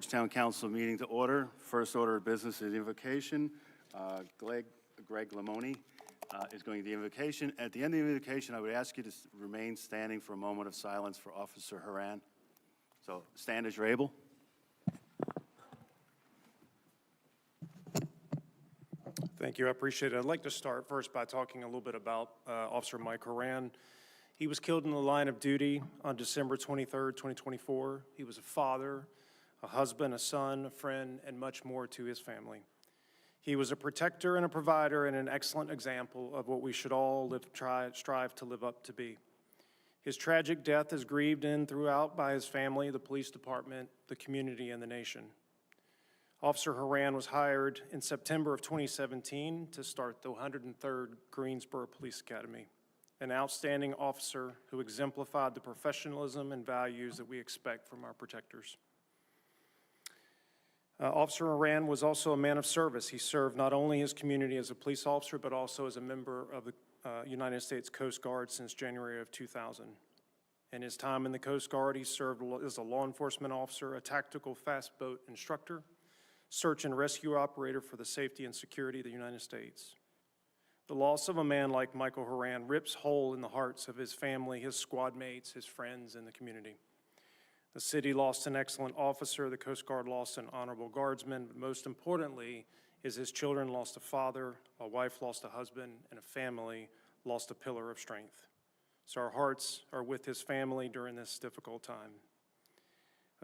Bridgetown Council meeting to order. First order of business is invocation. Greg Lamoni is going to the invocation. At the end of the invocation, I would ask you to remain standing for a moment of silence for Officer Haran. So stand as you're able. Thank you, I appreciate it. I'd like to start first by talking a little bit about Officer Mike Haran. He was killed in the line of duty on December 23rd, 2024. He was a father, a husband, a son, a friend, and much more to his family. He was a protector and a provider and an excellent example of what we should all strive to live up to be. His tragic death is grieved in throughout by his family, the police department, the community, and the nation. Officer Haran was hired in September of 2017 to start the 103rd Greensboro Police Academy, an outstanding officer who exemplified the professionalism and values that we expect from our protectors. Officer Haran was also a man of service. He served not only his community as a police officer, but also as a member of the United States Coast Guard since January of 2000. In his time in the Coast Guard, he served as a law enforcement officer, a tactical fast boat instructor, search and rescue operator for the safety and security of the United States. The loss of a man like Michael Haran rips hole in the hearts of his family, his squad mates, his friends, and the community. The city lost an excellent officer, the Coast Guard lost an honorable guardsman, but most importantly is his children lost a father, a wife lost a husband, and a family lost a pillar of strength. So our hearts are with his family during this difficult time.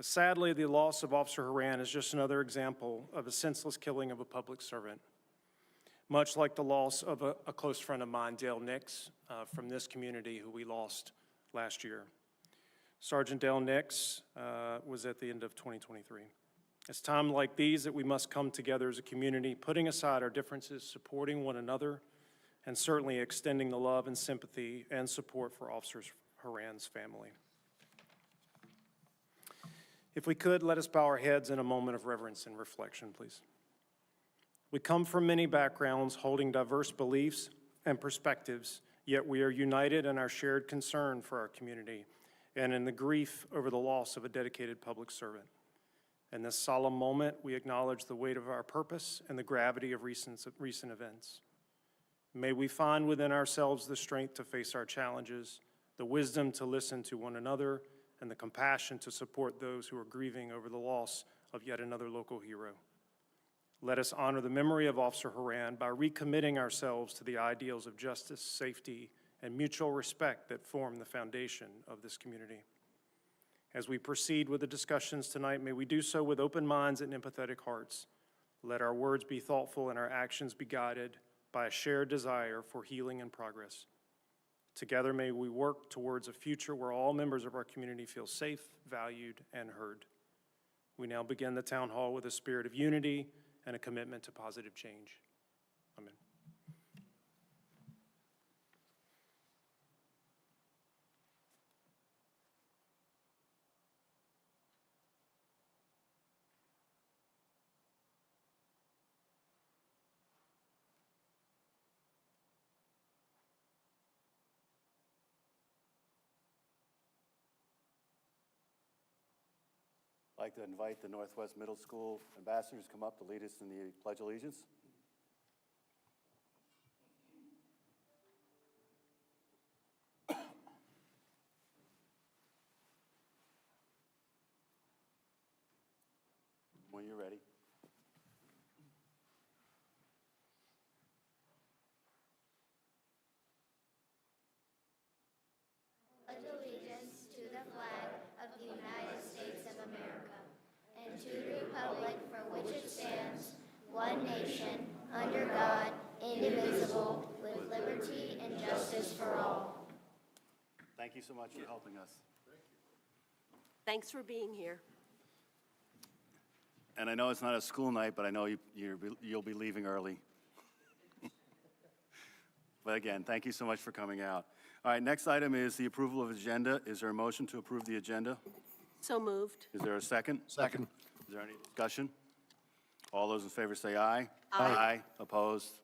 Sadly, the loss of Officer Haran is just another example of a senseless killing of a public servant. Much like the loss of a close friend of mine, Dale Nix, from this community who we lost last year. Sergeant Dale Nix was at the end of 2023. It's times like these that we must come together as a community, putting aside our differences, supporting one another, and certainly extending the love and sympathy and support for Officer Haran's family. If we could, let us bow our heads in a moment of reverence and reflection, please. We come from many backgrounds holding diverse beliefs and perspectives, yet we are united in our shared concern for our community and in the grief over the loss of a dedicated public servant. In this solemn moment, we acknowledge the weight of our purpose and the gravity of recent events. May we find within ourselves the strength to face our challenges, the wisdom to listen to one another, and the compassion to support those who are grieving over the loss of yet another local hero. Let us honor the memory of Officer Haran by recommitting ourselves to the ideals of justice, safety, and mutual respect that form the foundation of this community. As we proceed with the discussions tonight, may we do so with open minds and empathetic hearts. Let our words be thoughtful and our actions be guided by a shared desire for healing and progress. Together, may we work towards a future where all members of our community feel safe, valued, and heard. We now begin the town hall with a spirit of unity and a commitment to positive change. Amen. I'd like to invite the Northwest Middle School ambassadors to come up to lead us in the Pledge of Allegiance. When you're ready. Pledge allegiance to the flag of the United States of America and to the republic for which it stands, one nation, under God, indivisible, with liberty and justice for all. Thank you so much for helping us. Thanks for being here. And I know it's not a school night, but I know you'll be leaving early. But again, thank you so much for coming out. All right, next item is the approval of agenda. Is there a motion to approve the agenda? So moved. Is there a second? Second. Is there any discussion? All those in favor say aye. Aye. Opposed?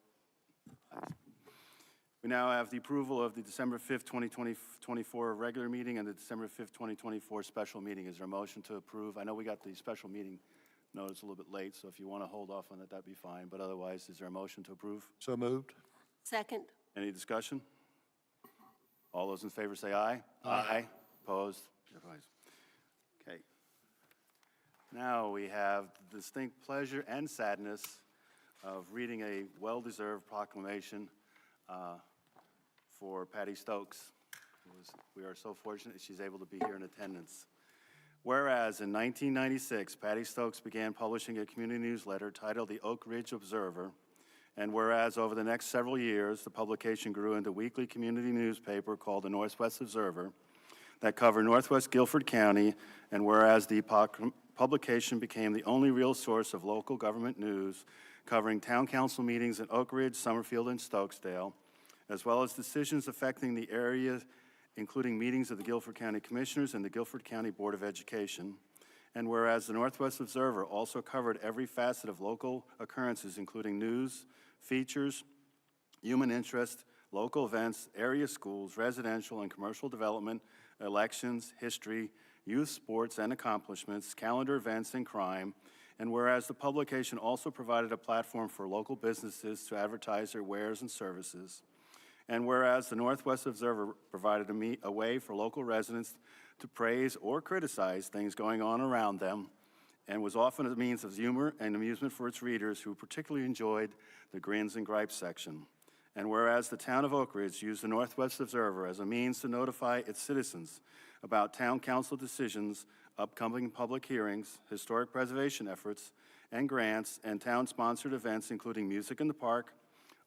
We now have the approval of the December 5th, 2024 regular meeting and the December 5th, 2024 special meeting. Is there a motion to approve? I know we got the special meeting know it's a little bit late, so if you want to hold off on that, that'd be fine. But otherwise, is there a motion to approve? So moved. Second. Any discussion? All those in favor say aye. Aye. Opposed? Otherwise. Okay. Now we have the distinct pleasure and sadness of reading a well-deserved proclamation for Patty Stokes. We are so fortunate that she's able to be here in attendance. Whereas in 1996, Patty Stokes began publishing a community newsletter titled the Oak Ridge Observer, and whereas over the next several years, the publication grew into a weekly community newspaper called the Northwest Observer that covered Northwest Guilford County, and whereas the publication became the only real source of local government news covering town council meetings in Oak Ridge, Summerfield, and Stokesdale, as well as decisions affecting the area, including meetings of the Guilford County Commissioners and the Guilford County Board of Education. And whereas the Northwest Observer also covered every facet of local occurrences, including news, features, human interest, local events, area schools, residential and commercial development, elections, history, youth sports and accomplishments, calendar events, and crime. And whereas the publication also provided a platform for local businesses to advertise their wares and services. And whereas the Northwest Observer provided a way for local residents to praise or criticize things going on around them, and was often a means of humor and amusement for its readers, who particularly enjoyed the grins and gripes section. And whereas the town of Oak Ridge used the Northwest Observer as a means to notify its citizens about town council decisions, upcoming public hearings, historic preservation efforts, and grants, and town-sponsored events including Music in the Park,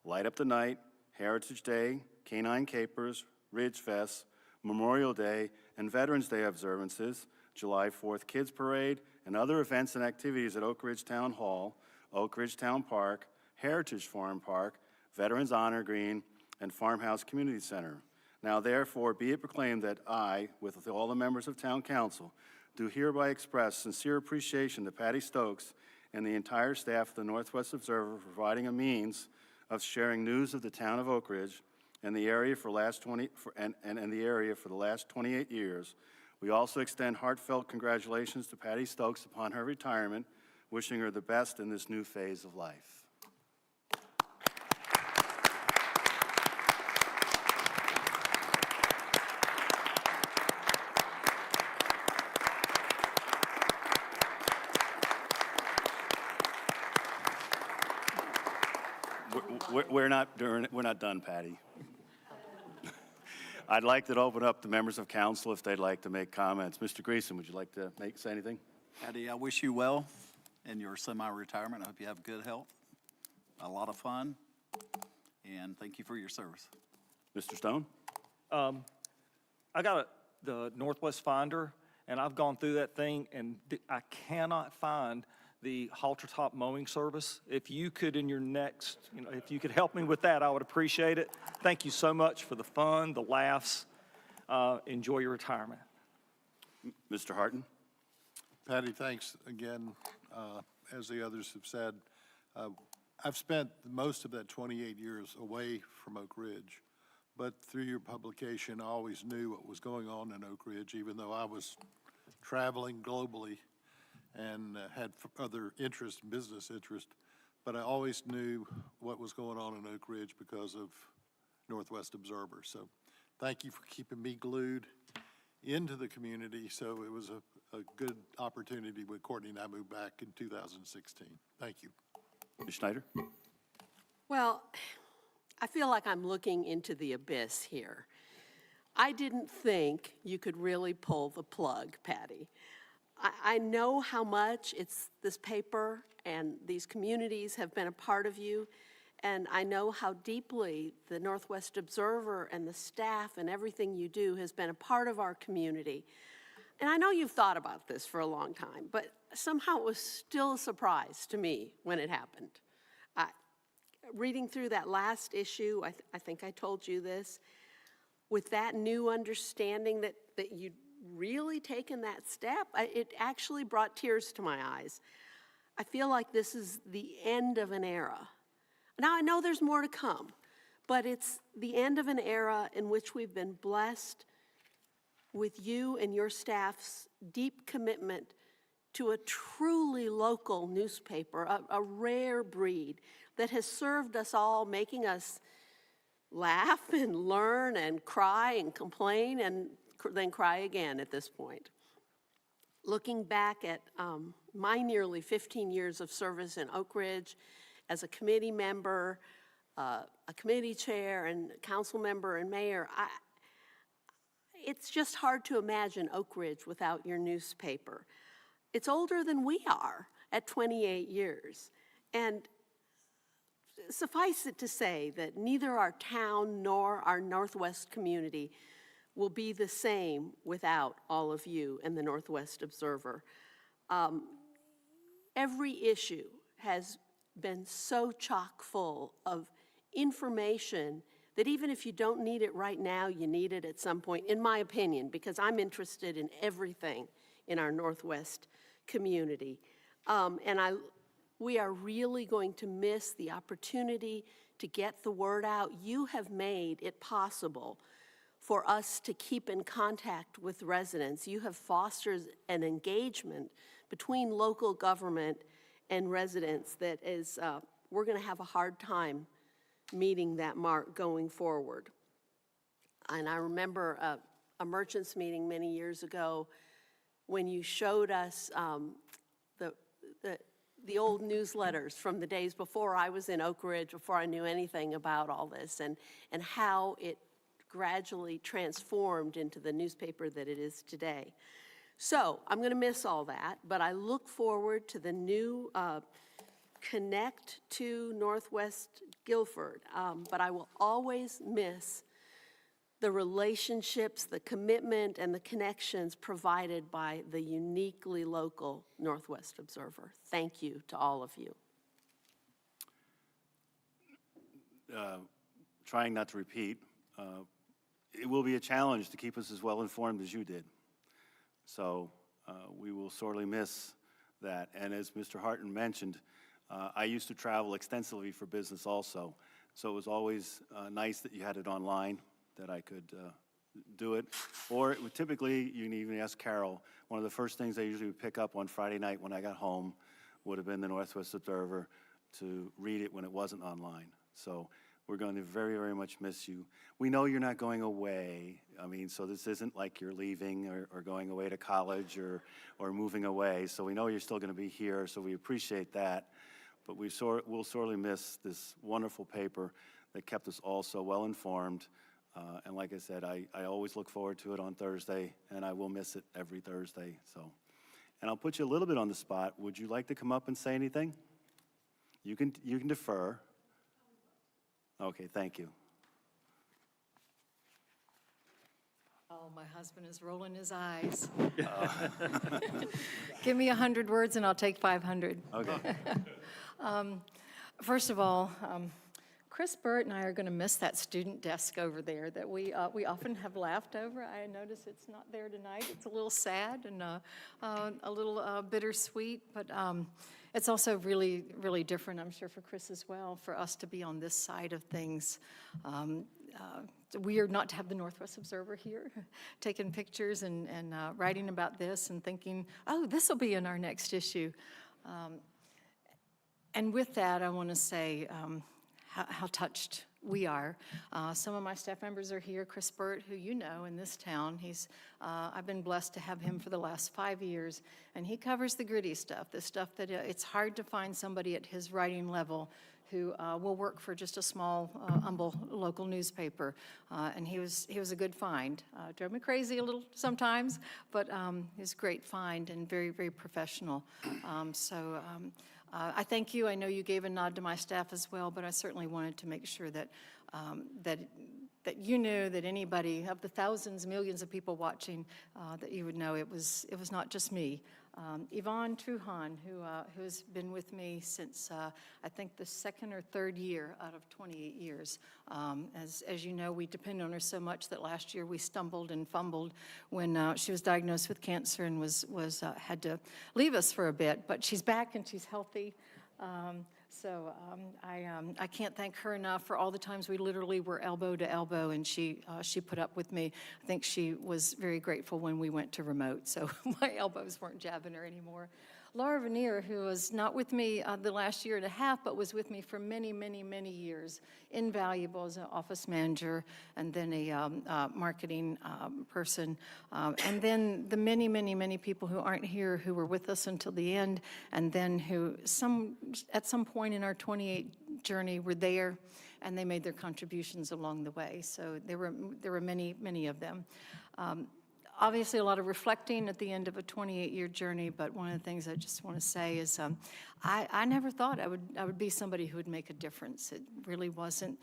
Light Up the Night, Heritage Day, Canine Capers, Ridge Fest, Memorial Day, and Veterans Day observances, July 4th Kids Parade, and other events and activities at Oak Ridge Town Hall, Oak Ridge Town Park, Heritage Farm Park, Veterans Honor Green, and Farmhouse Community Center. Now therefore be it proclaimed that I, with all the members of Town Council, do hereby express sincere appreciation to Patty Stokes and the entire staff of the Northwest Observer for providing a means of sharing news of the town of Oak Ridge and the area for the last 28 years. We also extend heartfelt congratulations to Patty Stokes upon her retirement, wishing her the best in this new phase of life. We're not done, Patty. I'd like to open up the members of council if they'd like to make comments. Mr. Greason, would you like to say anything? Patty, I wish you well in your semi-retirement. I hope you have good health, a lot of fun, and thank you for your service. Mr. Stone? I got the Northwest Finder, and I've gone through that thing, and I cannot find the halter top mowing service. If you could in your next, if you could help me with that, I would appreciate it. Thank you so much for the fun, the laughs. Enjoy your retirement. Mr. Harton? Patty, thanks again. As the others have said, I've spent most of that 28 years away from Oak Ridge, but through your publication, I always knew what was going on in Oak Ridge, even though I was traveling globally and had other interests, business interests, but I always knew what was going on in Oak Ridge because of Northwest Observer. So thank you for keeping me glued into the community. So it was a good opportunity when Courtney and I moved back in 2016. Thank you. Ms. Schneider? Well, I feel like I'm looking into the abyss here. I didn't think you could really pull the plug, Patty. I know how much this paper and these communities have been a part of you, and I know how deeply the Northwest Observer and the staff and everything you do has been a part of our community. And I know you've thought about this for a long time, but somehow it was still a surprise to me when it happened. Reading through that last issue, I think I told you this, with that new understanding that you'd really taken that step, it actually brought tears to my eyes. I feel like this is the end of an era. Now, I know there's more to come, but it's the end of an era in which we've been blessed with you and your staff's deep commitment to a truly local newspaper, a rare breed that has served us all, making us laugh and learn and cry and complain and then cry again at this point. Looking back at my nearly 15 years of service in Oak Ridge as a committee member, a committee chair and council member and mayor, it's just hard to imagine Oak Ridge without your newspaper. It's older than we are at 28 years. And suffice it to say that neither our town nor our Northwest community will be the same without all of you and the Northwest Observer. Every issue has been so chock full of information that even if you don't need it right now, you need it at some point, in my opinion, because I'm interested in everything in our Northwest community. We are really going to miss the opportunity to get the word out. You have made it possible for us to keep in contact with residents. You have fostered an engagement between local government and residents that is, we're going to have a hard time meeting that mark going forward. And I remember a merchants meeting many years ago when you showed us the old newsletters from the days before I was in Oak Ridge, before I knew anything about all this, and how it gradually transformed into the newspaper that it is today. So I'm going to miss all that, but I look forward to the new Connect to Northwest Guilford, but I will always miss the relationships, the commitment, and the connections provided by the uniquely local Northwest Observer. Thank you to all of you. Trying not to repeat, it will be a challenge to keep us as well informed as you did. So we will sorely miss that. And as Mr. Harton mentioned, I used to travel extensively for business also. So it was always nice that you had it online, that I could do it. Or it would typically, you can even ask Carol, one of the first things I usually would pick up on Friday night when I got home would have been the Northwest Observer, to read it when it wasn't online. So we're going to very, very much miss you. We know you're not going away. I mean, so this isn't like you're leaving or going away to college or moving away. So we know you're still going to be here, so we appreciate that. But we'll sorely miss this wonderful paper that kept us all so well informed. And like I said, I always look forward to it on Thursday, and I will miss it every Thursday. So, and I'll put you a little bit on the spot. Would you like to come up and say anything? You can defer. Okay, thank you. Oh, my husband is rolling his eyes. Give me 100 words and I'll take 500. Okay. First of all, Chris Burt and I are going to miss that student desk over there that we often have laughed over. I notice it's not there tonight. It's a little sad and a little bittersweet, but it's also really, really different, I'm sure, for Chris as well, for us to be on this side of things. Weird not to have the Northwest Observer here, taking pictures and writing about this and thinking, oh, this will be in our next issue. And with that, I want to say how touched we are. Some of my staff members are here. Chris Burt, who you know in this town, I've been blessed to have him for the last 5 years, and he covers the gritty stuff, the stuff that it's hard to find somebody at his writing level who will work for just a small, humble local newspaper. And he was a good find. Drove me crazy a little sometimes, but he was a great find and very, very professional. I thank you. I know you gave a nod to my staff as well, but I certainly wanted to make sure that that you knew, that anybody of the thousands, millions of people watching, that you would know it was not just me. Yvonne Truhan, who has been with me since I think the second or third year out of 28 years. As you know, we depend on her so much that last year we stumbled and fumbled when she was diagnosed with cancer and had to leave us for a bit. But she's back and she's healthy. I can't thank her enough for all the times we literally were elbow to elbow, and she put up with me. I think she was very grateful when we went to remote, so my elbows weren't jabbing her anymore. Laura Vanier, who was not with me the last year and a half, but was with me for many, many, many years, invaluable as an office manager, and then a marketing person, and then the many, many, many people who aren't here who were with us until the end, and then who at some point in our 28 journey were there, and they made their contributions along the way. So there were many, many of them. Obviously, a lot of reflecting at the end of a 28-year journey, but one of the things I just want to say is I never thought I would be somebody who would make a difference. It really wasn't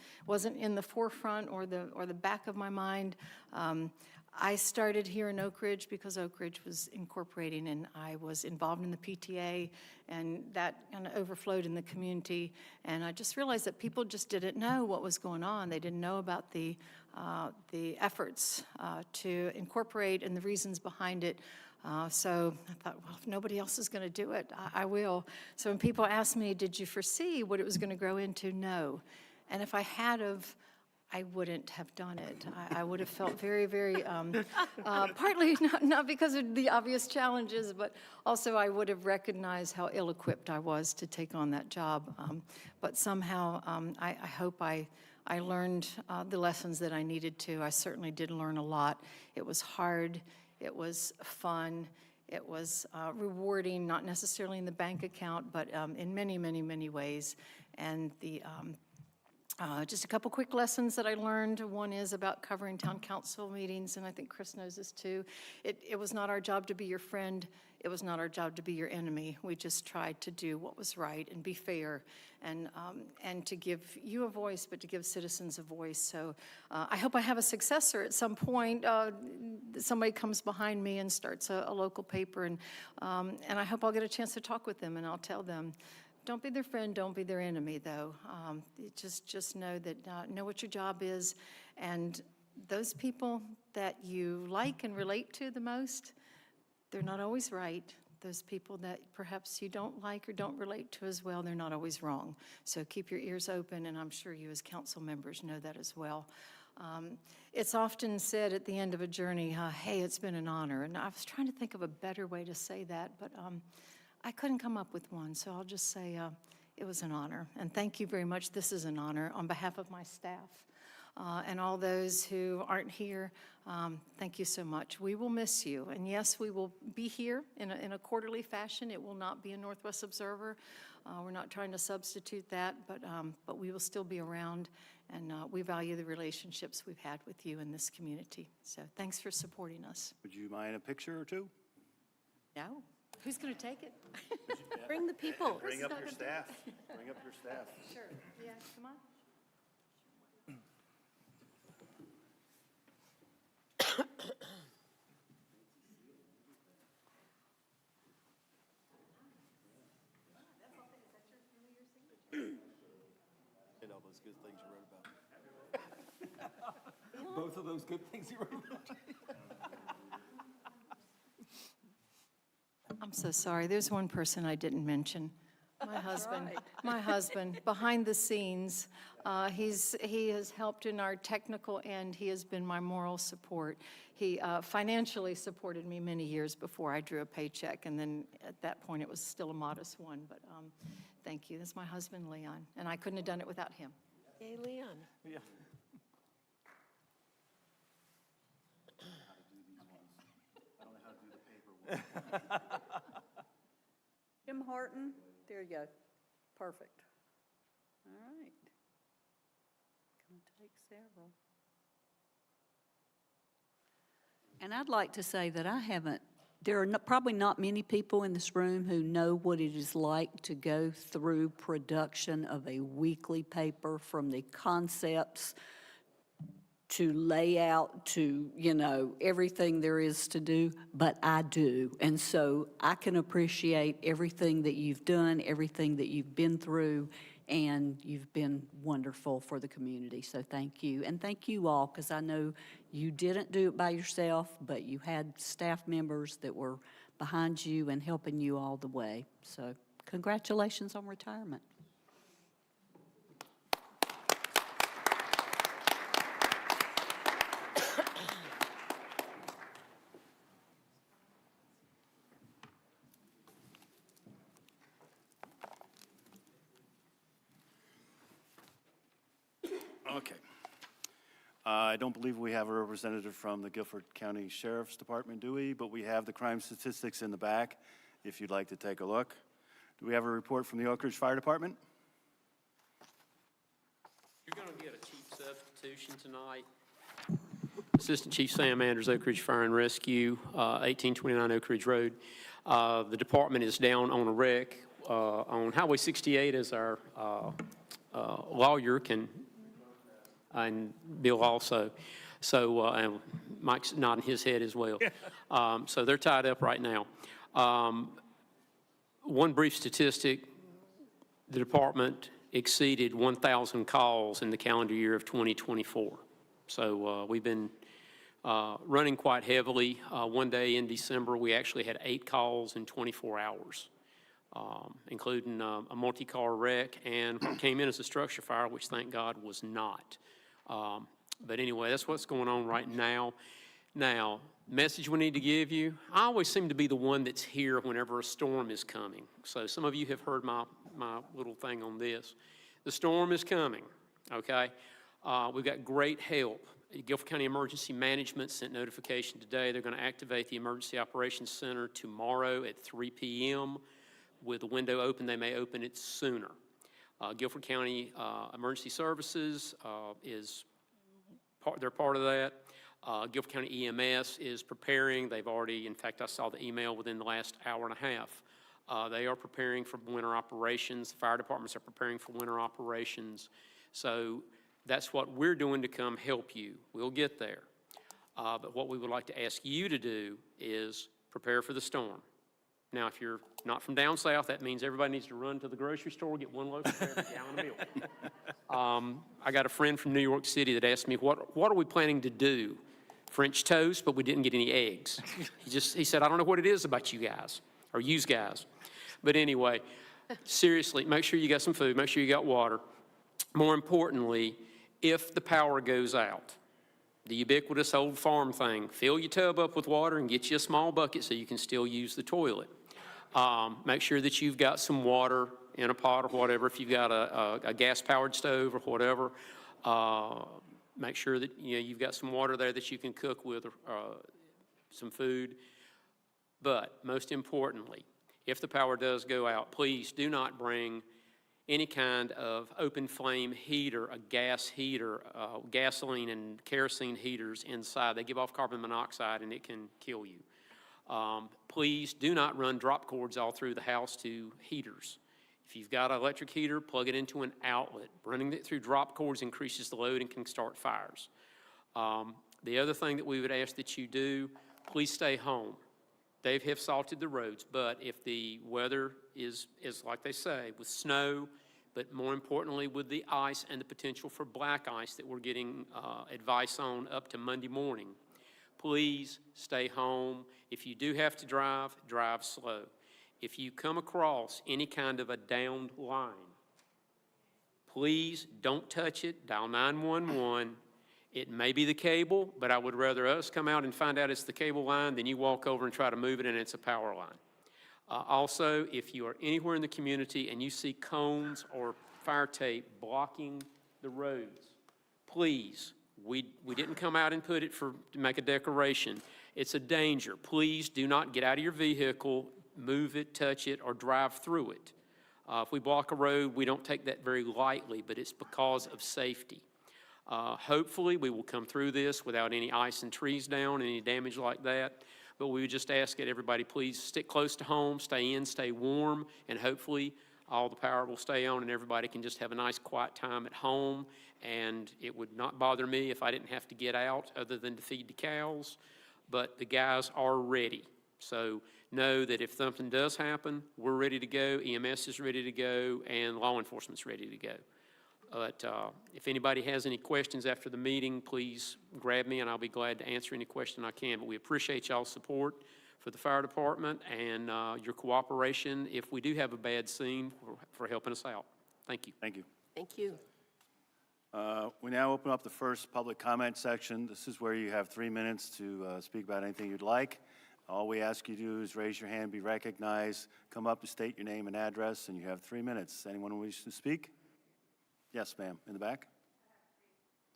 in the forefront or the back of my mind. I started here in Oak Ridge because Oak Ridge was incorporating, and I was involved in the PTA, and that kind of overflowed in the community. And I just realized that people just didn't know what was going on. They didn't know about the efforts to incorporate and the reasons behind it. So I thought, well, if nobody else is going to do it, I will. So when people ask me, did you foresee what it was going to grow into? No. And if I had of, I wouldn't have done it. I would have felt very, very, partly not because of the obvious challenges, but also I would have recognized how ill-equipped I was to take on that job. But somehow, I hope I learned the lessons that I needed to. I certainly did learn a lot. It was hard. It was fun. It was rewarding, not necessarily in the bank account, but in many, many, many ways. And just a couple quick lessons that I learned. One is about covering town council meetings, and I think Chris knows this too. It was not our job to be your friend. It was not our job to be your enemy. We just tried to do what was right and be fair, and to give you a voice, but to give citizens a voice. So I hope I have a successor at some point. Somebody comes behind me and starts a local paper, and I hope I'll get a chance to talk with them, and I'll tell them, don't be their friend, don't be their enemy, though. Just know that, know what your job is, and those people that you like and relate to the most, they're not always right. Those people that perhaps you don't like or don't relate to as well, they're not always wrong. So keep your ears open, and I'm sure you as council members know that as well. It's often said at the end of a journey, hey, it's been an honor, and I was trying to think of a better way to say that, but I couldn't come up with one, so I'll just say it was an honor. And thank you very much. This is an honor on behalf of my staff and all those who aren't here. Thank you so much. We will miss you. And yes, we will be here in a quarterly fashion. It will not be a Northwest Observer. We're not trying to substitute that, but we will still be around. And we value the relationships we've had with you in this community. So thanks for supporting us. Would you mind a picture or two? No? Who's going to take it? Bring the people. Bring up your staff. Bring up your staff. Sure. Yeah, come on. Did all those good things you wrote about. Both of those good things you wrote about. I'm so sorry. There's one person I didn't mention. My husband. My husband, behind the scenes. He has helped in our technical end. He has been my moral support. He financially supported me many years before I drew a paycheck, and then at that point it was still a modest one. But thank you. That's my husband, Leon, and I couldn't have done it without him. Hey, Leon. Yeah. Jim Horton, there you go. Perfect. All right. Gonna take several. And I'd like to say that there are probably not many people in this room who know what it is like to go through production of a weekly paper, from the concepts to layout to, everything there is to do, but I do. And so I can appreciate everything that you've done, everything that you've been through, and you've been wonderful for the community. So thank you. And thank you all, because I know you didn't do it by yourself, but you had staff members that were behind you and helping you all the way. So congratulations on retirement. Okay. I don't believe we have a representative from the Guilford County Sheriff's Department, do we? But we have the crime statistics in the back, if you'd like to take a look. Do we have a report from the Oak Ridge Fire Department? You're going to get a chief substitution tonight. Assistant Chief Sam Anders, Oak Ridge Fire and Rescue, 1829 Oak Ridge Road. The department is down on a wreck on Highway 68, as our lawyer can, and Bill also. So, and Mike's nodding his head as well. So they're tied up right now. One brief statistic, the department exceeded 1,000 calls in the calendar year of 2024. So we've been running quite heavily. One day in December, we actually had 8 calls in 24 hours, including a multi-car wreck and what came in as a structure fire, which thank God was not. But anyway, that's what's going on right now. Now, message we need to give you, I always seem to be the one that's here whenever a storm is coming. So some of you have heard my little thing on this. The storm is coming, okay? We've got great help. Guilford County Emergency Management sent notification today. They're going to activate the Emergency Operations Center tomorrow at 3 p.m. With the window open, they may open it sooner. Guilford County Emergency Services they're part of that. Guilford County EMS is preparing. They've already, in fact, I saw the email within the last hour and a half. They are preparing for winter operations. The fire departments are preparing for winter operations. So that's what we're doing to come help you. We'll get there. But what we would like to ask you to do is prepare for the storm. Now, if you're not from down south, that means everybody needs to run to the grocery store, get 1 loaf of bread, a gallon of milk. I got a friend from New York City that asked me, what are we planning to do? French toast, but we didn't get any eggs. He said, I don't know what it is about you guys, or yous guys. But anyway, seriously, make sure you got some food, make sure you got water. More importantly, if the power goes out, the ubiquitous old farm thing, fill your tub up with water and get you a small bucket so you can still use the toilet. Make sure that you've got some water in a pot or whatever. If you've got a gas-powered stove or whatever, make sure that you've got some water there that you can cook with some food. But most importantly, if the power does go out, please do not bring any kind of open flame heater, a gas heater, gasoline and kerosene heaters inside. They give off carbon monoxide and it can kill you. Please do not run drop cords all through the house to heaters. If you've got an electric heater, plug it into an outlet. Running it through drop cords increases the load and can start fires. The other thing that we would ask that you do, please stay home. They have salted the roads, but if the weather is like they say, with snow, but more importantly with the ice and the potential for black ice that we're getting advice on up to Monday morning, please stay home. If you do have to drive, drive slow. If you come across any kind of a downed line, please don't touch it, dial 911. It may be the cable, but I would rather us come out and find out it's the cable line than you walk over and try to move it and it's a power line. Also, if you are anywhere in the community and you see cones or fire tape blocking the roads, please, we didn't come out and put it to make a decoration. It's a danger. Please do not get out of your vehicle, move it, touch it, or drive through it. If we block a road, we don't take that very lightly, but it's because of safety. Hopefully, we will come through this without any ice and trees down, any damage like that. But we would just ask that everybody please stick close to home, stay in, stay warm, and hopefully all the power will stay on and everybody can just have a nice quiet time at home. And it would not bother me if I didn't have to get out other than to feed the cows. But the guys are ready. So know that if something does happen, we're ready to go, EMS is ready to go, and law enforcement's ready to go. But if anybody has any questions after the meeting, please grab me and I'll be glad to answer any question I can. But we appreciate y'all's support for the fire department and your cooperation if we do have a bad scene for helping us out. Thank you. Thank you. Thank you. We now open up the first public comment section. This is where you have 3 minutes to speak about anything you'd like. All we ask you to do is raise your hand, be recognized, come up and state your name and address, and you have 3 minutes. Anyone wish to speak? Yes, ma'am, in the back.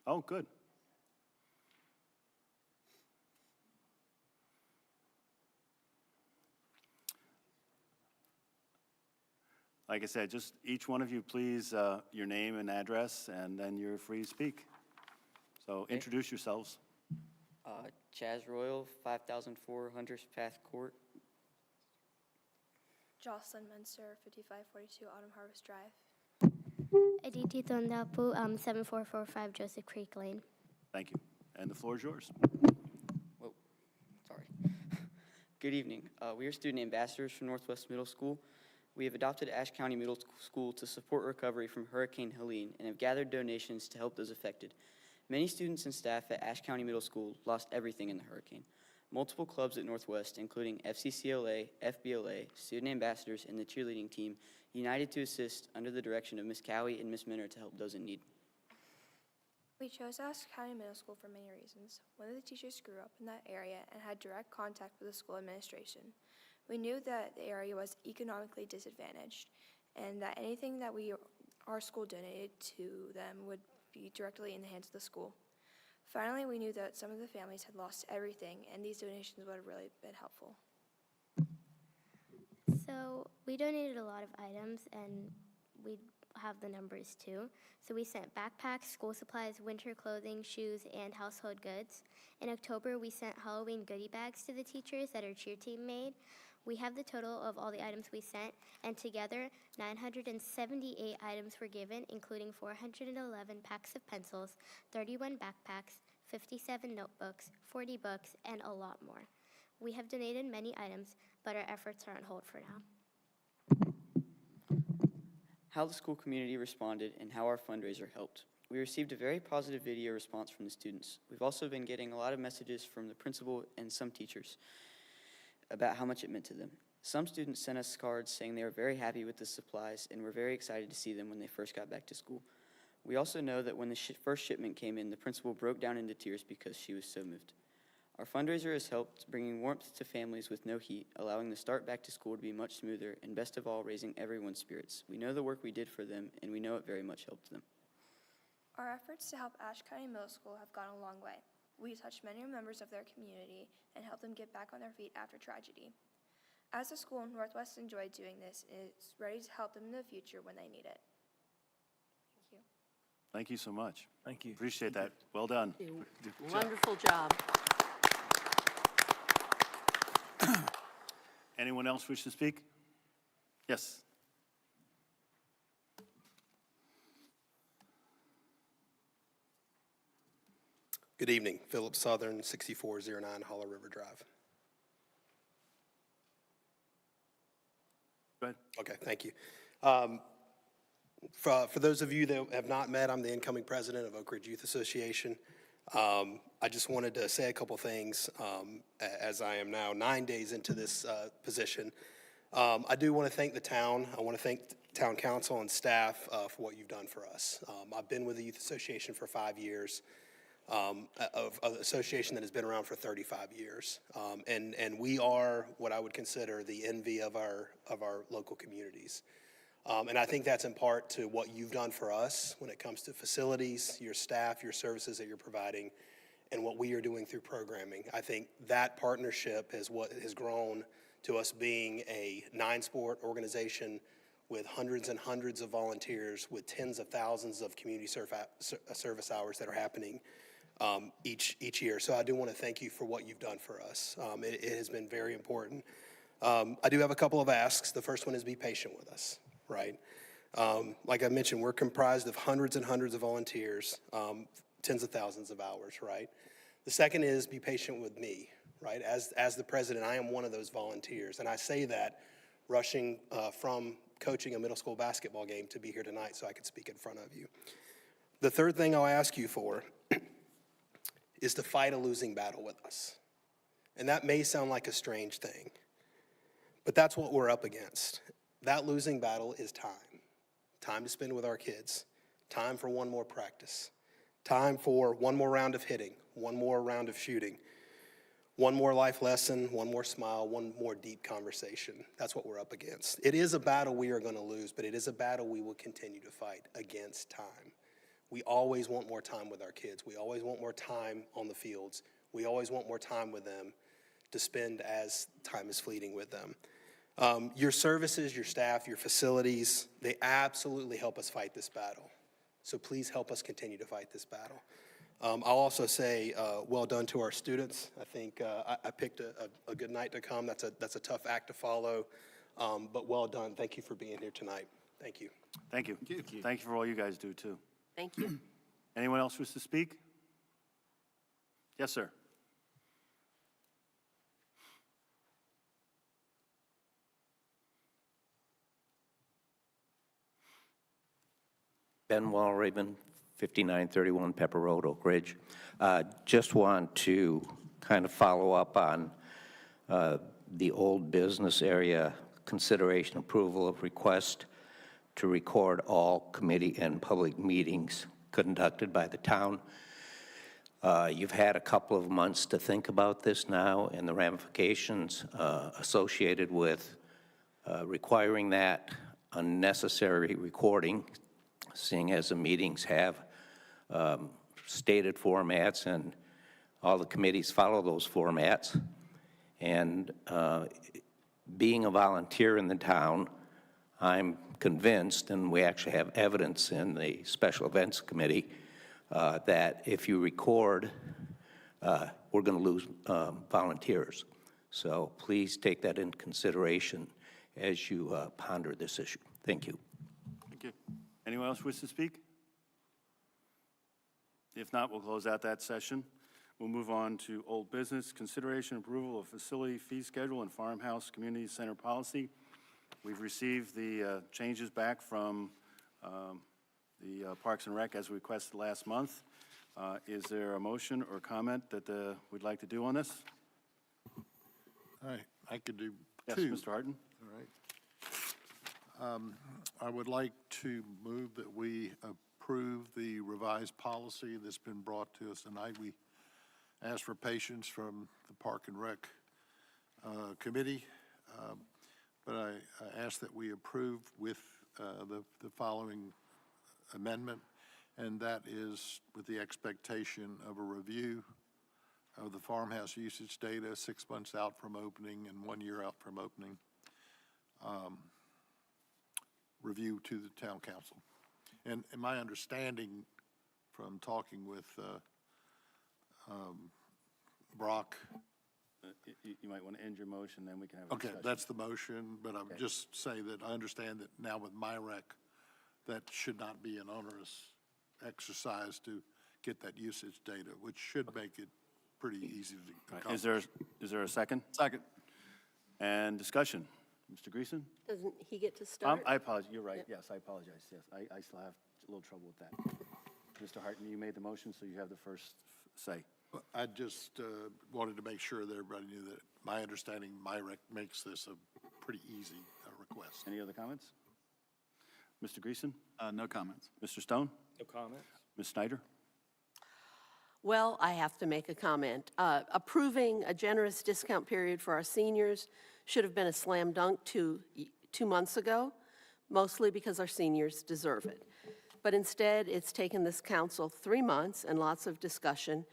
Oh, good. Like I said, just each one of you, please, your name and address, and then you're free to speak. So introduce yourselves. Chaz Royal, 5004 Hunters Path Court. Jocelyn Munster, 5542 Autumn Harvest Drive. Aditi Thondapu, 7445 Joseph Creek Lane. Thank you. And the floor is yours. Whoa, sorry. Good evening. We are student ambassadors from Northwest Middle School. We have adopted Ashe County Middle School to support recovery from Hurricane Helene and have gathered donations to help those affected. Many students and staff at Ashe County Middle School lost everything in the hurricane. Multiple clubs at Northwest, including FCCLA, FBLA, student ambassadors, and the cheerleading team, united to assist under the direction of Ms. Cowie and Ms. Minner to help those in need. We chose Ashe County Middle School for many reasons. One of the teachers grew up in that area and had direct contact with the school administration. We knew that the area was economically disadvantaged and that anything that our school donated to them would be directly in the hands of the school. Finally, we knew that some of the families had lost everything, and these donations would have really been helpful. So we donated a lot of items, and we have the numbers too. So we sent backpacks, school supplies, winter clothing, shoes, and household goods. In October, we sent Halloween goodie bags to the teachers that our cheer team made. We have the total of all the items we sent, and together, 978 items were given, including 411 packs of pencils, 31 backpacks, 57 notebooks, 40 books, and a lot more. We have donated many items, but our efforts are on hold for now. How the school community responded and how our fundraiser helped. We received a very positive video response from the students. We've also been getting a lot of messages from the principal and some teachers about how much it meant to them. Some students sent us cards saying they were very happy with the supplies and were very excited to see them when they first got back to school. We also know that when the first shipment came in, the principal broke down into tears because she was so moved. Our fundraiser has helped bringing warmth to families with no heat, allowing the start back to school to be much smoother, and best of all, raising everyone's spirits. We know the work we did for them, and we know it very much helped them. Our efforts to help Ashe County Middle School have gone a long way. We touched many members of their community and helped them get back on their feet after tragedy. As a school, Northwest enjoyed doing this and is ready to help them in the future when they need it. Thank you. Thank you so much. Thank you. Appreciate that. Well done. Wonderful job. Anyone else wish to speak? Yes. Good evening. Philip Southern, 6409 Hollow River Drive. Go ahead. Okay, thank you. For those of you that have not met, I'm the incoming president of Oak Ridge Youth Association. I just wanted to say a couple things as I am now 9 days into this position. I do want to thank the town. I want to thank town council and staff for what you've done for us. I've been with the Youth Association for 5 years. Of an association that has been around for 35 years. And we are what I would consider the envy of our local communities. And I think that's in part to what you've done for us when it comes to facilities, your staff, your services that you're providing, and what we are doing through programming. I think that partnership is what has grown to us being a 9-sport organization with hundreds and hundreds of volunteers, with tens of thousands of community service hours that are happening each year. So I do want to thank you for what you've done for us. It has been very important. I do have a couple of asks. The first one is be patient with us, right? Like I mentioned, we're comprised of hundreds and hundreds of volunteers, tens of thousands of hours, right? The second is be patient with me, right? As the president, I am one of those volunteers. And I say that rushing from coaching a middle school basketball game to be here tonight so I could speak in front of you. The third thing I'll ask you for is to fight a losing battle with us. And that may sound like a strange thing, but that's what we're up against. That losing battle is time. Time to spend with our kids. Time for one more practice. Time for one more round of hitting, one more round of shooting, one more life lesson, one more smile, one more deep conversation. That's what we're up against. It is a battle we are going to lose, but it is a battle we will continue to fight against time. We always want more time with our kids. We always want more time on the fields. We always want more time with them to spend as time is fleeting with them. Your services, your staff, your facilities, they absolutely help us fight this battle. So please help us continue to fight this battle. I'll also say well done to our students. I think I picked a good night to come. That's a tough act to follow, but well done. Thank you for being here tonight. Thank you. Thank you. Thank you for all you guys do, too. Thank you. Anyone else wish to speak? Yes, sir. Ben Walraven, 5931 Pepper Road, Oak Ridge. Just want to kind of follow up on the old business area consideration approval of request to record all committee and public meetings conducted by the town. You've had a couple of months to think about this now and the ramifications associated with requiring that unnecessary recording, seeing as the meetings have stated formats and all the committees follow those formats. And being a volunteer in the town, I'm convinced, and we actually have evidence in the Special Events Committee, that if you record, we're going to lose volunteers. So please take that into consideration as you ponder this issue. Thank you. Thank you. Anyone else wish to speak? If not, we'll close out that session. We'll move on to old business, consideration approval of facility fee schedule and farmhouse community center policy. We've received the changes back from the Parks and Rec as requested last month. Is there a motion or comment that we'd like to do on this? All right, I could do Yes, two. Mr. Harden? All right. I would like to move that we approve the revised policy that's been brought to us tonight. We asked for patience from the Park and Rec Committee, but I ask that we approve with the following amendment, and that is with the expectation of a review of the farmhouse usage data 6 months out from opening and 1 year out from opening. Review to the town council. And my understanding from talking with Brock. You might want to end your motion, then we can have a Okay, discussion. that's the motion, but I would just say that I understand that now with MyRec, that should not be an onerous exercise to get that usage data, which should make it pretty easy to Right. accomplish. Is there a second? Second. And discussion. Mr. Greason? Doesn't he get to start? I apologize, you're right, yes, I apologize, yes. I still have a little trouble with that. Mr. Harton, you made the motion, so you have the first say. I just wanted to make sure that everybody knew that my understanding, MyRec makes this a pretty easy request. Any other comments? Mr. Greason? No comments. Mr. Stone? No comments. Ms. Snyder? Well, I have to make a comment. Approving a generous discount period for our seniors should have been a slam dunk 2 months ago, mostly because our seniors deserve it. But instead, it's taken this council 3 months and lots of discussion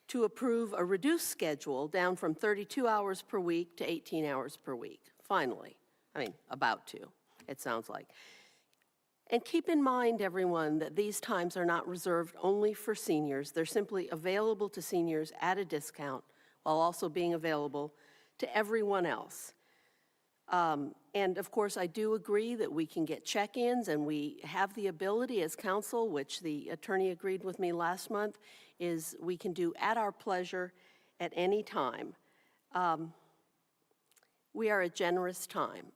to approve a reduced schedule down from 32 hours per week to 18 hours per week, finally. I mean, about to, it sounds like. And keep in mind, everyone, that these times are not reserved only for seniors. They're simply available to seniors at a discount while also being available to everyone else. And of course, I do agree that we can get check-ins, and we have the ability as council, which the attorney agreed with me last month, is we can do at our pleasure at any time. We are a generous town,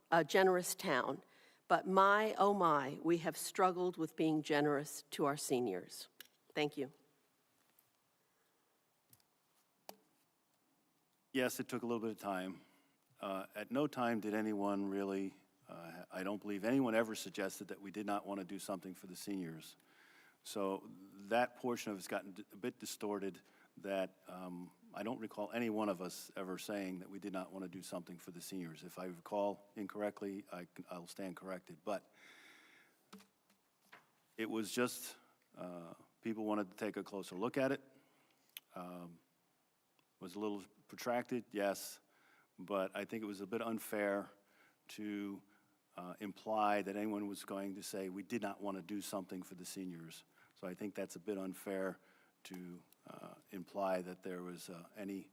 but my, oh my, we have struggled with being generous to our seniors. Thank you. Yes, it took a little bit of time. At no time did anyone really, I don't believe anyone ever suggested that we did not want to do something for the seniors. So that portion of it's gotten a bit distorted that I don't recall any one of us ever saying that we did not want to do something for the seniors. If I recall incorrectly, I'll stand corrected. But it was just People wanted to take a closer look at it. Was a little protracted, yes, but I think it was a bit unfair to imply that anyone was going to say we did not want to do something for the seniors. So I think that's a bit unfair to imply that there was any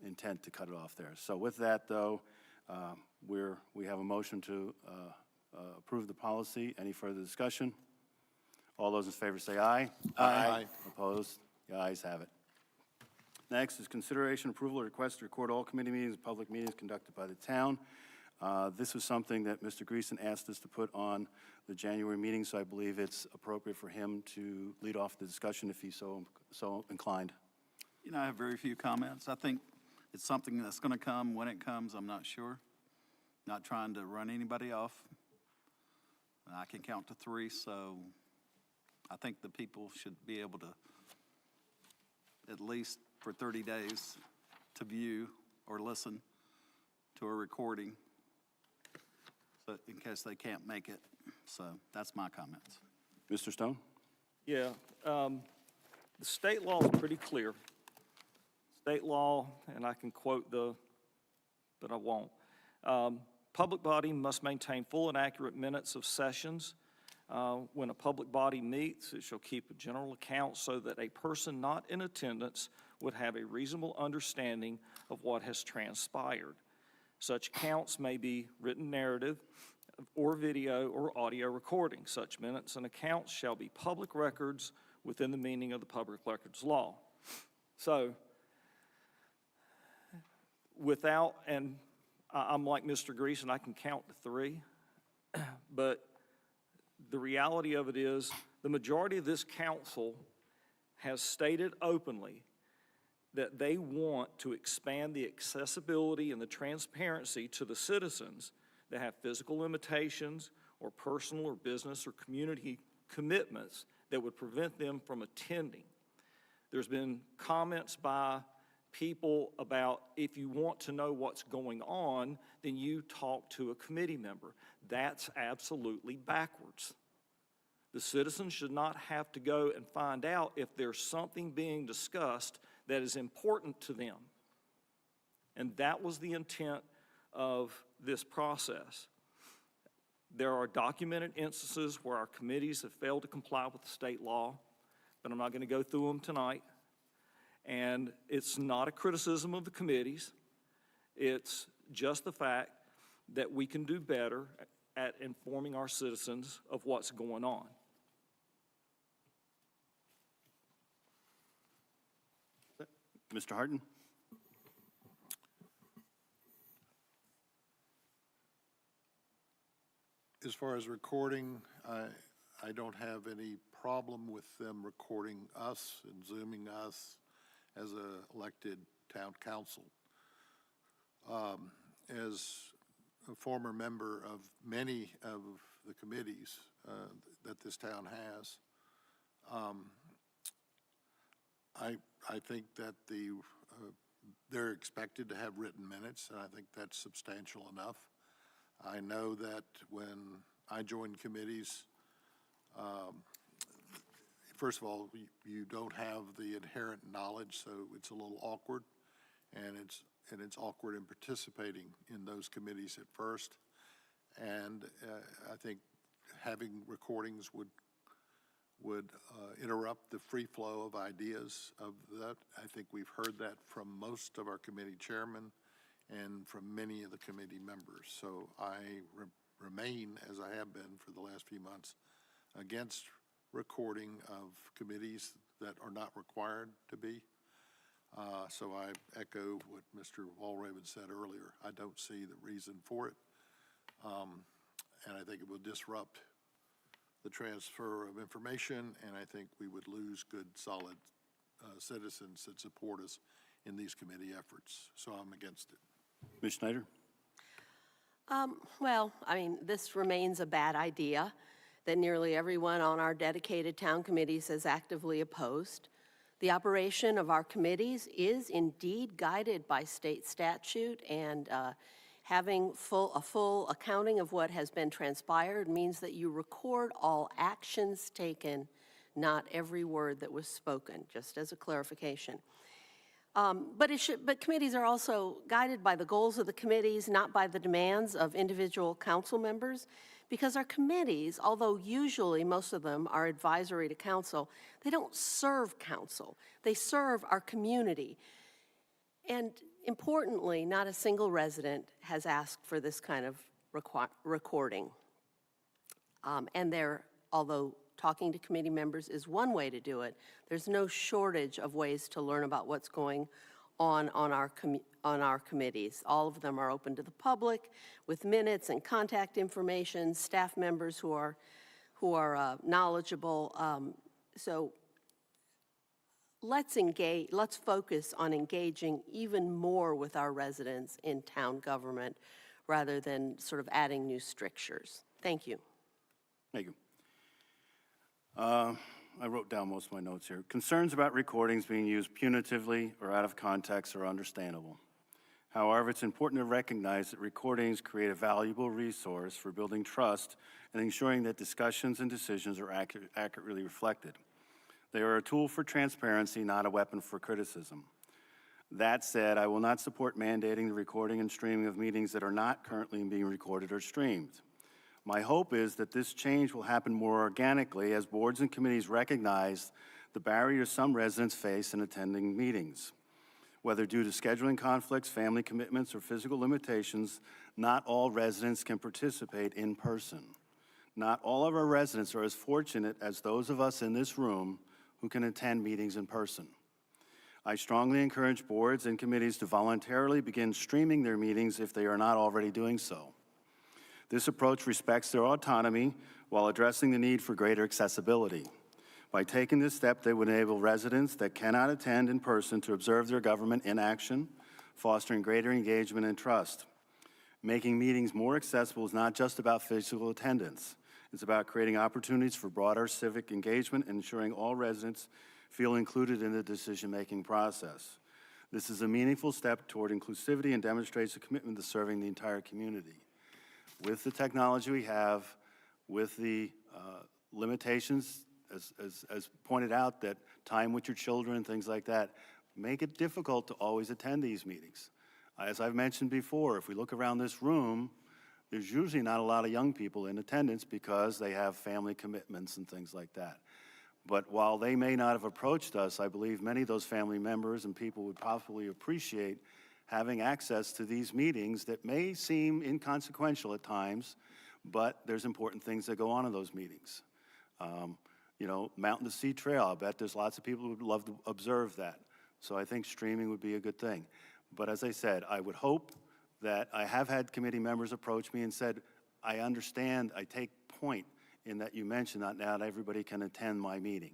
intent to cut it off there. So with that, though, we have a motion to approve the policy. Any further discussion? All those in favor say aye. Aye. Opposed? The ayes have it. Next is consideration approval of request to record all committee meetings and public meetings conducted by the town. This was something that Mr. Greason asked us to put on the January meeting, so I believe it's appropriate for him to lead off the discussion if he's so inclined. You know, I have very few comments. I think it's something that's going to come. When it comes, I'm not sure. Not trying to run anybody off. I can count to 3, so I think the people should be able to, at least for 30 days, to view or listen to a recording, so in case they can't make it. So that's my comments. Mr. Stone? Yeah, the state law is pretty clear. State law, and I can quote but I won't. Public body must maintain full and accurate minutes of sessions. When a public body meets, it shall keep a general account so that a person not in attendance would have a reasonable understanding of what has transpired. Such accounts may be written narrative or video or audio recording. Such minutes and accounts shall be public records within the meaning of the Public Records Law. So, and I'm like Mr. Greason, I can count to 3, but the reality of it is the majority of this council has stated openly that they want to expand the accessibility and the transparency to the citizens that have physical limitations or personal or business or community commitments that would prevent them from attending. There's been comments by people about if you want to know what's going on, then you talk to a committee member. That's absolutely backwards. The citizens should not have to go and find out if there's something being discussed that is important to them. And that was the intent of this process. There are documented instances where our committees have failed to comply with the state law, but I'm not going to go through them tonight. And it's not a criticism of the committees. It's just the fact that we can do better at informing our citizens of what's going on. Mr. Harden? As far as recording, I don't have any problem with them recording us and Zooming us as an elected town council. As a former member of many of the committees that this town has, I think that they're expected to have written minutes, and I think that's substantial enough. I know that when I join committees, first of all, you don't have the inherent knowledge, so it's a little awkward, and it's awkward in participating in those committees at first. And I think having recordings would interrupt the free flow of ideas of that. I think we've heard that from most of our committee chairmen and from many of the committee members. So I remain, as I have been for the last few months, against recording of committees that are not required to be. So I echo what Mr. Walraven said earlier. I don't see the reason for it. And I think it will disrupt the transfer of information, and I think we would lose good, solid citizens that support us in these committee efforts. So I'm against it. Ms. Schneider? Well, I mean, this remains a bad idea that nearly everyone on our dedicated town committees has actively opposed. The operation of our committees is indeed guided by state statute, and having a full accounting of what has been transpired means that you record all actions taken not every word that was spoken, just as a clarification. But committees are also guided by the goals of the committees, not by the demands of individual council members, because our committees, although usually most of them are advisory to council, they don't serve council. They serve our community. And importantly, not a single resident has asked for this kind of recording. Although talking to committee members is one way to do it, there's no shortage of ways to learn about what's going on our committees. All of them are open to the public with minutes and contact information, staff members who are knowledgeable. So let's focus on engaging even more with our residents in town government rather than sort of adding new strictures. Thank you. Thank you. I wrote down most of my notes here. Concerns about recordings being used punitively or out of context are understandable. However, it's important to recognize that recordings create a valuable resource for building trust and ensuring that discussions and decisions are accurately reflected. They are a tool for transparency, not a weapon for criticism. That said, I will not support mandating the recording and streaming of meetings that are not currently being recorded or streamed. My hope is that this change will happen more organically as boards and committees recognize the barriers some residents face in attending meetings. Whether due to scheduling conflicts, family commitments, or physical limitations, not all residents can participate in person. Not all of our residents are as fortunate as those of us in this room who can attend meetings in person. I strongly encourage boards and committees to voluntarily begin streaming their meetings if they are not already doing so. This approach respects their autonomy while addressing the need for greater accessibility. By taking this step, they would enable residents that cannot attend in person to observe their government in action, fostering greater engagement and trust. Making meetings more accessible is not just about physical attendance. It's about creating opportunities for broader civic engagement and ensuring all residents feel included in the decision-making process. This is a meaningful step toward inclusivity and demonstrates a commitment to serving the entire community. With the technology we have, with the limitations, as pointed out, that time with your children, things like that, make it difficult to always attend these meetings. As I've mentioned before, if we look around this room, there's usually not a lot of young people in attendance because they have family commitments and things like that. But while they may not have approached us, I believe many of those family members and people would possibly appreciate having access to these meetings that may seem inconsequential at times, but there's important things that go on in those meetings. You know, Mountain to Sea Trail, I bet there's lots of people who would love to observe that. So I think streaming would be a good thing. But as I said, I would hope that I have had committee members approach me and said, I understand, I take point in that you mentioned that not everybody can attend my meeting.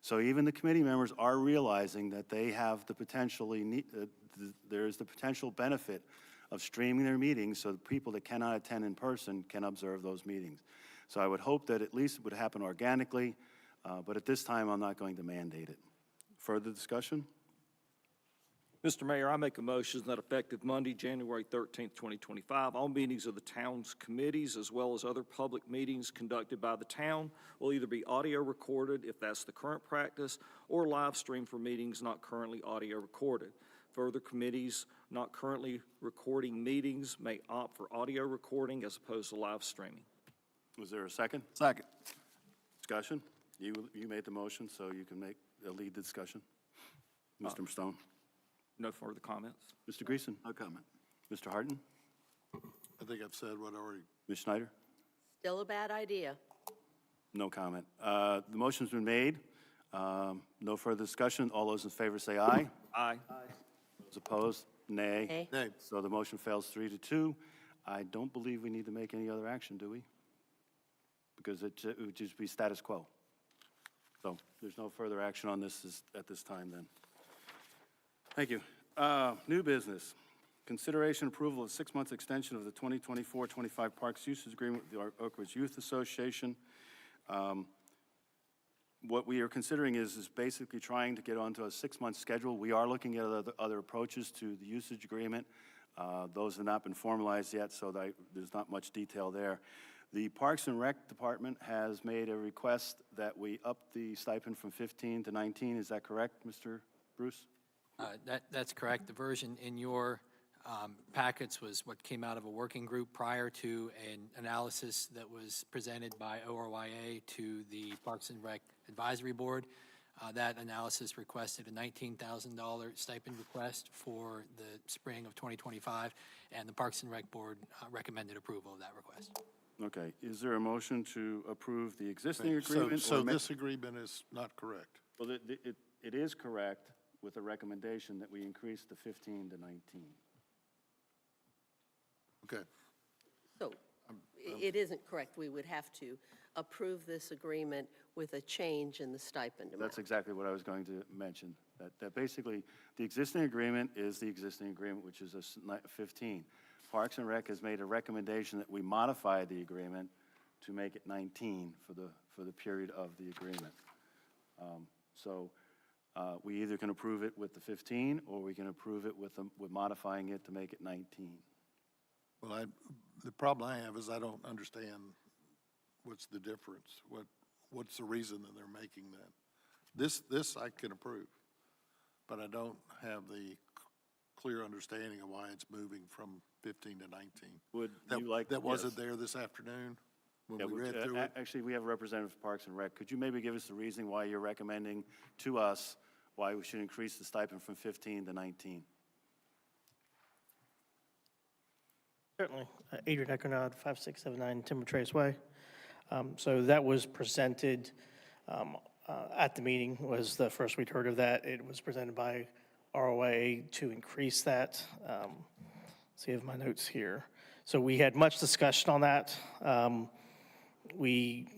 So even the committee members are realizing that they have the there's the potential benefit of streaming their meetings so the people that cannot attend in person can observe those meetings. So I would hope that at least it would happen organically, but at this time I'm not going to mandate it. Further discussion? Mr. Mayor, I make a motion that effective Monday, January 13th, 2025, all meetings of the town's committees as well as other public meetings conducted by the town will either be audio recorded, if that's the current practice, or live streamed for meetings not currently audio recorded. Further, committees not currently recording meetings may opt for audio recording as opposed to live streaming. Was there a second? Second. Discussion? You made the motion, so you can lead the discussion. Mr. Stone? No further comments. Mr. Greason? No comment. Mr. Harton? I think I've said what I already. Ms. Schneider? Still a bad idea. No comment. The motion's been made. No further discussion. All those in favor say aye. Aye. Those opposed, nay. Nay. Nay. So the motion fails 3-2. I don't believe we need to make any other action, do we? Because it would just be status quo. So there's no further action on this at this time then. Thank you. New business. Consideration approval of 6-month extension of the 2024-25 Parks Usage Agreement with the Oak Ridge Youth Association. What we are considering is basically trying to get onto a 6-month schedule. We are looking at other approaches to the usage agreement. Those have not been formalized yet, so there's not much detail there. The Parks and Rec Department has made a request that we up the stipend from 15 to 19. Is that correct, Mr. Bruce? That's correct. The version in your packets was what came out of a working group prior to an analysis that was presented by ORYA to the Parks and Rec Advisory Board. That analysis requested a $19,000 stipend request for the spring of 2025, and the Parks and Rec Board recommended approval of that request. Okay. Is there a motion to approve the existing So agreement? or ma- this agreement is not correct. Well, it is correct with the recommendation that we increase the 15 to 19. Okay. So it isn't correct. We would have to approve this agreement with a change in the stipend amount. That's exactly what I was going to mention, that basically, the existing agreement is the existing agreement, which is 15. Parks and Rec has made a recommendation that we modify the agreement to make it 19 for the period of the agreement. So we either can approve it with the 15, or we can approve it with modifying it to make it 19. Well, the problem I have is I don't understand what's the difference. What's the reason that they're making that? This I can approve, but I don't have the clear understanding of why it's moving from 15 to 19. Would That- you like? That wasn't yes. there this afternoon when Yeah, we read through it? Actually, we have a representative of Parks and Rec. Could you maybe give us the reason why you're recommending to us why we should increase the stipend from 15 to 19? Certainly. Adrian Eckernod, 5679 Timber Trace Way. So that was presented at the meeting, was the first we'd heard of that. It was presented by ROA to increase that. See, I have my notes here. So we had much discussion on that. We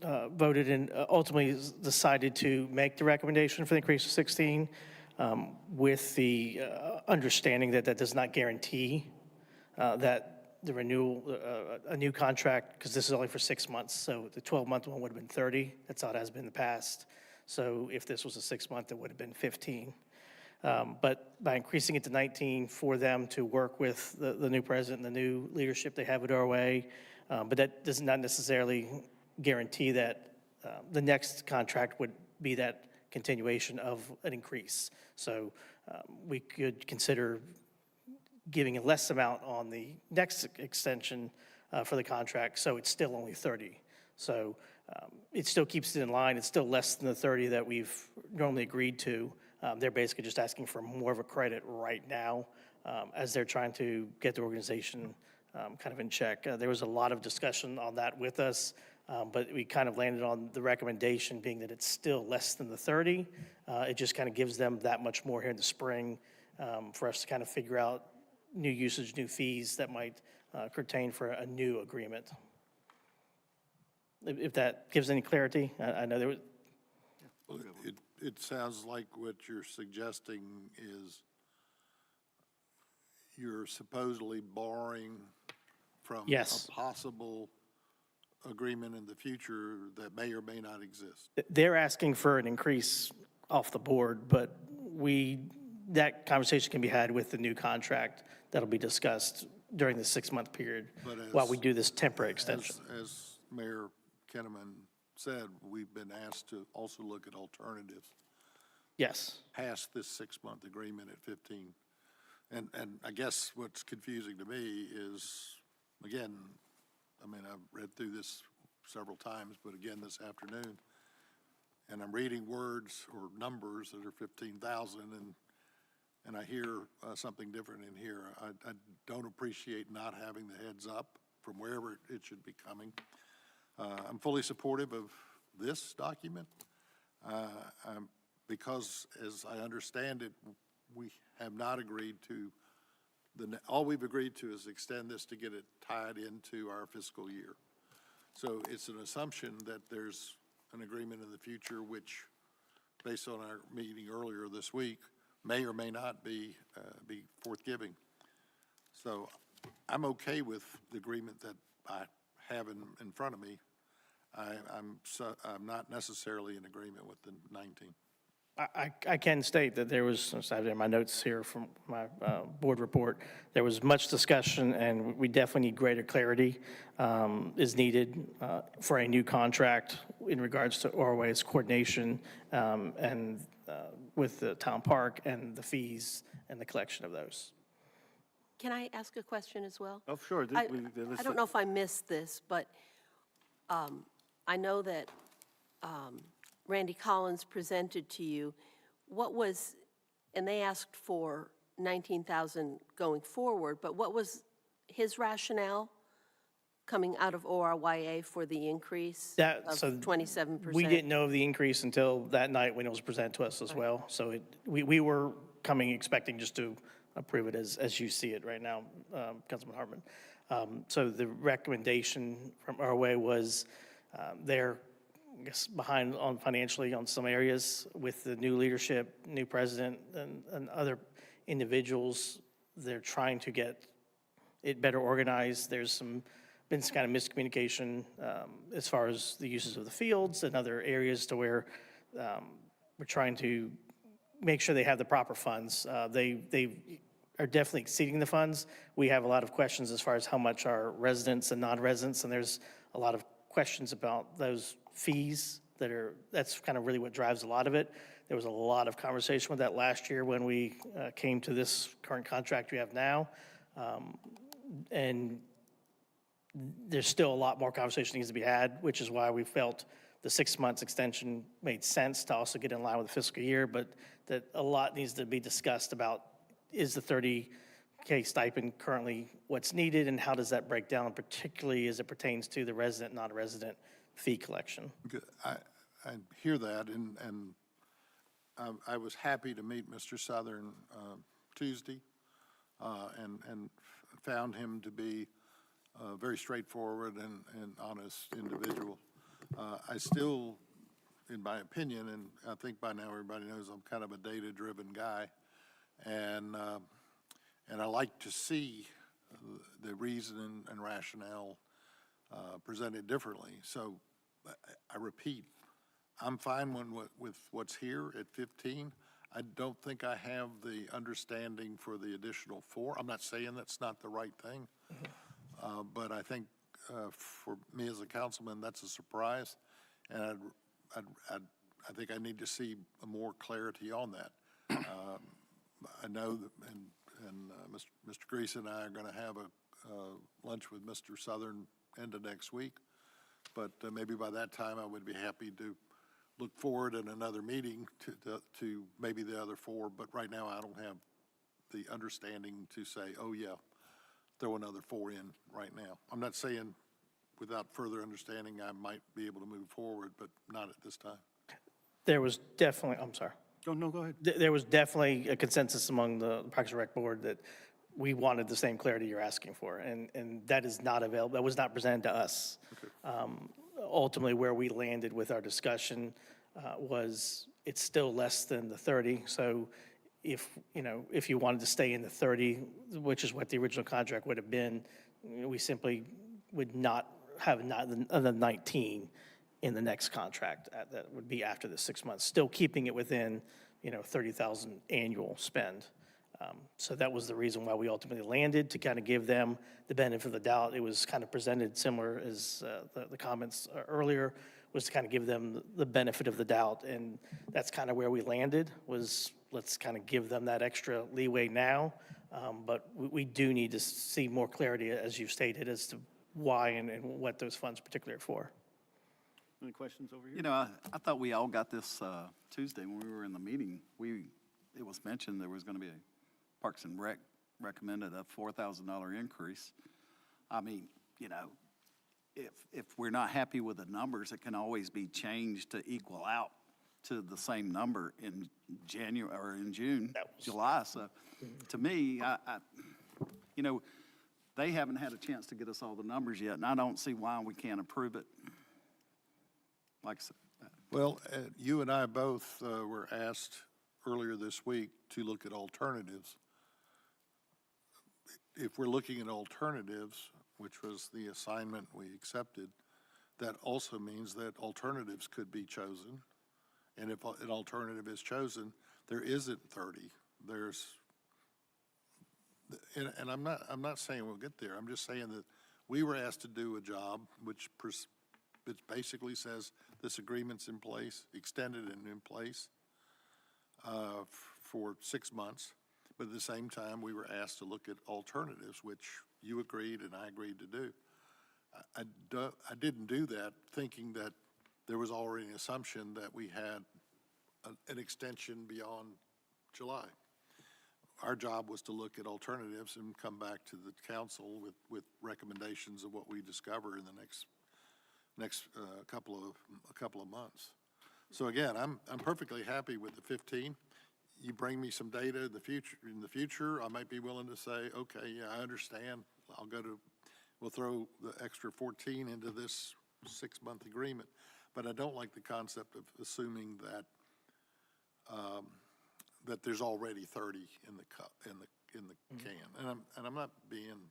voted and ultimately decided to make the recommendation for the increase of 16 with the understanding that that does not guarantee that the renewal, a new contract, because this is only for 6 months, so the 12-month one would have been 30. That's how it has been in the past. So if this was a 6-month, it would have been 15. But by increasing it to 19 for them to work with the new president and the new leadership they have at ROA, but that does not necessarily guarantee that the next contract would be that continuation of an increase. So we could consider giving a less amount on the next extension for the contract, so it's still only 30. So it still keeps it in line. It's still less than the 30 that we've normally agreed to. They're basically just asking for more of a credit right now as they're trying to get the organization kind of in check. There was a lot of discussion on that with us, but we kind of landed on the recommendation being that it's still less than the 30. It just kind of gives them that much more here in the spring for us to kind of figure out new usage, new fees that might pertain for a new agreement. If that gives any clarity, I know there was. Well, it sounds like what you're suggesting is you're supposedly borrowing from Yes. a possible agreement in the future that may or may not exist. They're asking for an increase off the board, but that conversation can be had with the new contract that'll be discussed during the 6-month period But while we do this temporary extension. As Mayor Kenneman said, we've been asked to also look at alternatives Yes. past this 6-month agreement at 15. And I guess what's confusing to me is, again, I mean, I've read through this several times, but again this afternoon, and I'm reading words or numbers that are 15,000, and I hear something different in here. I don't appreciate not having the heads up from wherever it should be coming. I'm fully supportive of this document because, as I understand it, we have not agreed to, all we've agreed to is extend this to get it tied into our fiscal year. So it's an assumption that there's an agreement in the future which, based on our meeting earlier this week, may or may not be forthgiving. So I'm okay with the agreement that I have in front of me. I'm not necessarily in agreement with the 19. I can state that there was, I have it in my notes here from my board report, there was much discussion, and we definitely need greater clarity is needed for a new contract in regards to ORWA's coordination and with the town park and the fees and the collection of those. Can I ask a question as well? Oh, sure. I don't know if I missed this, but I know that Randy Collins presented to you, what was, and they asked for 19,000 going forward, but what was his rationale coming out of ORYA for the increase of 27%? We didn't know of the increase until that night when it was presented to us as well. So we were coming expecting just to approve it as you see it right now, Councilman Hartman. So the recommendation from ORYA was they're, I guess, behind on financially on some areas with the new leadership, new president, and other individuals. They're trying to get it better organized. There's been some kind of miscommunication as far as the uses of the fields and other areas to where we're trying to make sure they have the proper funds. They are definitely exceeding the funds. We have a lot of questions as far as how much are residents and non-residents, and there's a lot of questions about those fees that's kind of really what drives a lot of it. There was a lot of conversation with that last year when we came to this current contract we have now. And there's still a lot more conversation needs to be had, which is why we felt the 6 months extension made sense to also get in line with the fiscal year, but that a lot needs to be discussed about is the 30K stipend currently what's needed, and how does that break down, particularly as it pertains to the resident, non-resident fee collection. Good. I hear that, and I was happy to meet Mr. Southern Tuesday, and found him to be a very straightforward and honest individual. I still, in my opinion, and I think by now everybody knows I'm kind of a data-driven guy, and I like to see the reason and rationale presented differently. So I repeat, I'm fine with what's here at 15. I don't think I have the understanding for the additional 4. I'm not saying that's not the right thing, but I think for me as a councilman, that's a surprise, and I think I need to see more clarity on that. I know that, and Mr. Grease and I are going to have a lunch with Mr. Southern end of next week, but maybe by that time I would be happy to look forward in another meeting to maybe the other 4, but right now I don't have the understanding to say, oh yeah, throw another 4 in right now. I'm not saying without further understanding I might be able to move forward, but not at this time. There was definitely, I'm sorry. No, go ahead. There was definitely a consensus among the Parks and Rec Board that we wanted the same clarity you're asking for, and that is not available, that was not presented to us. Okay. Ultimately, where we landed with our discussion was it's still less than the 30, so if you wanted to stay in the 30, which is what the original contract would have been, we simply would not have the 19 in the next contract. That would be after the 6 months, still keeping it within, 30,000 annual spend. So that was the reason why we ultimately landed, to kind of give them the benefit of the doubt. It was kind of presented similar as the comments earlier, was to kind of give them the benefit of the doubt. And that's kind of where we landed, was let's kind of give them that extra leeway now. But we do need to see more clarity, as you've stated, as to why and what those funds particularly are for. Any questions over here? I thought we all got this Tuesday when we were in the meeting. It was mentioned there was going to be a Parks and Rec recommended a $4,000 increase. I mean, if we're not happy with the numbers, it can always be changed to equal out to the same number in January or in June, July. So to me, they haven't had a chance to get us all the numbers yet, and I don't see why we can't approve it. Like I said. Well, you and I both were asked earlier this week to look at alternatives. If we're looking at alternatives, which was the assignment we accepted, that also means that alternatives could be chosen, And if an alternative is chosen, there isn't 30. There's, and I'm not saying we'll get there. I'm just saying that we were asked to do a job which basically says this agreement's in place, extended and in place for 6 months. But at the same time, we were asked to look at alternatives, which you agreed and I agreed to do. I didn't do that thinking that there was already an assumption that we had an extension beyond July. Our job was to look at alternatives and come back to the council with recommendations of what we discover in the next couple of months. So again, I'm perfectly happy with the 15. You bring me some data in the future, I might be willing to say, okay, yeah, I understand. We'll throw the extra 14 into this 6-month agreement. But I don't like the concept of assuming that that there's already 30 in the can. And I'm not being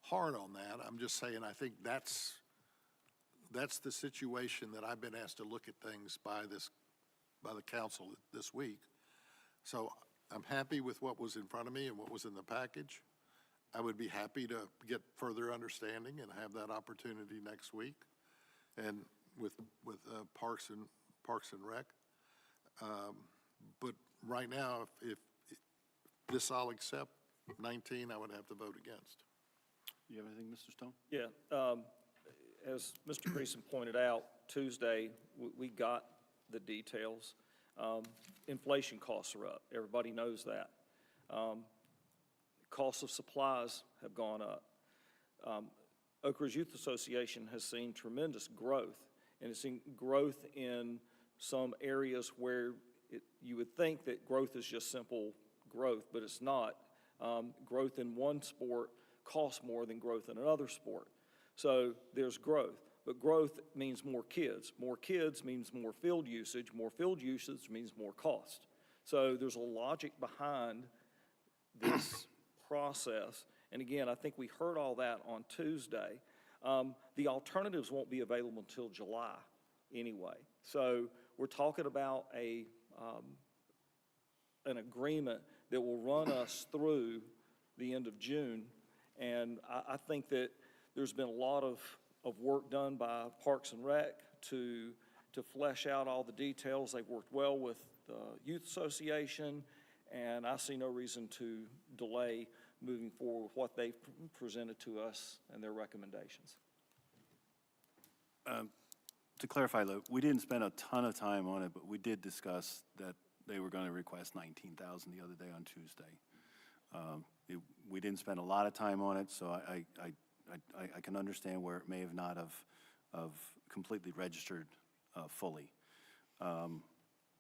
hard on that. I'm just saying I think that's the situation that I've been asked to look at things by the council this week. So I'm happy with what was in front of me and what was in the package. I would be happy to get further understanding and have that opportunity next week, and with Parks and Rec. But right now, if this I'll accept, 19, I would have to vote against. You have anything, Mr. Stone? Yeah, as Mr. Greason pointed out, Tuesday, we got the details. Inflation costs are up. Everybody knows that. Costs of supplies have gone up. Oak Ridge Youth Association has seen tremendous growth, and it's seen growth in some areas where you would think that growth is just simple growth, but it's not. Growth in one sport costs more than growth in another sport. So there's growth, but growth means more kids. More kids means more field usage. More field usage means more cost. So there's a logic behind this process. And again, I think we heard all that on Tuesday. The alternatives won't be available until July anyway. So we're talking about an agreement that will run us through the end of June. And I think that there's been a lot of work done by Parks and Rec to flesh out all the details. They've worked well with the Youth Association, and I see no reason to delay moving forward with what they've presented to us and their recommendations. To clarify, Lou, we didn't spend a ton of time on it, but we did discuss that they were going to request $19,000 the other day on Tuesday. We didn't spend a lot of time on it, so I can understand where it may have not have completely registered fully.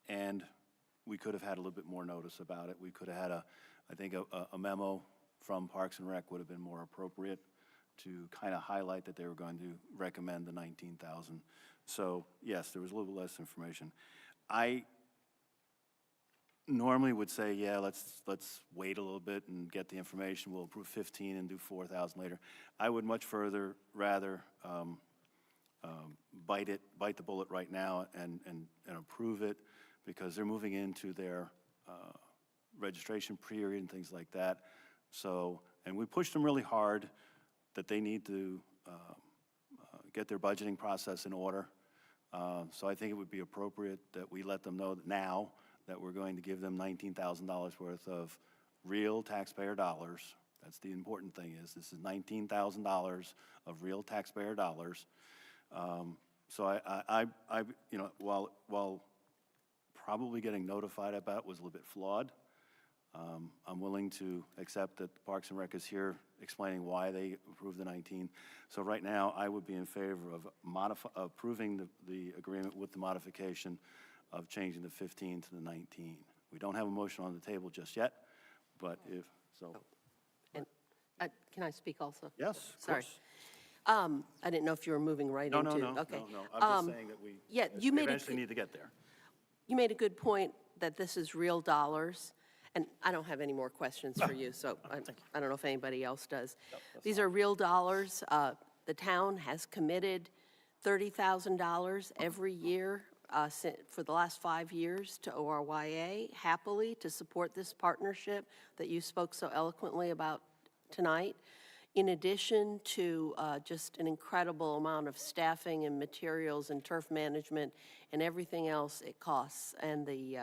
And we could have had a little bit more notice about it. We could have had I think a memo from Parks and Rec would have been more appropriate to kind of highlight that they were going to recommend the $19,000. So yes, there was a little less information. I normally would say, yeah, let's wait a little bit and get the information. We'll approve 15 and do 4,000 later. I would much rather bite the bullet right now and approve it, because they're moving into their registration period and things like that. So, and we pushed them really hard that they need to get their budgeting process in order. So I think it would be appropriate that we let them know that now that we're going to give them $19,000 worth of real taxpayer dollars. That's the important thing, is this is $19,000 of real taxpayer dollars. So I you know, while probably getting notified about was a little bit flawed, I'm willing to accept that Parks and Rec is here explaining why they approved the 19. So right now, I would be in favor of approving the agreement with the modification of changing the 15 to the 19. We don't have a motion on the table just yet, but if so. And can I speak also? Yes, of Sorry. course. I didn't know if you were moving right No, into. no, no, Okay. no. I'm just saying that we eventually need to get there. You made a good point that this is real dollars, and I don't have any more questions for you, so I don't know if anybody else does. These are real dollars. The town has committed $30,000 every year for the last 5 years to ORYA, happily to support this partnership that you spoke so eloquently about tonight, in addition to just an incredible amount of staffing and materials and turf management and everything else it costs, and the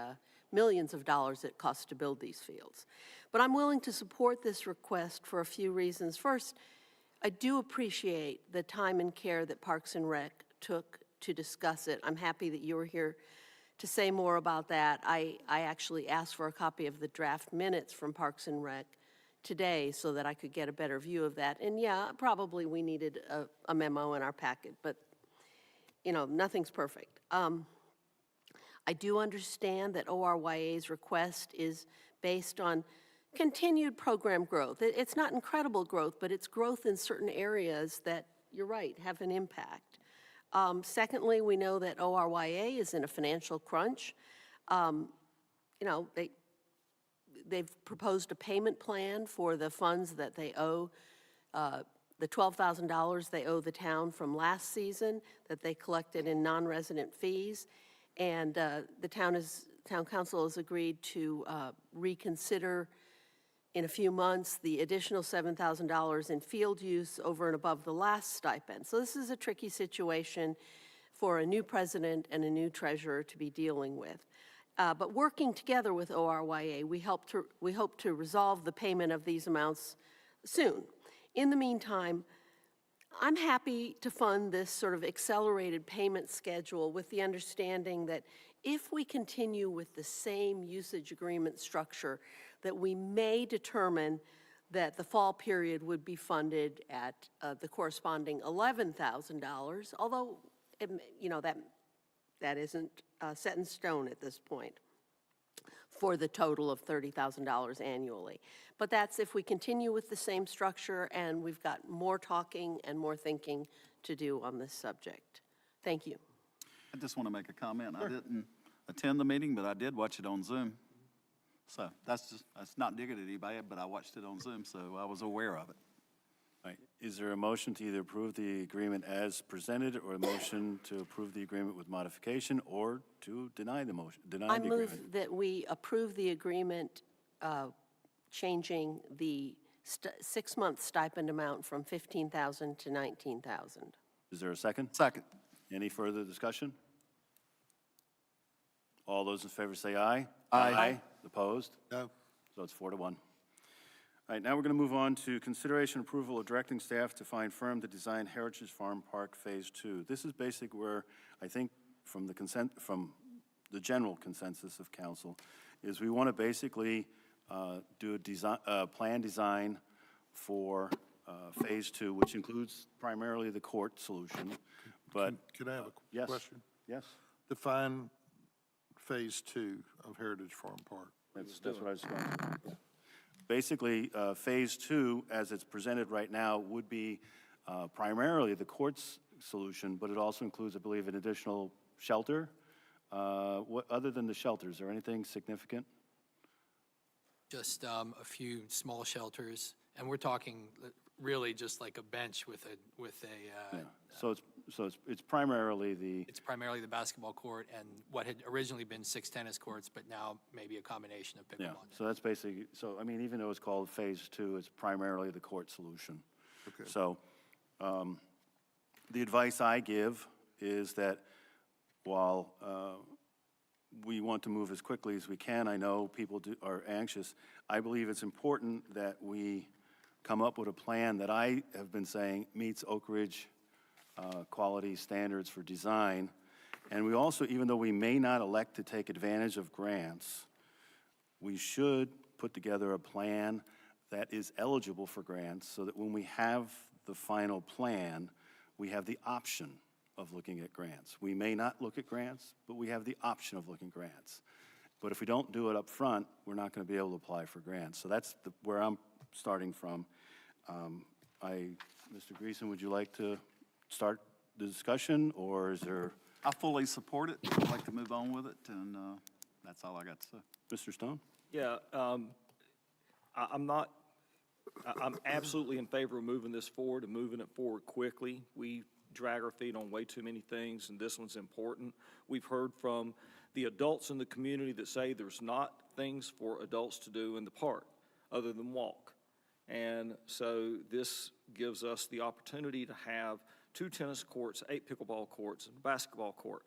millions of dollars it costs to build these fields. But I'm willing to support this request for a few reasons. First, I do appreciate the time and care that Parks and Rec took to discuss it. I'm happy that you were here to say more about that. I actually asked for a copy of the draft minutes from Parks and Rec today so that I could get a better view of that. And yeah, probably we needed a memo in our packet, but you know, nothing's perfect. I do understand that ORYA's request is based on continued program growth. It's not incredible growth, but it's growth in certain areas that, you're right, have an impact. Secondly, we know that ORYA is in a financial crunch. You know, they've proposed a payment plan for the funds that they owe, the $12,000 they owe the town from last season that they collected in non-resident fees. And the town council has agreed to reconsider in a few months the additional $7,000 in field use over and above the last stipend. So this is a tricky situation for a new president and a new treasurer to be dealing with. But working together with ORYA, we hope to resolve the payment of these amounts soon. In the meantime, I'm happy to fund this sort of accelerated payment schedule with the understanding that if we continue with the same usage agreement structure, that we may determine that the fall period would be funded at the corresponding $11,000, although you know, that isn't set in stone at this point, for the total of $30,000 annually. But that's if we continue with the same structure, and we've got more talking and more thinking to do on this subject. Thank you. I just want to make a comment. I didn't attend the meeting, but I did watch it on Zoom. So that's not digging at anybody, but I watched it on Zoom, so I was aware of it. All right. Is there a motion to either approve the agreement as presented, or a motion to approve the agreement with modification, or to deny the motion, deny the I agreement? move that we approve the agreement changing the 6-month stipend amount from $15,000 to $19,000. Is there a second? Second. Any further discussion? All those in favor say aye. Aye. Opposed? No. So it's 4-1. All right, now we're going to move on to consideration approval of directing staff to find firm to design Heritage Farm Park Phase 2. This is basically where I think from the general consensus of council is we want to basically do a plan design for Phase 2, which includes primarily the court solution. But Can I have a yes, question? yes, Define Phase 2 of Heritage Farm Park. that's what I was going to. Basically, Phase 2, as it's presented right now, would be primarily the court's solution, but it also includes, I believe, an additional shelter. Other than the shelter, is there anything significant? Just a few small shelters, and we're talking really just like a bench with a. Yeah. So it's primarily the. It's primarily the basketball court and what had originally been 6 tennis courts, but now maybe a combination of pickleball. Yeah, so that's basically, so I mean, even though it's called Phase 2, it's primarily the court solution. Okay. So the advice I give is that while we want to move as quickly as we can, I know people are anxious, I believe it's important that we come up with a plan that I have been saying meets Oak Ridge quality standards for design. And we also, even though we may not elect to take advantage of grants, we should put together a plan that is eligible for grants so that when we have the final plan, we have the option of looking at grants. We may not look at grants, but we have the option of looking at grants. But if we don't do it up front, we're not going to be able to apply for grants. So that's where I'm starting from. Mr. Greason, would you like to start the discussion, or is there? I fully support it. I'd like to move on with it, and that's all I got to say. Mr. Stone? Yeah, I'm absolutely in favor of moving this forward and moving it forward quickly. We drag our feet on way too many things, and this one's important. We've heard from the adults in the community that say there's not things for adults to do in the park other than walk. And so this gives us the opportunity to have 2 tennis courts, 8 pickleball courts, and a basketball court.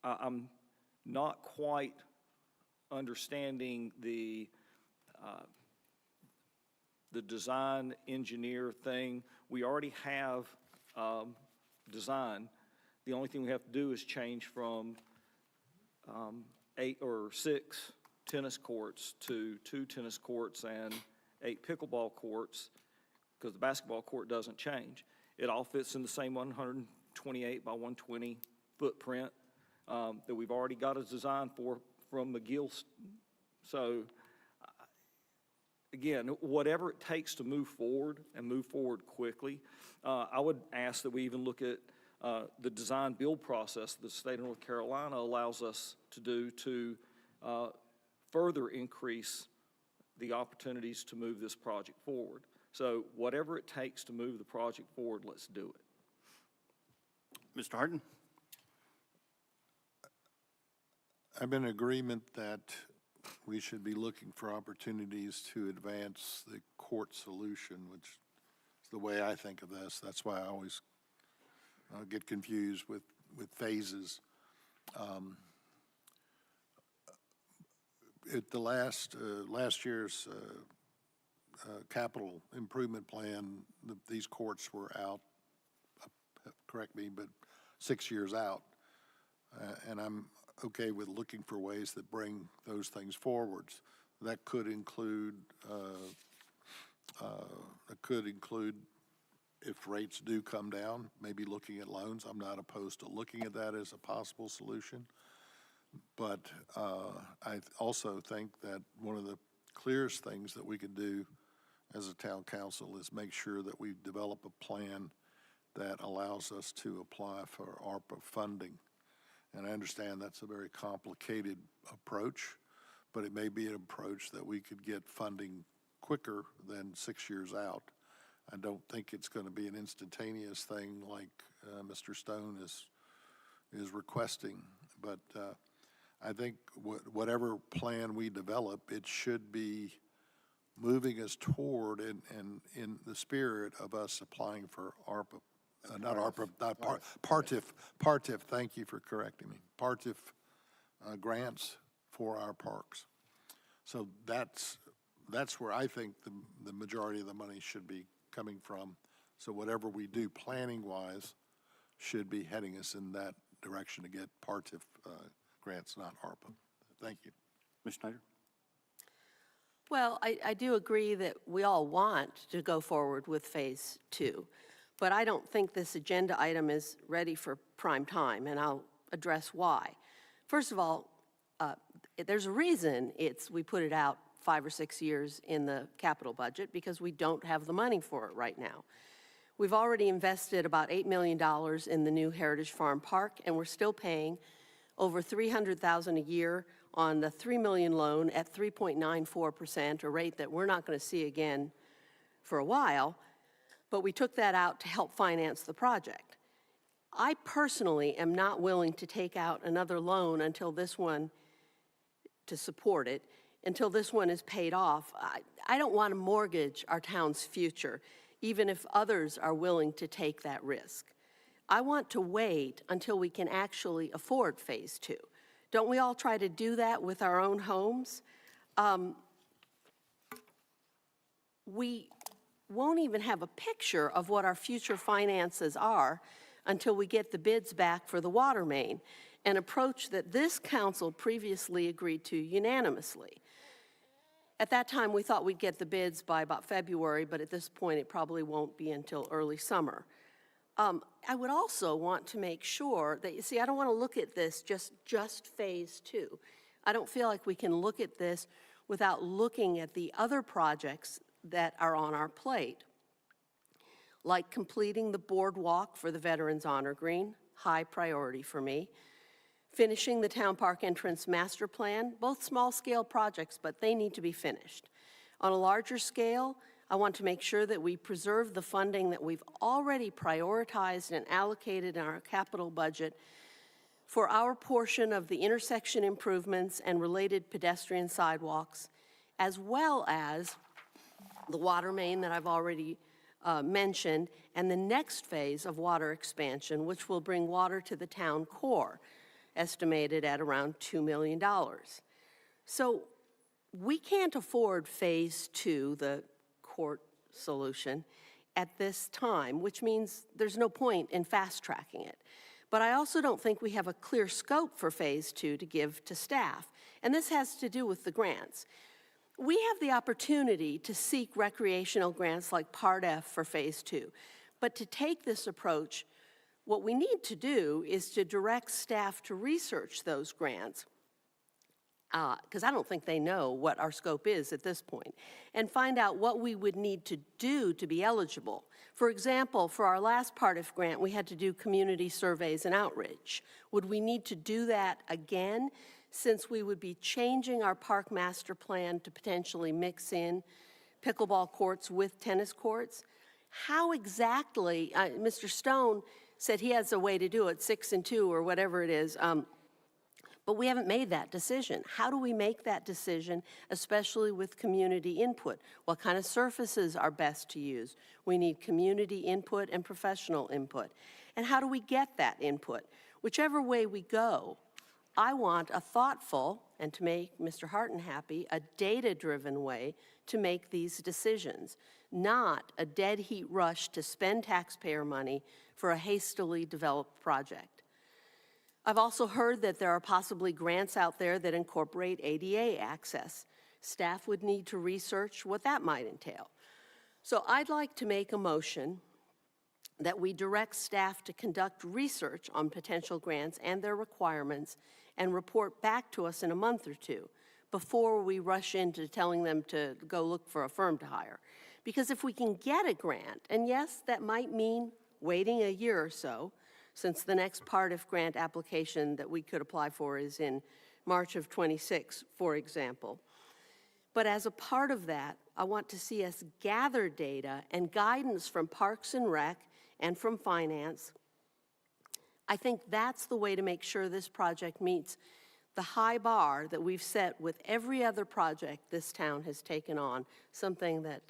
I'm not quite understanding the design engineer thing. We already have design. The only thing we have to do is change from 8 or 6 tennis courts to 2 tennis courts and 8 pickleball courts, because the basketball court doesn't change. It all fits in the same 128 by 120 footprint that we've already got a design for from McGill. So again, whatever it takes to move forward and move forward quickly, I would ask that we even look at the design build process the state of North Carolina allows us to do to further increase the opportunities to move this project forward. So whatever it takes to move the project forward, let's do it. Mr. Harden? I'm in agreement that we should be looking for opportunities to advance the court solution, which is the way I think of this. That's why I always get confused with phases. At the last year's capital improvement plan, these courts were out, correct me, but 6 years out. And I'm okay with looking for ways that bring those things forwards. That could include if rates do come down, maybe looking at loans. I'm not opposed to looking at that as a possible solution. But I also think that one of the clearest things that we could do as a town council is make sure that we develop a plan that allows us to apply for ARPA funding. And I understand that's a very complicated approach, but it may be an approach that we could get funding quicker than 6 years out. I don't think it's going to be an instantaneous thing like Mr. Stone is requesting, but I think whatever plan we develop, it should be moving us toward and in the spirit of us applying for ARPA, not ARPA, not PARTIF, thank you for correcting me, PARTIF grants for our parks. So that's where I think the majority of the money should be coming from. So whatever we do planning-wise should be heading us in that direction to get PARTIF grants, not ARPA. Thank you. Ms. Schneider? Well, I do agree that we all want to go forward with Phase 2, but I don't think this agenda item is ready for prime time, and I'll address why. First of all, there's a reason we put it out 5 or 6 years in the capital budget, because we don't have the money for it right now. We've already invested about $8 million in the new Heritage Farm Park, and we're still paying over $300,000 a year on the $3 million loan at 3.94%, a rate that we're not going to see again for a while, but we took that out to help finance the project. I personally am not willing to take out another loan until this one, to support it, until this one is paid off. I don't want to mortgage our town's future, even if others are willing to take that risk. I want to wait until we can actually afford Phase 2. Don't we all try to do that with our own homes? We won't even have a picture of what our future finances are until we get the bids back for the water main, an approach that this council previously agreed to unanimously. At that time, we thought we'd get the bids by about February, but at this point, it probably won't be until early summer. I would also want to make sure that, you see, I don't want to look at this just Phase 2. I don't feel like we can look at this without looking at the other projects that are on our plate, like completing the boardwalk for the Veterans Honor Green, high priority for me, finishing the Town Park entrance master plan, both small-scale projects, but they need to be finished. On a larger scale, I want to make sure that we preserve the funding that we've already prioritized and allocated in our capital budget for our portion of the intersection improvements and related pedestrian sidewalks, as well as the water main that I've already mentioned, and the next phase of water expansion, which will bring water to the town core, estimated at around $2 million. So we can't afford phase 2, the court solution, at this time, which means there's no point in fast-tracking it. But I also don't think we have a clear scope for phase 2 to give to staff, and this has to do with the grants. We have the opportunity to seek recreational grants like Part F for phase 2, but to take this approach, what we need to do is to direct staff to research those grants, because I don't think they know what our scope is at this point, and find out what we would need to do to be eligible. For example, for our last Part F grant, we had to do community surveys and outreach. Would we need to do that again, since we would be changing our park master plan to potentially mix in pickleball courts with tennis courts? How exactly, Mr. Stone said he has a way to do it, 6 and 2 or whatever it is, but we haven't made that decision. How do we make that decision, especially with community input? What kind of surfaces are best to use? We need community input and professional input. And how do we get that input? Whichever way we go, I want a thoughtful, and to make Mr. Harton happy, a data-driven way to make these decisions, not a dead heat rush to spend taxpayer money for a hastily developed project. I've also heard that there are possibly grants out there that incorporate ADA access. Staff would need to research what that might entail. So I'd like to make a motion that we direct staff to conduct research on potential grants and their requirements and report back to us in a month or two before we rush into telling them to go look for a firm to hire. Because if we can get a grant, and yes, that might mean waiting a year or so, since the next Part F grant application that we could apply for is in March of '26, for example. But as a part of that, I want to see us gather data and guidance from Parks and Rec and from Finance. I think that's the way to make sure this project meets the high bar that we've set with every other project this town has taken on, something that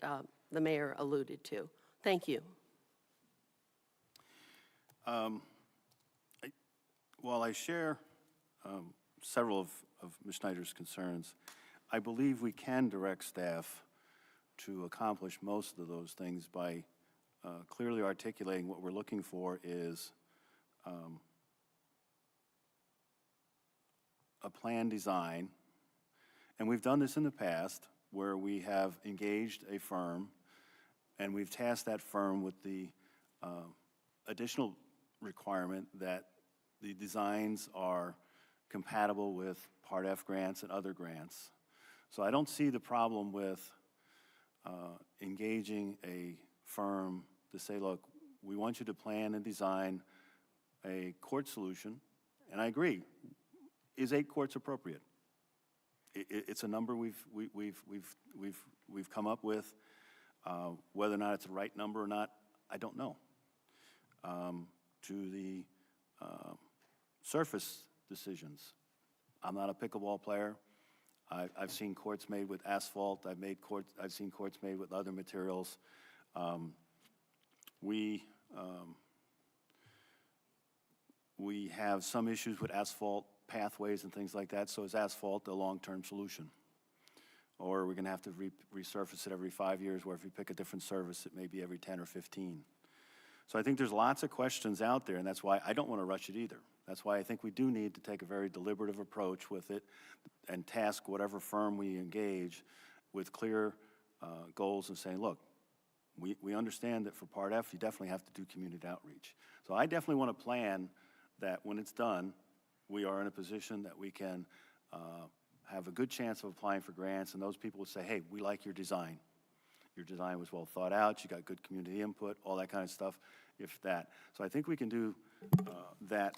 the mayor alluded to. Thank you. While I share several of Ms. Schneider's concerns, I believe we can direct staff to accomplish most of those things by clearly articulating what we're looking for is a plan design. And we've done this in the past where we have engaged a firm and we've tasked that firm with the additional requirement that the designs are compatible with Part F grants and other grants. So I don't see the problem with engaging a firm to say, look, we want you to plan and design a court solution, and I agree. Is 8 courts appropriate? It's a number we've come up with. Whether or not it's the right number or not, I don't know. To the surface decisions, I'm not a pickleball player. I've seen courts made with asphalt. I've seen courts made with other materials. We have some issues with asphalt pathways and things like that, so is asphalt a long-term solution? Or we're going to have to resurface it every 5 years, where if you pick a different service, it may be every 10 or 15. So I think there's lots of questions out there, and that's why I don't want to rush it either. That's why I think we do need to take a very deliberative approach with it and task whatever firm we engage with clear goals and saying, look, we understand that for Part F, you definitely have to do community outreach. So I definitely want to plan that when it's done, we are in a position that we can have a good chance of applying for grants, and those people would say, hey, we like your design. Your design was well thought out, you got good community input, all that kind of stuff, if that. So I think we can do that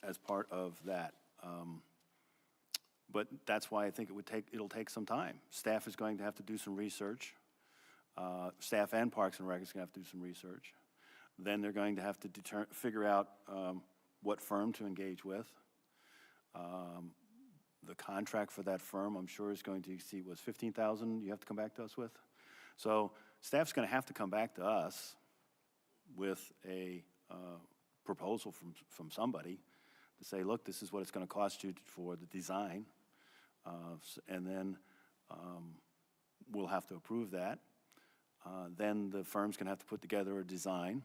as part of that. But that's why I think it'll take some time. Staff is going to have to do some research. Staff and Parks and Rec is going to have to do some research. Then they're going to have to figure out what firm to engage with. The contract for that firm, I'm sure, is going to exceed, was $15,000 you have to come back to us with? So staff's going to have to come back to us with a proposal from somebody to say, look, this is what it's going to cost you for the design. And then we'll have to approve that. Then the firm's going to have to put together a design,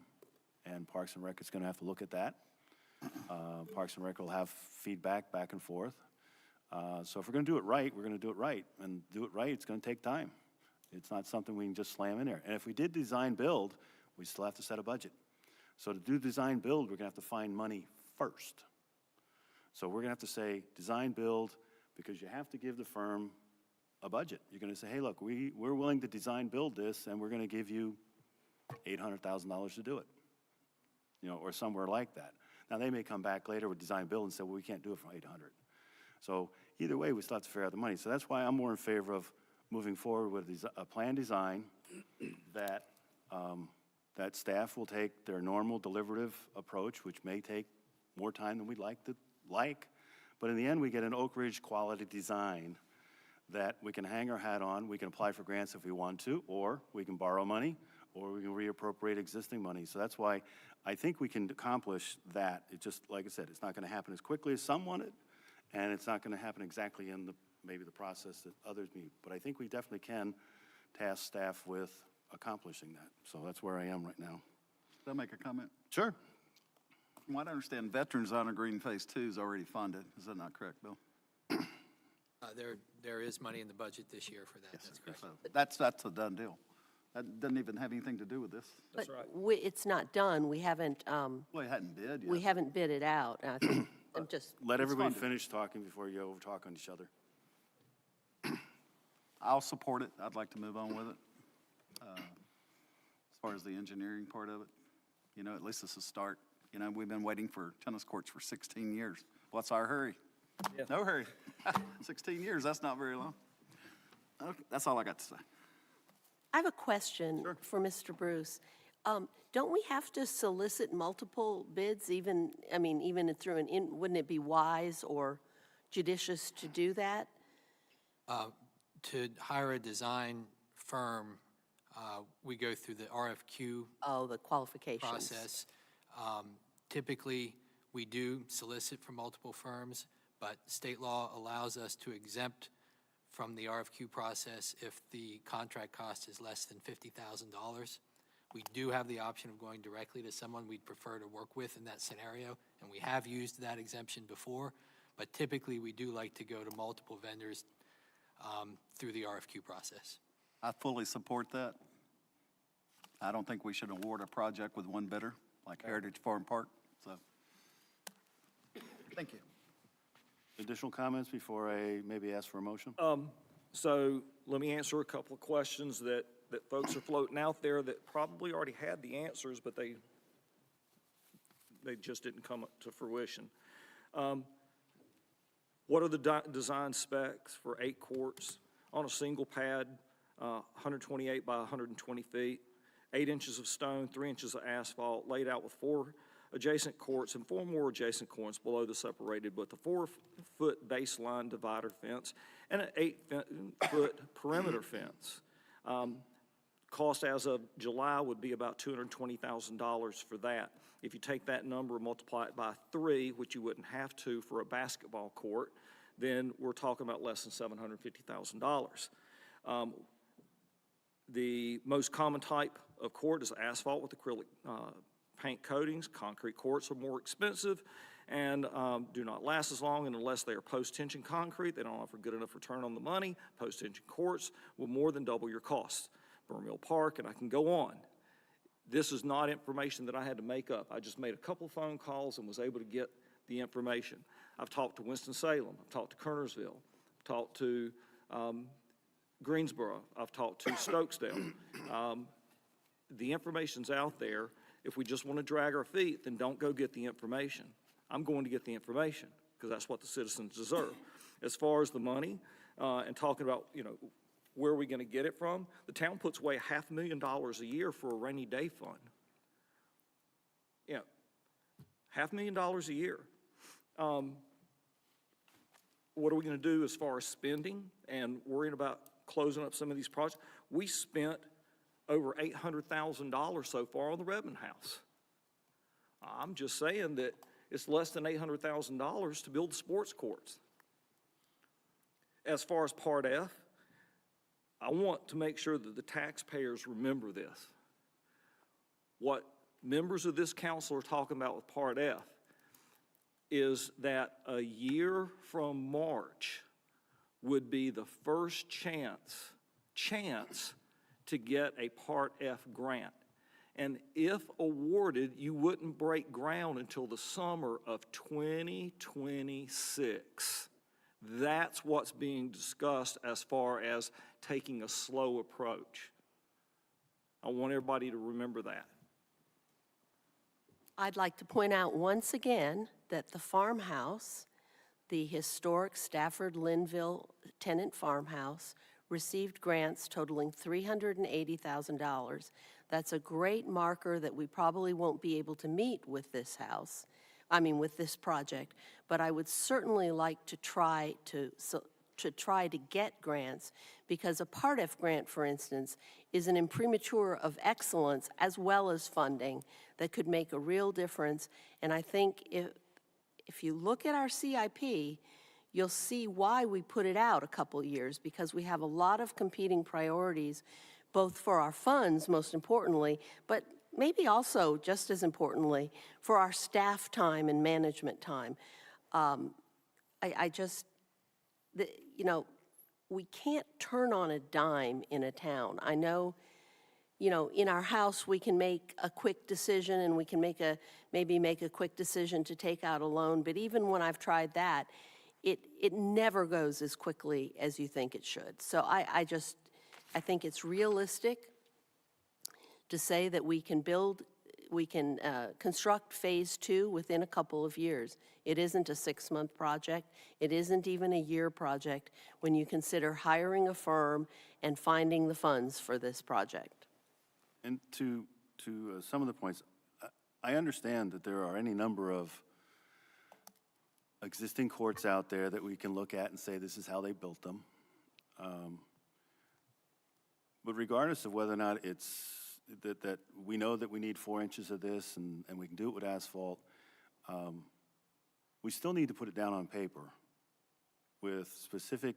and Parks and Rec is going to have to look at that. Parks and Rec will have feedback back and forth. So if we're going to do it right, we're going to do it right. And do it right, it's going to take time. It's not something we can just slam in there. And if we did design build, we still have to set a budget. So to do design build, we're going to have to find money first. So we're going to have to say design build, because you have to give the firm a budget. You're going to say, hey, look, we're willing to design build this, and we're going to give you $800,000 to do it, or somewhere like that. Now, they may come back later with design build and say, well, we can't do it for $800,000. So either way, we still have to figure out the money. So that's why I'm more in favor of moving forward with a planned design that that staff will take their normal deliberative approach, which may take more time than we'd like. But in the end, we get an Oak Ridge quality design that we can hang our hat on. We can apply for grants if we want to, or we can borrow money, or we can reappropriate existing money. So that's why I think we can accomplish that. It just, like I said, it's not going to happen as quickly as some want it, and it's not going to happen exactly in maybe the process that others need. But I think we definitely can task staff with accomplishing that. So that's where I am right now. Can I make a comment? Sure. From what I understand, Veterans Honor Green Phase 2 is already funded. Is that not correct, Bill? There is money in the budget this year for that, that's correct. So that's a done deal. That doesn't even have anything to do with this. But it's not done. We haven't, Well, it hadn't bid yet. we haven't bid it out. And I think, I'm just, Let everybody funded. finish talking before you over-talk on each other. I'll support it. I'd like to move on with it. As far as the engineering part of it, at least it's a start. We've been waiting for tennis courts for 16 years. What's our hurry? Yeah. No hurry. 16 years, that's not very long. Okay, that's all I got to say. I have a question for Mr. Bruce. Don't we have to solicit multiple bids, even through wouldn't it be wise or judicious to do that? To hire a design firm, we go through the RFQ Oh, the qualifications. process. Typically, we do solicit from multiple firms, but state law allows us to exempt from the RFQ process if the contract cost is less than $50,000. We do have the option of going directly to someone we'd prefer to work with in that scenario, and we have used that exemption before, but typically we do like to go to multiple vendors through the RFQ process. I fully support that. I don't think we should award a project with one bidder, like Heritage Farm Park, so. Thank you. Additional comments before I maybe ask for a motion? So let me answer a couple of questions that folks are floating out there that probably already had the answers, but they just didn't come to fruition. What are the design specs for 8 courts on a single pad, 128 by 120 feet, 8 inches of stone, 3 inches of asphalt, laid out with 4 adjacent courts and 4 more adjacent courts below the separated with a 4-foot baseline divider fence and an 8-foot perimeter fence. Cost as of July would be about $220,000 for that. If you take that number and multiply it by 3, which you wouldn't have to for a basketball court, then we're talking about less than $750,000. The most common type of court is asphalt with acrylic paint coatings. Concrete courts are more expensive and do not last as long, and unless they are post-tension concrete, they don't offer good enough return on the money. Post-tension courts will more than double your costs. Burmill Park, and I can go on. This is not information that I had to make up. I just made a couple phone calls and was able to get the information. I've talked to Winston-Salem, I've talked to Kernersville, I've talked to Greensboro, I've talked to Stokesdale. The information's out there. If we just want to drag our feet, then don't go get the information. I'm going to get the information because that's what the citizens deserve. As far as the money and talking about, where are we going to get it from? The town puts away $500,000 a year for a rainy day fund. Yeah, $500,000 a year. What are we going to do as far as spending and worrying about closing up some of these projects? We spent over $800,000 so far on the Redmond House. I'm just saying that it's less than $800,000 to build sports courts. As far as Part F, I want to make sure that the taxpayers remember this. What members of this council are talking about with Part F is that a year from March would be the first chance to get a Part F grant. And if awarded, you wouldn't break ground until the summer of 2026. That's what's being discussed as far as taking a slow approach. I want everybody to remember that. I'd like to point out once again that the farmhouse, the historic Stafford Linville tenant farmhouse, received grants totaling $380,000. That's a great marker that we probably won't be able to meet with this house, with this project, but I would certainly like to try to get grants, because a Part F grant, for instance, is an imprimatur of excellence as well as funding that could make a real difference. And I think if you look at our CIP, you'll see why we put it out a couple years, because we have a lot of competing priorities, both for our funds, most importantly, but maybe also, just as importantly, for our staff time and management time. We can't turn on a dime in a town. I know, in our house, we can make a quick decision, and we can maybe make a quick decision to take out a loan, but even when I've tried that, it never goes as quickly as you think it should. So I think it's realistic to say that we can construct phase 2 within a couple of years. It isn't a 6-month project. It isn't even a year project when you consider hiring a firm and finding the funds for this project. And to some of the points, I understand that there are any number of existing courts out there that we can look at and say this is how they built them. But regardless of whether or not it's that we know that we need 4 inches of this and we can do it with asphalt, we still need to put it down on paper with specific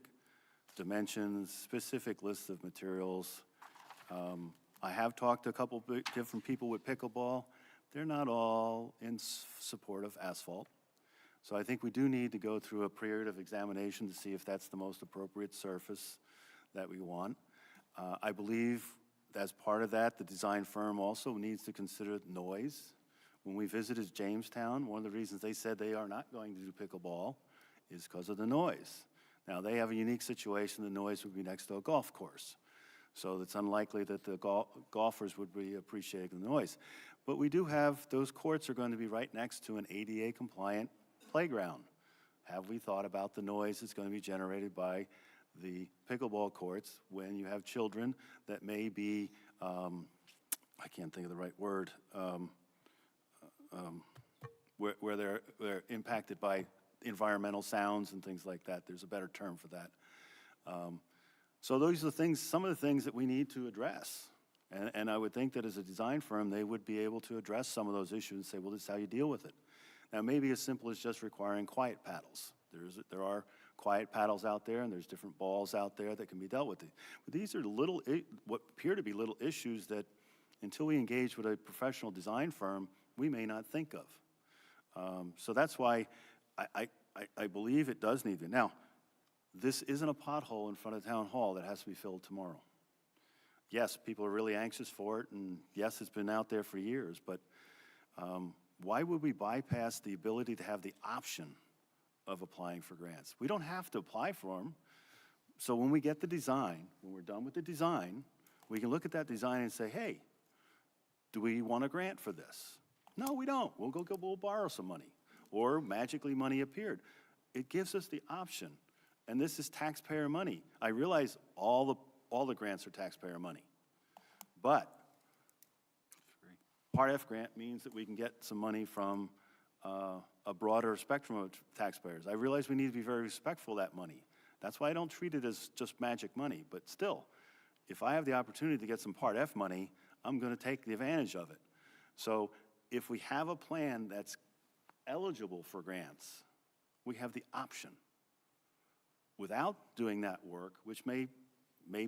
dimensions, specific lists of materials. I have talked to a couple different people with pickleball. They're not all in support of asphalt. So I think we do need to go through a period of examination to see if that's the most appropriate surface that we want. I believe as part of that, the design firm also needs to consider noise. When we visited Jamestown, one of the reasons they said they are not going to do pickleball is because of the noise. Now, they have a unique situation. The noise would be next to a golf course. So it's unlikely that the golfers would be appreciating the noise. But we do have, those courts are going to be right next to an ADA-compliant playground. Have we thought about the noise that's going to be generated by the pickleball courts when you have children that may be, I can't think of the right word, where they're impacted by environmental sounds and things like that. There's a better term for that. So those are the things, some of the things that we need to address. And I would think that as a design firm, they would be able to address some of those issues and say, well, this is how you deal with it. Now, maybe as simple as just requiring quiet paddles. There are quiet paddles out there, and there's different balls out there that can be dealt with. But these are what appear to be little issues that, until we engage with a professional design firm, we may not think of. So that's why I believe it does need to. Now, this isn't a pothole in front of Town Hall that has to be filled tomorrow. Yes, people are really anxious for it, and yes, it's been out there for years, but why would we bypass the ability to have the option of applying for grants? We don't have to apply for them. So when we get the design, when we're done with the design, we can look at that design and say, hey, do we want a grant for this? No, we don't. We'll borrow some money. Or magically money appeared. It gives us the option. And this is taxpayer money. I realize all the all the grants are taxpayer money. But Part F grant means that we can get some money from a broader spectrum of taxpayers. I realize we need to be very respectful of that money. That's why I don't treat it as just magic money, but still, if I have the opportunity to get some Part F money, I'm going to take the advantage of it. So if we have a plan that's eligible for grants, we have the option. Without doing that work, which maybe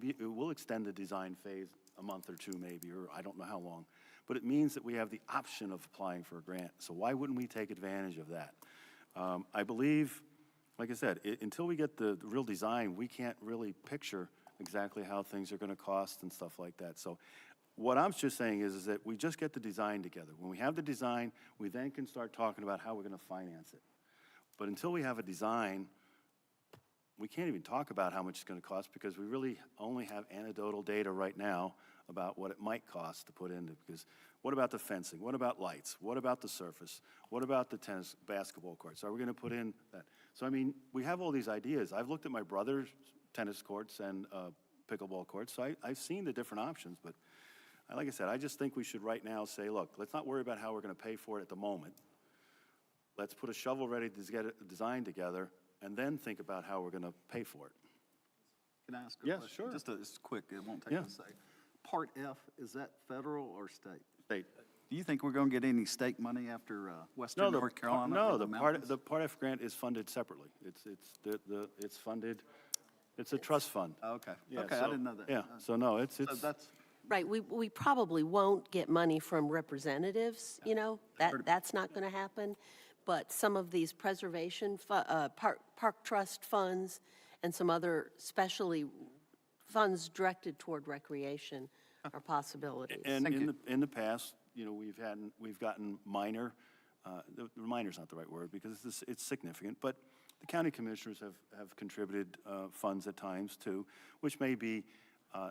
it will extend the design phase a month or two maybe, or I don't know how long, but it means that we have the option of applying for a grant. So why wouldn't we take advantage of that? I believe, like I said, until we get the real design, we can't really picture exactly how things are going to cost and stuff like that. So what I'm just saying is that we just get the design together. When we have the design, we then can start talking about how we're going to finance it. But until we have a design, we can't even talk about how much it's going to cost because we really only have anecdotal data right now about what it might cost to put into, because what about the fencing? What about lights? What about the surface? What about the tennis, basketball courts? Are we going to put in that? So, I mean, we have all these ideas. I've looked at my brother's tennis courts and pickleball courts, so I've seen the different options, but like I said, I just think we should right now say, look, let's not worry about how we're going to pay for it at the moment. Let's put a shovel-ready design together, and then think about how we're going to pay for it. Can I ask a Yes, question? sure. Just quick, it won't take Yeah. a second. Part F, is that federal or state? State. Do you think we're going to get any state money after Western No, North Carolina? no, or the mountains? Part F grant is funded separately. It's funded, it's a trust fund. Okay, Yeah, okay, I so- didn't know that. Yeah, so no, it's, So that's, Right, we probably won't get money from representatives, you know, that's not going to happen. But some of these preservation, park trust funds and some other specially funds directed toward recreation are possibilities. And in the past, you know, we've gotten minor, the minor's not the right word because it's significant, but the county commissioners have contributed funds at times too, which may be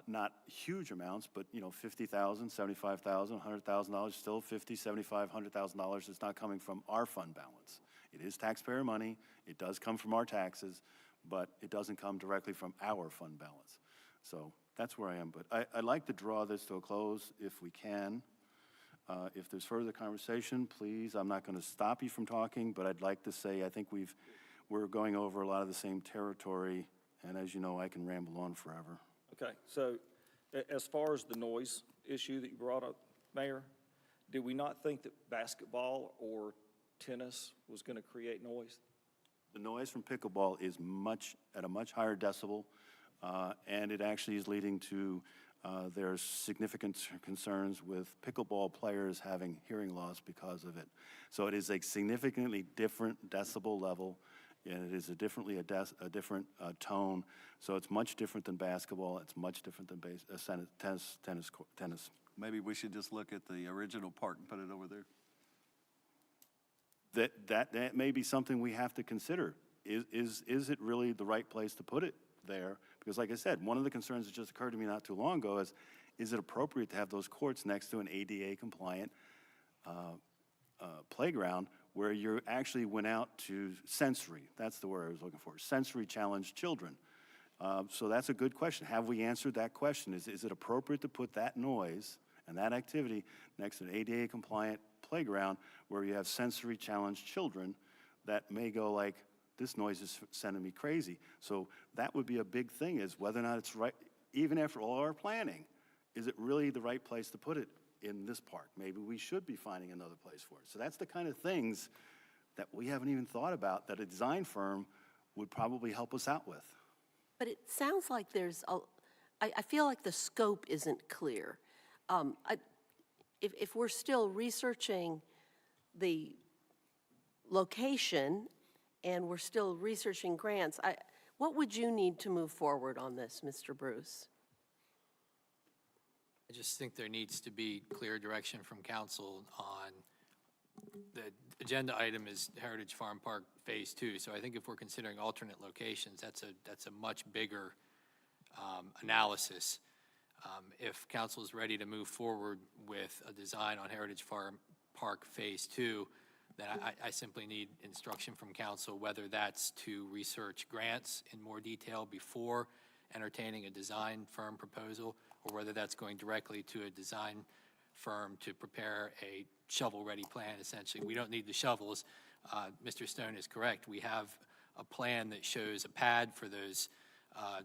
not huge amounts, but, you know, $50,000, $75,000, $100,000, still $50,000, $75,000, $100,000 is not coming from our fund balance. It is taxpayer money, it does come from our taxes, but it doesn't come directly from our fund balance. So that's where I am, but I'd like to draw this to a close if we can. If there's further conversation, please, I'm not going to stop you from talking, but I'd like to say I think we're going over a lot of the same territory, and as you know, I can ramble on forever. Okay, so as far as the noise issue that you brought up, Mayor, did we not think that basketball or tennis was going to create noise? The noise from pickleball is at a much higher decibel, and it actually is leading to there's significant concerns with pickleball players having hearing loss because of it. So it is a significantly different decibel level, and it is a different tone. So it's much different than basketball. It's much different than tennis. maybe we should just look at the original park and put it over there. That may be something we have to consider. Is it really the right place to put it there? Because like I said, one of the concerns that just occurred to me not too long ago is it appropriate to have those courts next to an ADA compliant playground where you actually went out to sensory, that's the word I was looking for, sensory challenged children. So that's a good question. Have we answered that question? Is it appropriate to put that noise and that activity next to an ADA compliant playground where you have sensory challenged children that may go like, this noise is sending me crazy? So that would be a big thing, is whether or not it's right, even after all our planning, is it really the right place to put it in this park? Maybe we should be finding another place for it. So that's the kind of things that we haven't even thought about that a design firm would probably help us out with. But it sounds like I feel like the scope isn't clear. If we're still researching the location and we're still researching grants, what would you need to move forward on this, Mr. Bruce? I just think there needs to be clear direction from council on, the agenda item is Heritage Farm Park Phase 2. So I think if we're considering alternate locations, that's a much bigger analysis. If council is ready to move forward with a design on Heritage Farm Park Phase 2, then I simply need instruction from council whether that's to research grants in more detail before entertaining a design firm proposal, or whether that's going directly to a design firm to prepare a shovel-ready plan, essentially. We don't need the shovels. Mr. Stone is correct. We have a plan that shows a pad for those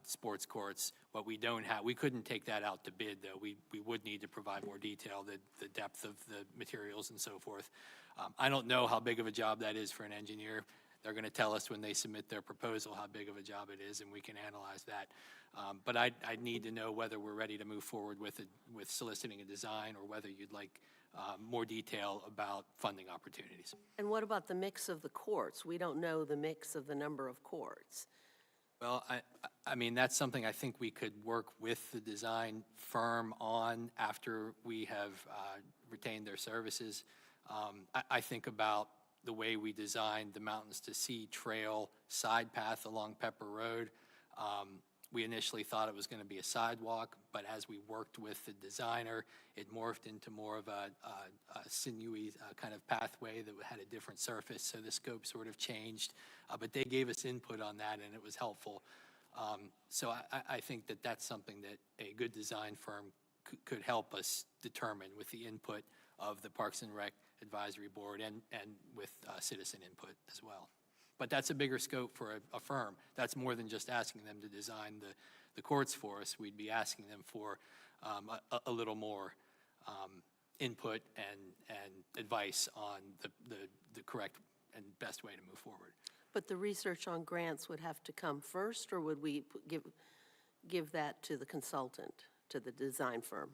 sports courts. What we don't have, we couldn't take that out to bid, though. We would need to provide more detail, the depth of the materials and so forth. I don't know how big of a job that is for an engineer. They're going to tell us when they submit their proposal how big of a job it is, and we can analyze that. But I'd need to know whether we're ready to move forward with soliciting a design, or whether you'd like more detail about funding opportunities. And what about the mix of the courts? We don't know the mix of the number of courts. Well, I mean, that's something I think we could work with the design firm on after we have retained their services. I think about the way we designed the Mountains to Sea Trail side path along Pepper Road. We initially thought it was going to be a sidewalk, but as we worked with the designer, it morphed into more of a sinewy kind of pathway that had a different surface, so the scope sort of changed. But they gave us input on that, and it was helpful. So I think that that's something that a good design firm could help us determine with the input of the Parks and Rec Advisory Board and with citizen input as well. But that's a bigger scope for a firm. That's more than just asking them to design the courts for us. We'd be asking them for a little more input and advice on the correct and best way to move forward. But the research on grants would have to come first, or would we give that to the consultant, to the design firm?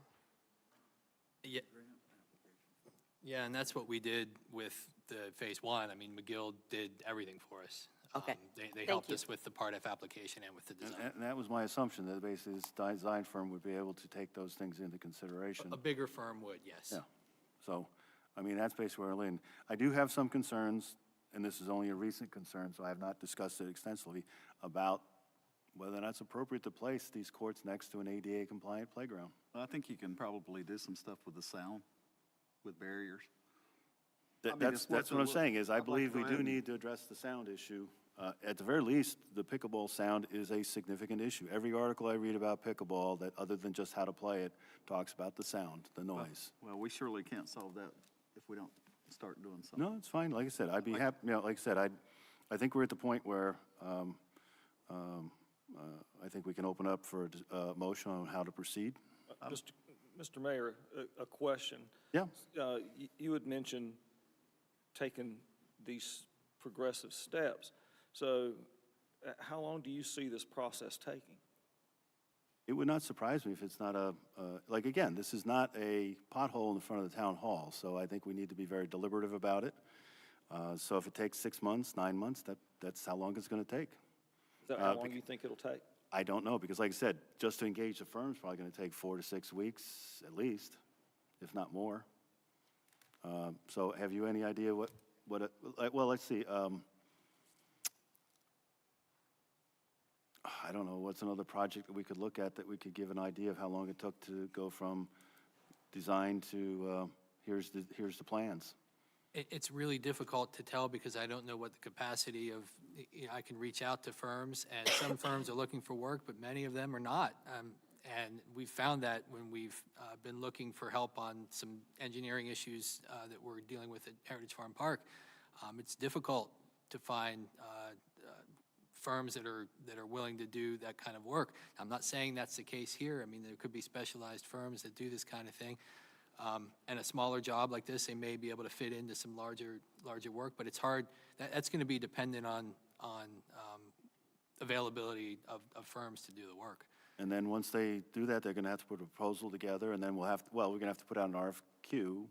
Yeah, and that's what we did with the Phase 1. I mean, McGill did everything for us. Okay. They helped us with the Part F application and with the design. And that was my assumption, that basically this design firm would be able to take those things into consideration. A bigger firm would, yes. Yeah. So, I mean, that's basically where I lean. I do have some concerns, and this is only a recent concern, so I have not discussed it extensively, about whether or not it's appropriate to place these courts next to an ADA-compliant playground. I think you can probably do some stuff with the sound, with barriers. That's what I'm saying, is I believe we do need to address the sound issue. At the very least, the pickleball sound is a significant issue. Every article I read about pickleball, that other than just how to play it, talks about the sound, the noise. Well, we surely can't solve that if we don't start doing something. No, it's fine. Like I said, I'd be happy, like I said, I think we're at the point where I think we can open up for a motion on how to proceed. Mr. Mayor, a question. Yeah. You had mentioned taking these progressive steps. So how long do you see this process taking? It would not surprise me if it's not like, again, this is not a pothole in the front of the town hall, so I think we need to be very deliberative about it. So if it takes 6 months, 9 months, that's how long it's going to take. Is that how long you think it'll take? I don't know, because like I said, just to engage the firm is probably going to take 4 to 6 weeks at least, if not more. So have you any idea what well, let's see. I don't know, what's another project that we could look at that we could give an idea of how long it took to go from design to here's the plans? It's really difficult to tell because I don't know what the capacity of, I can reach out to firms, and some firms are looking for work, but many of them are not. And we've found that when we've been looking for help on some engineering issues that we're dealing with at Heritage Farm Park, it's difficult to find firms that are willing to do that kind of work. I'm not saying that's the case here. I mean, there could be specialized firms that do this kind of thing. And a smaller job like this, they may be able to fit into some larger work, but it's hard. That's going to be dependent on availability of firms to do the work. And then once they do that, they're going to have to put a proposal together, and then we're going to have to put out an RFQ.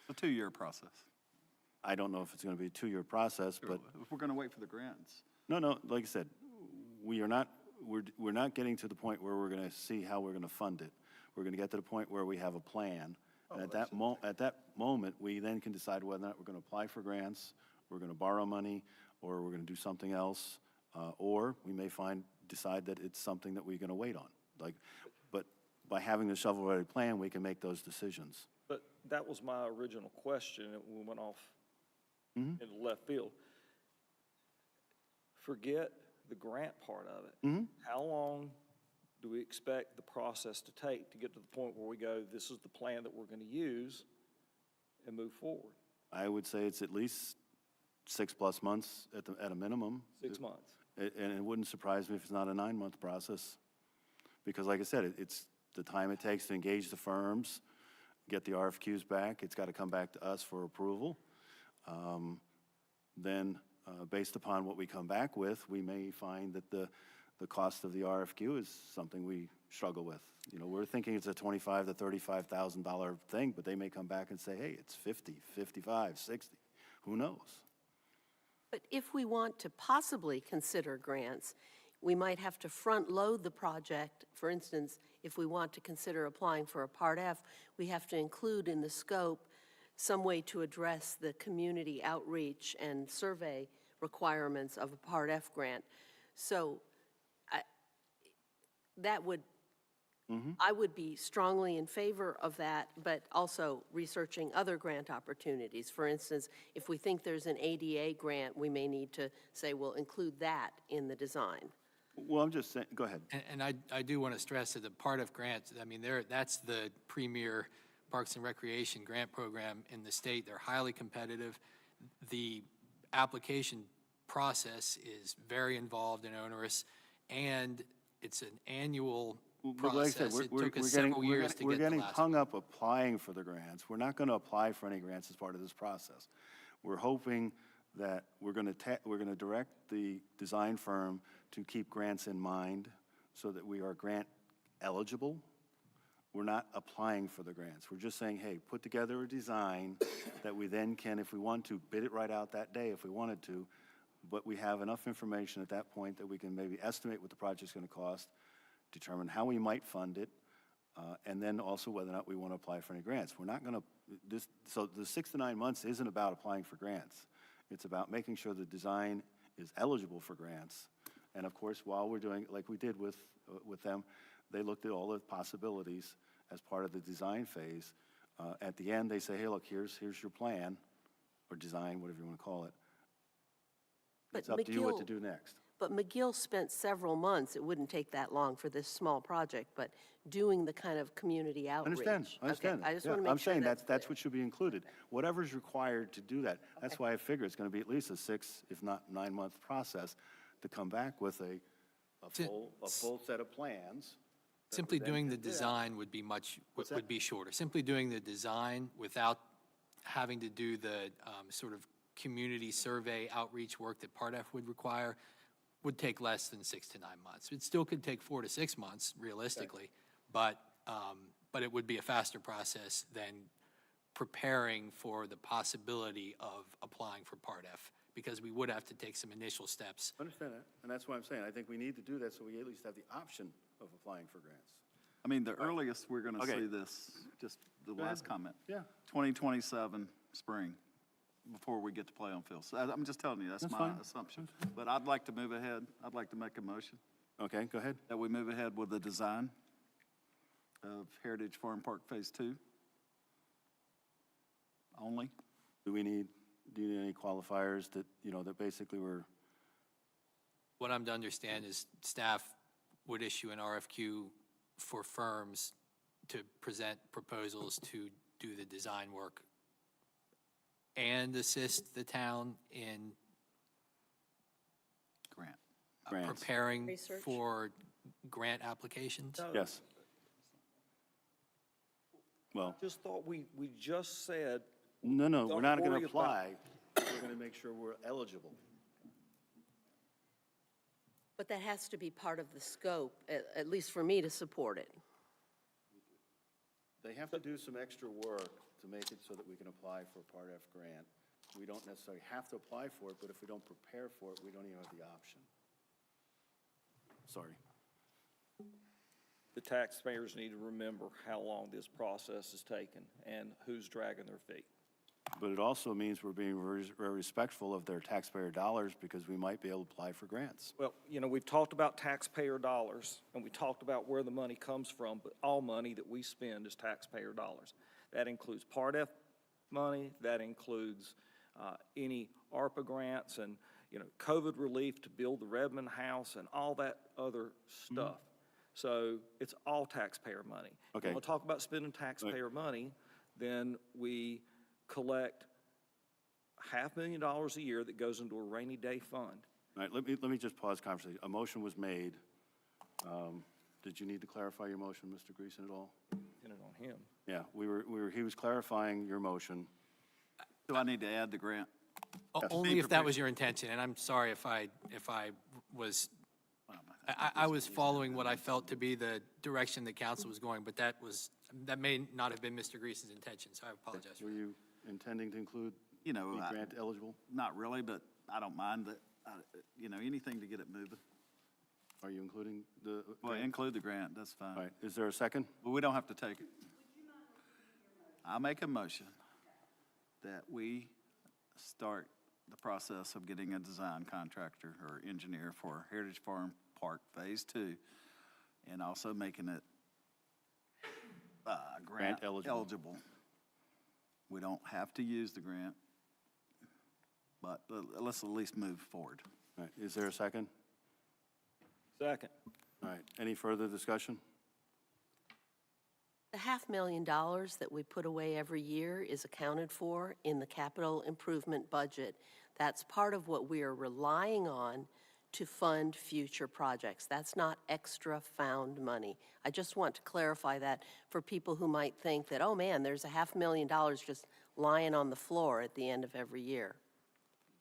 It's a 2-year process. I don't know if it's going to be a 2-year process, but If we're going to wait for the grants. no, like I said, we're not getting to the point where we're going to see how we're going to fund it. We're going to get to the point where we have a plan. And at that moment, we then can decide whether or not we're going to apply for grants, we're going to borrow money, or we're going to do something else, or we may decide that it's something that we're going to wait on. But by having the shovel-ready plan, we can make those decisions. But that was my original question, and we went off in left field. Forget the grant part of it. How long do we expect the process to take to get to the point where we go, this is the plan that we're going to use and move forward? I would say it's at least 6+ months at a minimum. 6 months. And it wouldn't surprise me if it's not a 9-month process. Because like I said, it's the time it takes to engage the firms, get the RFQs back. It's got to come back to us for approval. Then, based upon what we come back with, we may find that the cost of the RFQ is something we struggle with. You know, we're thinking it's a $25,000 to $35,000 thing, but they may come back and say, hey, it's 50, 55, 60. Who knows? But if we want to possibly consider grants, we might have to front-load the project. For instance, if we want to consider applying for a Part F, we have to include in the scope some way to address the community outreach and survey requirements of a Part F grant. So I would be strongly in favor of that, but also researching other grant opportunities. For instance, if we think there's an ADA grant, we may need to say, we'll include that in the design. Well, I'm just saying, go ahead. And I do want to stress that the Part F grants, I mean, that's the premier Parks and Recreation grant program in the state. They're highly competitive. The application process is very involved and onerous, and it's an annual But like I said, process. It took us several years to we're get the getting last hung up applying for the grants. We're not going to apply for any grants as part of this process. We're hoping that we're going to direct the design firm to keep grants in mind so that we are grant eligible. We're not applying for the grants. We're just saying, hey, put together a design that we then can, if we want to, bid it right out that day if we wanted to, but we have enough information at that point that we can maybe estimate what the project's going to cost, determine how we might fund it, and then also whether or not we want to apply for any grants. We're not going to, so the 6 to 9 months isn't about applying for grants. It's about making sure the design is eligible for grants. And of course, while we're doing, like we did with them, they looked at all the possibilities as part of the design phase. At the end, they say, hey, look, here's your plan, or design, whatever you want to call it. It's up to you what to do next. But McGill spent several months, it wouldn't take that long for this small project, but doing the kind of community outreach. I understand. Okay, I just Yeah, want to make sure I'm saying that's that's what should be included. Whatever's required to do that. That's why I figure it's going to be at least a 6, if not 9-month process to come back with a full set of plans. Simply doing the design would be would be shorter. Simply doing the design without having to do the sort of community survey outreach work that Part F would require would take less than 6 to 9 months. It still could take 4 to 6 months realistically, but it would be a faster process than preparing for the possibility of applying for Part F, because we would have to take some initial steps. I understand that, and that's what I'm saying. I think we need to do that so we at least have the option of applying for grants. I mean, the earliest we're going to Okay. see this, just the last comment. Yeah. 2027, spring, before we get to play on field. So I'm just telling you, that's That's my fine. assumption. But I'd like to move ahead. I'd like to make a motion Okay, go ahead. that we move ahead with the design of Heritage Farm Park Phase 2 only. Do you need any qualifiers that, that basically were, What I'm to understand is staff would issue an RFQ for firms to present proposals to do the design work and assist the town in Grant. grants? preparing Research. for grant applications? Yes. Well, Just thought we just said, no, we're Don't not going worry to about- apply. We're going to make sure we're eligible. But that has to be part of the scope, at least for me to support it. They have to do some extra work to make it so that we can apply for a Part F grant. We don't necessarily have to apply for it, but if we don't prepare for it, we don't even have the option. Sorry. the taxpayers need to remember how long this process has taken and who's dragging their feet. But it also means we're being very respectful of their taxpayer dollars because we might be able to apply for grants. Well, we've talked about taxpayer dollars, and we talked about where the money comes from, but all money that we spend is taxpayer dollars. That includes Part F money, that includes any ARPA grants and, COVID relief to build the Redmond House and all that other stuff. So it's all taxpayer money. Okay. When we talk about spending taxpayer money, then we collect $500,000 a year that goes into a rainy day fund. All right, let me just pause conversation. A motion was made. Did you need to clarify your motion, Mr. Greason, at all? Pin it on him. Yeah, he was clarifying your motion. Do I need to add the grant? Only if that was your intention, and I'm sorry if I was, I was following what I felt to be the direction the council was going, but that may not have been Mr. Greason's intention, so I apologize for Were that. you intending to include You know, the grant eligible? Not really, but I don't mind that, you know, anything to get it moving. Are you including the? Well, grant? include the grant, that's fine. All right, is there a second? But we don't have to take it. I'll make a motion that we start the process of getting a design contractor or engineer for Heritage Farm Park Phase 2, and also making it grant eligible. We don't have to use the grant, but let's at least move forward. All right, is there a second? Second. All right, any further discussion? The $500,000 that we put away every year is accounted for in the capital improvement budget. That's part of what we are relying on to fund future projects. That's not extra found money. I just want to clarify that for people who might think that, oh man, there's $500,000 just lying on the floor at the end of every year.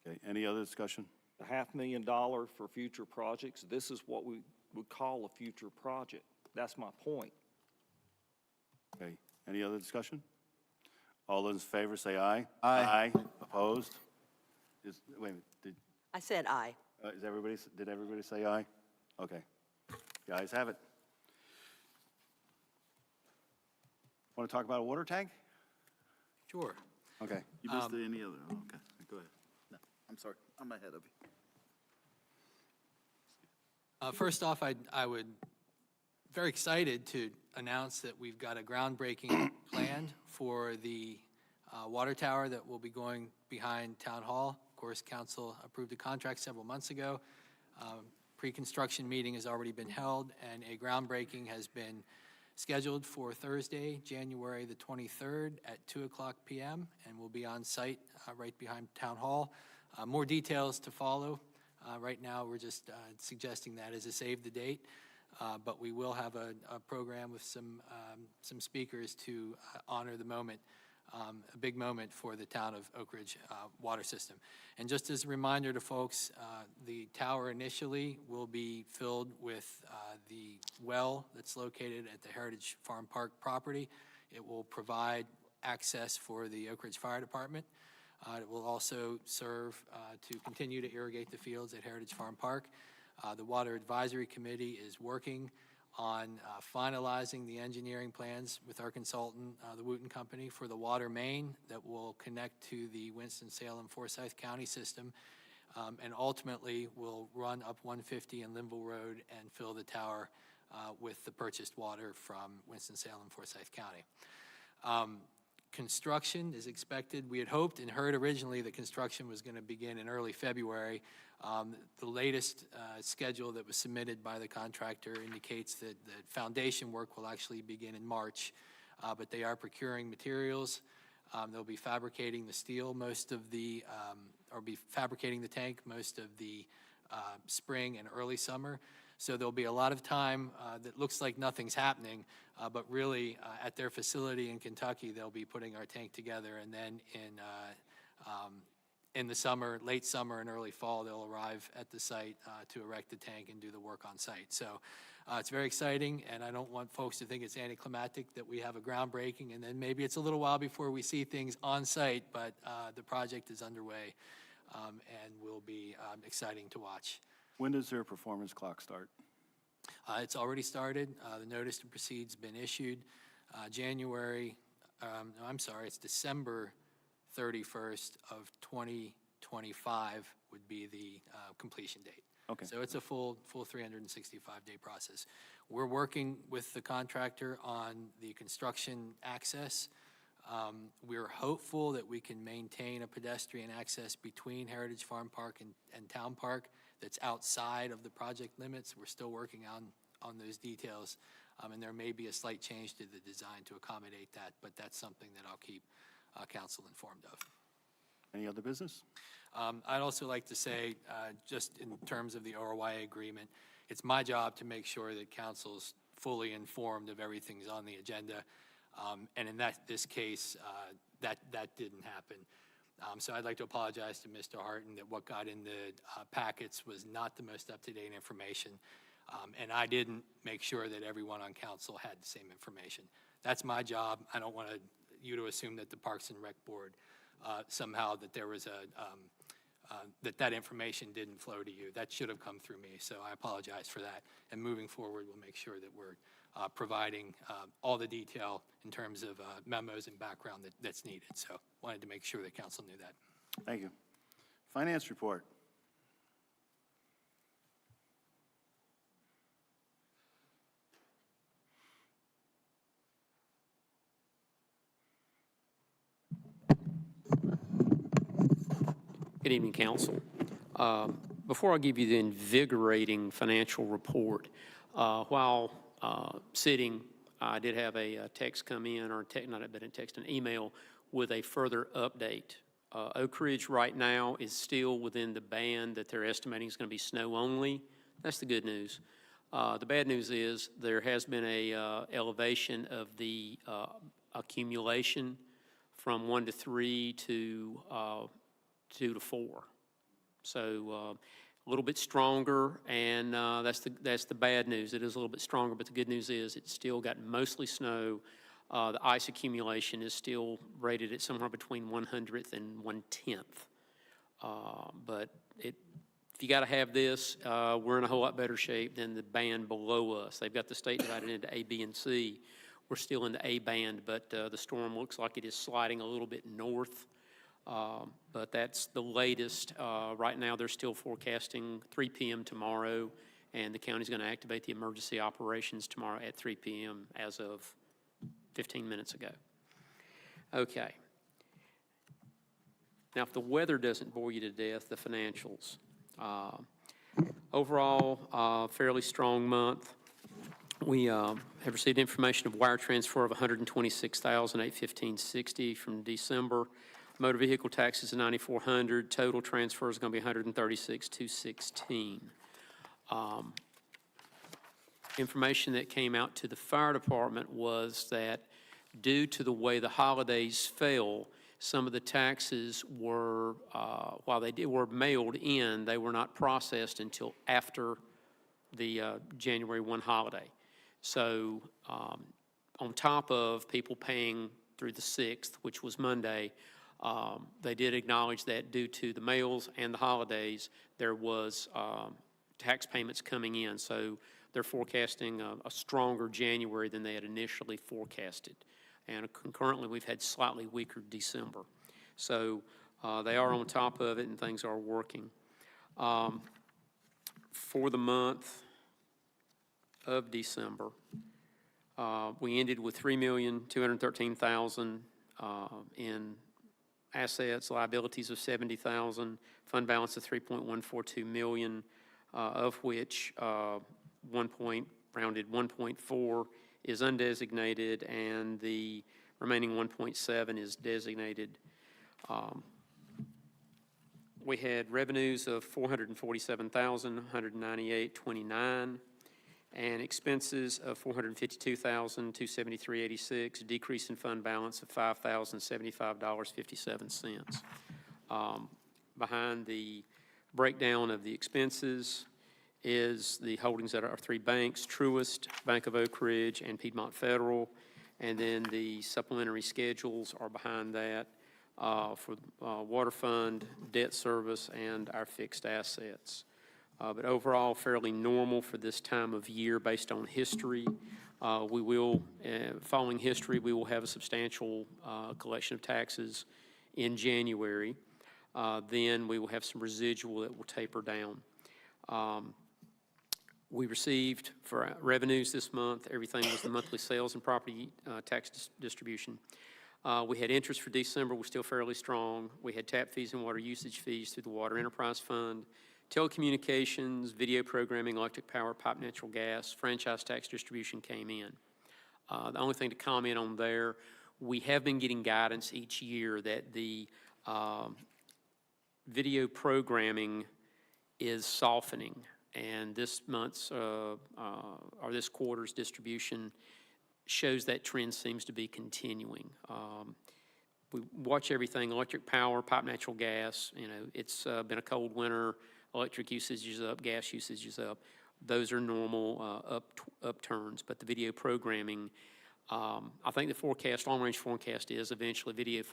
Okay, any other discussion? The $500,000 for future projects, this is what we would call a future project. That's my point. Okay, any other discussion? All those in favor say aye. Aye. Opposed? Wait a minute, I said aye. did everybody say aye? Okay, the ayes have it. Want to talk about a water tank? Sure. Okay. You missed any other, okay, go ahead. No, I'm sorry, I'm ahead of you. First off, I would, very excited to announce that we've got a groundbreaking planned for the water tower that will be going behind Town Hall. Of course, council approved a contract several months ago. Pre-construction meeting has already been held, and a groundbreaking has been scheduled for Thursday, January the 23rd at 2:00 p.m., and we'll be on site right behind Town Hall. More details to follow. Right now, we're just suggesting that as a save the date, but we will have a program with some speakers to honor the moment, a big moment for the town of Oak Ridge water system. And just as a reminder to folks, the tower initially will be filled with the well that's located at the Heritage Farm Park property. It will provide access for the Oak Ridge Fire Department. It will also serve to continue to irrigate the fields at Heritage Farm Park. The Water Advisory Committee is working on finalizing the engineering plans with our consultant, the Wooten Company, for the water main that will connect to the Winston-Salem Forsyth County system, and ultimately will run up 150 and Linville Road and fill the tower with the purchased water from Winston-Salem Forsyth County. Construction is expected. We had hoped and heard originally that construction was going to begin in early February. The latest schedule that was submitted by the contractor indicates that the foundation work will actually begin in March, but they are procuring materials. They'll be fabricating the steel most of the, or be fabricating the tank most of the spring and early summer. So there'll be a lot of time that looks like nothing's happening, but really at their facility in Kentucky, they'll be putting our tank together, and then in the summer, late summer and early fall, they'll arrive at the site to erect the tank and do the work on site. So it's very exciting, and I don't want folks to think it's anticlimactic that we have a groundbreaking, and then maybe it's a little while before we see things on site, but the project is underway and will be exciting to watch. When does their performance clock start? It's already started. The notice to proceed's been issued. It's December 31st of 2025 would be the completion date. Okay. So it's a full 365-day process. We're working with the contractor on the construction access. We're hopeful that we can maintain a pedestrian access between Heritage Farm Park and Town Park that's outside of the project limits. We're still working on those details, and there may be a slight change to the design to accommodate that, but that's something that I'll keep council informed of. Any other business? I'd also like to say, just in terms of the ORYA agreement, it's my job to make sure that council's fully informed of everything's on the agenda. And in this case, that didn't happen. So I'd like to apologize to Mr. Harton that what got in the packets was not the most up-to-date information. And I didn't make sure that everyone on council had the same information. That's my job. I don't want you to assume that the Parks and Rec Board somehow that there was that information didn't flow to you. That should have come through me, so I apologize for that. And moving forward, we'll make sure that we're providing all the detail in terms of memos and background that's needed. So wanted to make sure that council knew that. Thank you. Finance report. Good evening, council. Before I give you the invigorating financial report, while sitting, I did have a text come in, or not a text, an email with a further update. Oak Ridge right now is still within the band that they're estimating is going to be snow only. That's the good news. The bad news is there has been a elevation of the accumulation from 1 to 3 to 2 to 4. So a little bit stronger, and that's the bad news. It is a little bit stronger, but the good news is it's still got mostly snow. The ice accumulation is still rated at somewhere between 100th and 1/10th. But if you got to have this, we're in a whole lot better shape than the band below us. They've got the state divided into A, B, and C. We're still in the A band, but the storm looks like it is sliding a little bit north. But that's the latest. Right now, they're still forecasting 3 p.m. tomorrow, and the county's going to activate the emergency operations tomorrow at 3 p.m. as of 15 minutes ago. Okay. Now, if the weather doesn't bore you to death, the financials. Overall, fairly strong month. We have received information of wire transfer of $126,815.60 from December. Motor vehicle taxes of $9,400. Total transfer is going to be $136,216. Information that came out to the fire department was that due to the way the holidays fell, some of the taxes were, while they were mailed in, they were not processed until after the January 1 holiday. So on top of people paying through the 6th, which was Monday, they did acknowledge that due to the mails and the holidays, there was tax payments coming in. So they're forecasting a stronger January than they had initially forecasted. And concurrently, we've had slightly weaker December. So they are on top of it, and things are working. For the month of December, we ended with $3,213,000 in assets, liabilities of $70,000, fund balance of $3.142 million, of which rounded 1.4 is undesignated, and the remaining 1.7 is designated. We had revenues of $447,198.29, and expenses of $452,273.86, a decrease in fund balance of $5,075.57. Behind the breakdown of the expenses is the holdings at our 3 banks, Truist, Bank of Oak Ridge, and Piedmont Federal, and then the supplementary schedules are behind that for water fund, debt service, and our fixed assets. But overall, fairly normal for this time of year based on history. We will, following history, we will have a substantial collection of taxes in January. Then we will have some residual that will taper down. We received, for revenues this month, everything was the monthly sales and property tax distribution. We had interest for December, was still fairly strong. We had tap fees and water usage fees through the Water Enterprise Fund, Telecommunications, video programming, electric power, pipe natural gas, franchise tax distribution came in. The only thing to comment on there, we have been getting guidance each year that the video programming is softening, and this month's or this quarter's distribution shows that trend seems to be continuing. We watch everything, electric power, pipe natural gas, you know, it's been a cold winter, electric usage is up, gas usage is up. Those are normal upturns, but the video programming, I think the forecast, long-range forecast is eventually video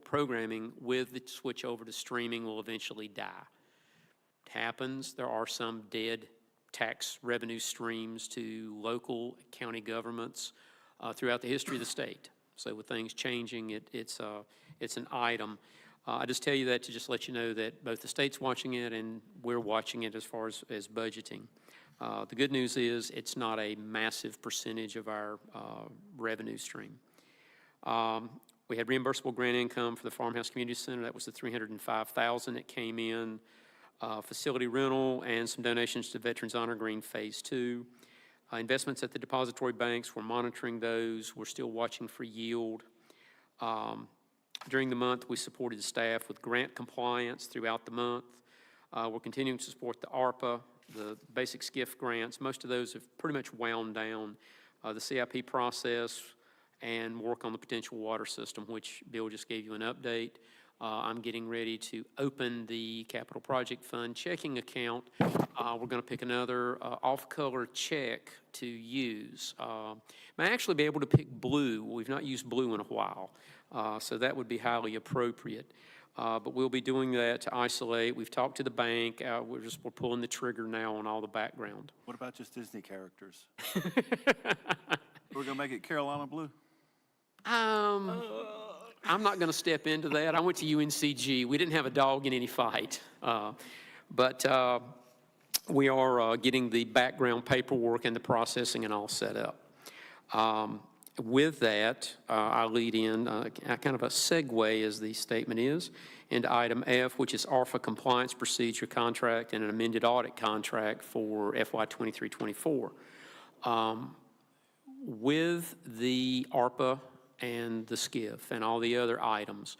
programming with the switch over to streaming will eventually die. It happens, there are some dead tax revenue streams to local county governments throughout the history of the state. So with things changing, it's an item. I just tell you that to just let you know that both the state's watching it and we're watching it as far as budgeting. The good news is it's not a massive percentage of our revenue stream. We had reimbursable grant income for the Farmhouse Community Center. That was the $305,000 that came in. Facility rental and some donations to Veterans Honor Green Phase 2. Investments at the depository banks, we're monitoring those. We're still watching for yield. During the month, we supported the staff with grant compliance throughout the month. We're continuing to support the ARPA, the basic SCIF grants. Most of those have pretty much wound down. The CIP process and work on the potential water system, which Bill just gave you an update. I'm getting ready to open the Capital Project Fund checking account. We're going to pick another off-color check to use. May actually be able to pick blue. We've not used blue in a while, so that would be highly appropriate. But we'll be doing that to isolate. We've talked to the bank. We're pulling the trigger now on all the background. What about just Disney characters? We're going to make it Carolina blue? I'm not going to step into that. I went to UNCG. We didn't have a dog in any fight. But we are getting the background paperwork and the processing and all set up. With that, I lead in kind of a segue, as the statement is, into item F, which is ARPA compliance procedure contract and an amended audit contract for FY 23-24. With the ARPA and the SCIF and all the other items,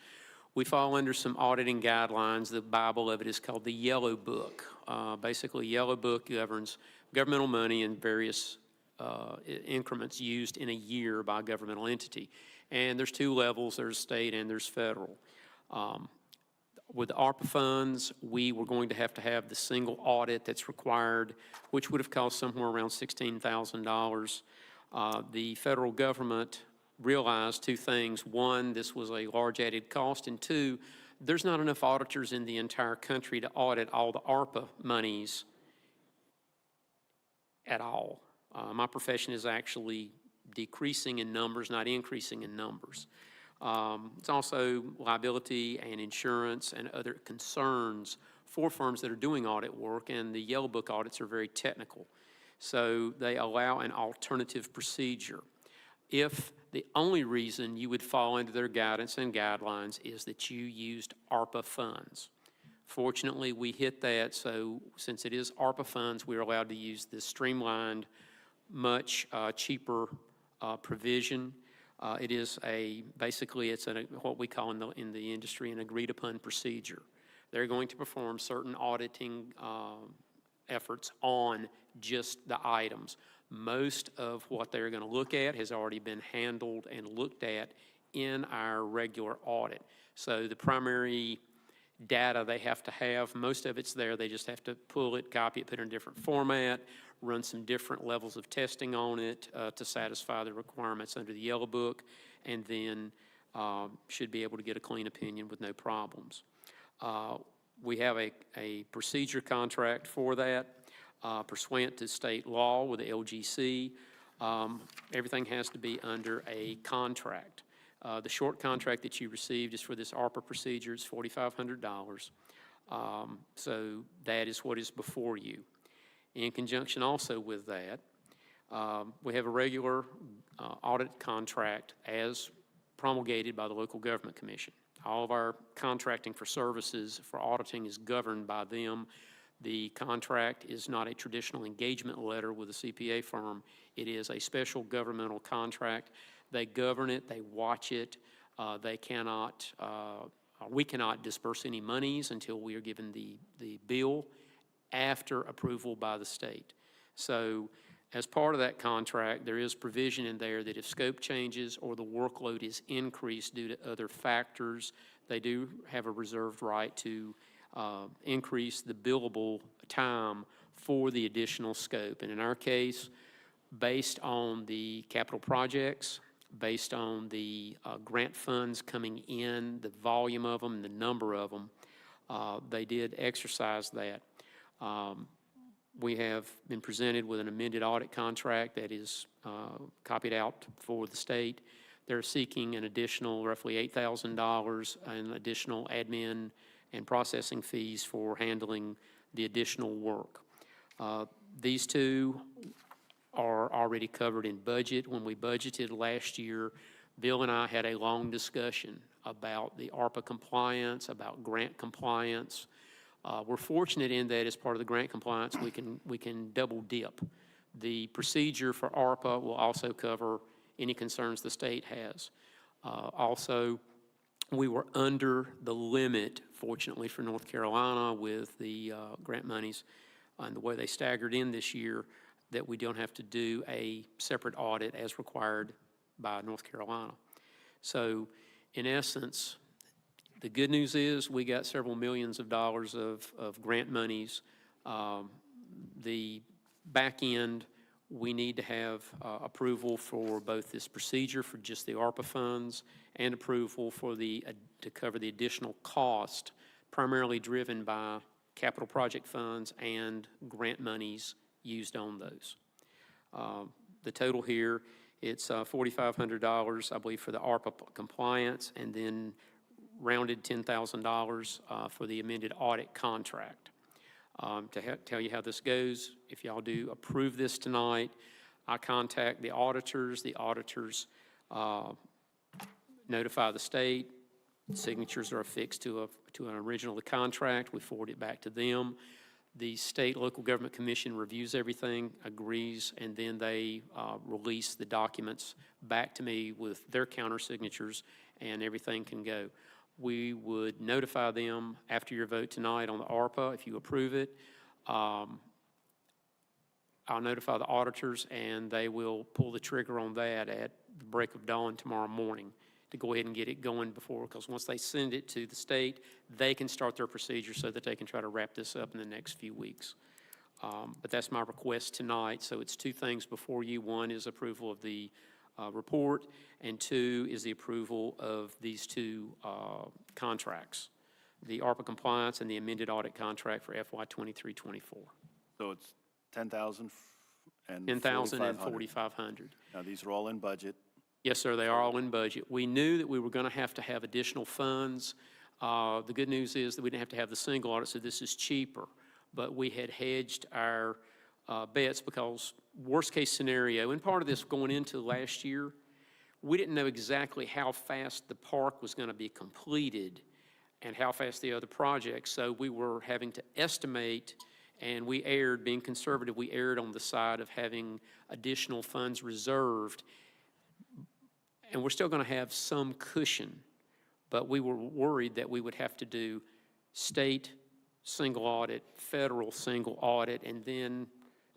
we fall under some auditing guidelines. The Bible of it is called the Yellow Book. Basically, Yellow Book governs governmental money in various increments used in a year by a governmental entity. And there's two levels, there's state and there's federal. With the ARPA funds, we were going to have the single audit that's required, which would have cost somewhere around $16,000. The federal government realized two things. One, this was a large added cost, and two, there's not enough auditors in the entire country to audit all the ARPA monies at all. My profession is actually decreasing in numbers, not increasing in numbers. It's also liability and insurance and other concerns for firms that are doing audit work, and the Yellow Book audits are very technical. So they allow an alternative procedure. If the only reason you would fall under their guidance and guidelines is that you used ARPA funds. Fortunately, we hit that, so since it is ARPA funds, we're allowed to use this streamlined, much cheaper provision. It is basically it's what we call in the industry an agreed upon procedure. They're going to perform certain auditing efforts on just the items. Most of what they're going to look at has already been handled and looked at in our regular audit. So the primary data they have to have, most of it's there. They just have to pull it, copy it, put it in a different format, run some different levels of testing on it to satisfy the requirements under the Yellow Book, and then should be able to get a clean opinion with no problems. We have a procedure contract for that. Pursuant to state law with the LGC, everything has to be under a contract. The short contract that you received is for this ARPA procedure. It's $4,500. So that is what is before you. In conjunction also with that, we have a regular audit contract as promulgated by the Local Government Commission. All of our contracting for services for auditing is governed by them. The contract is not a traditional engagement letter with a CPA firm. It is a special governmental contract. They govern it, they watch it. We cannot disperse any monies until we are given the bill after approval by the state. So as part of that contract, there is provision in there that if scope changes or the workload is increased due to other factors, they do have a reserved right to increase the billable time for the additional scope. And in our case, based on the capital projects, based on the grant funds coming in, the volume of them, the number of them, they did exercise that. We have been presented with an amended audit contract that is copied out for the state. They're seeking an additional roughly $8,000 in additional admin and processing fees for handling the additional work. These two are already covered in budget. When we budgeted last year, Bill and I had a long discussion about the ARPA compliance, about grant compliance. We're fortunate in that as part of the grant compliance, we can double dip. The procedure for ARPA will also cover any concerns the state has. Also, we were under the limit, fortunately for North Carolina, with the grant monies and the way they staggered in this year, that we don't have to do a separate audit as required by North Carolina. So in essence, the good news is we got several millions of dollars of grant monies. The back end, we need to have approval for both this procedure for just the ARPA funds and approval for to cover the additional cost, primarily driven by capital project funds and grant monies used on those. The total here, it's $4,500, I believe, for the ARPA compliance, and then rounded $10,000 for the amended audit contract. To tell you how this goes, if y'all do approve this tonight, I contact the auditors notify the state, signatures are affixed to an original contract, we forward it back to them. The State Local Government Commission reviews everything, agrees, and then they release the documents back to me with their counter signatures, and everything can go. We would notify them after your vote tonight on the ARPA, if you approve it. I'll notify the auditors, and they will pull the trigger on that at the break of dawn tomorrow morning to go ahead and get it going before, because once they send it to the state, they can start their procedure so that they can try to wrap this up in the next few weeks. But that's my request tonight. So it's two things before you. One is approval of the report, and two is the approval of these two contracts, the ARPA compliance and the amended audit contract for FY 23-24. So it's $10,000 and $10,000 and $4,500. $4,500. Now, these are all in budget. Yes, sir, they are all in budget. We knew that we were going to have additional funds. The good news is that we didn't have to have the single audit, so this is cheaper. But we had hedged our bets, because worst case scenario, and part of this going into last year, we didn't know exactly how fast the park was going to be completed and how fast the other projects. So we were having to estimate, and we erred, being conservative, we erred on the side of having additional funds reserved. And we're still going to have some cushion, but we were worried that we would have to do state single audit, federal single audit, and then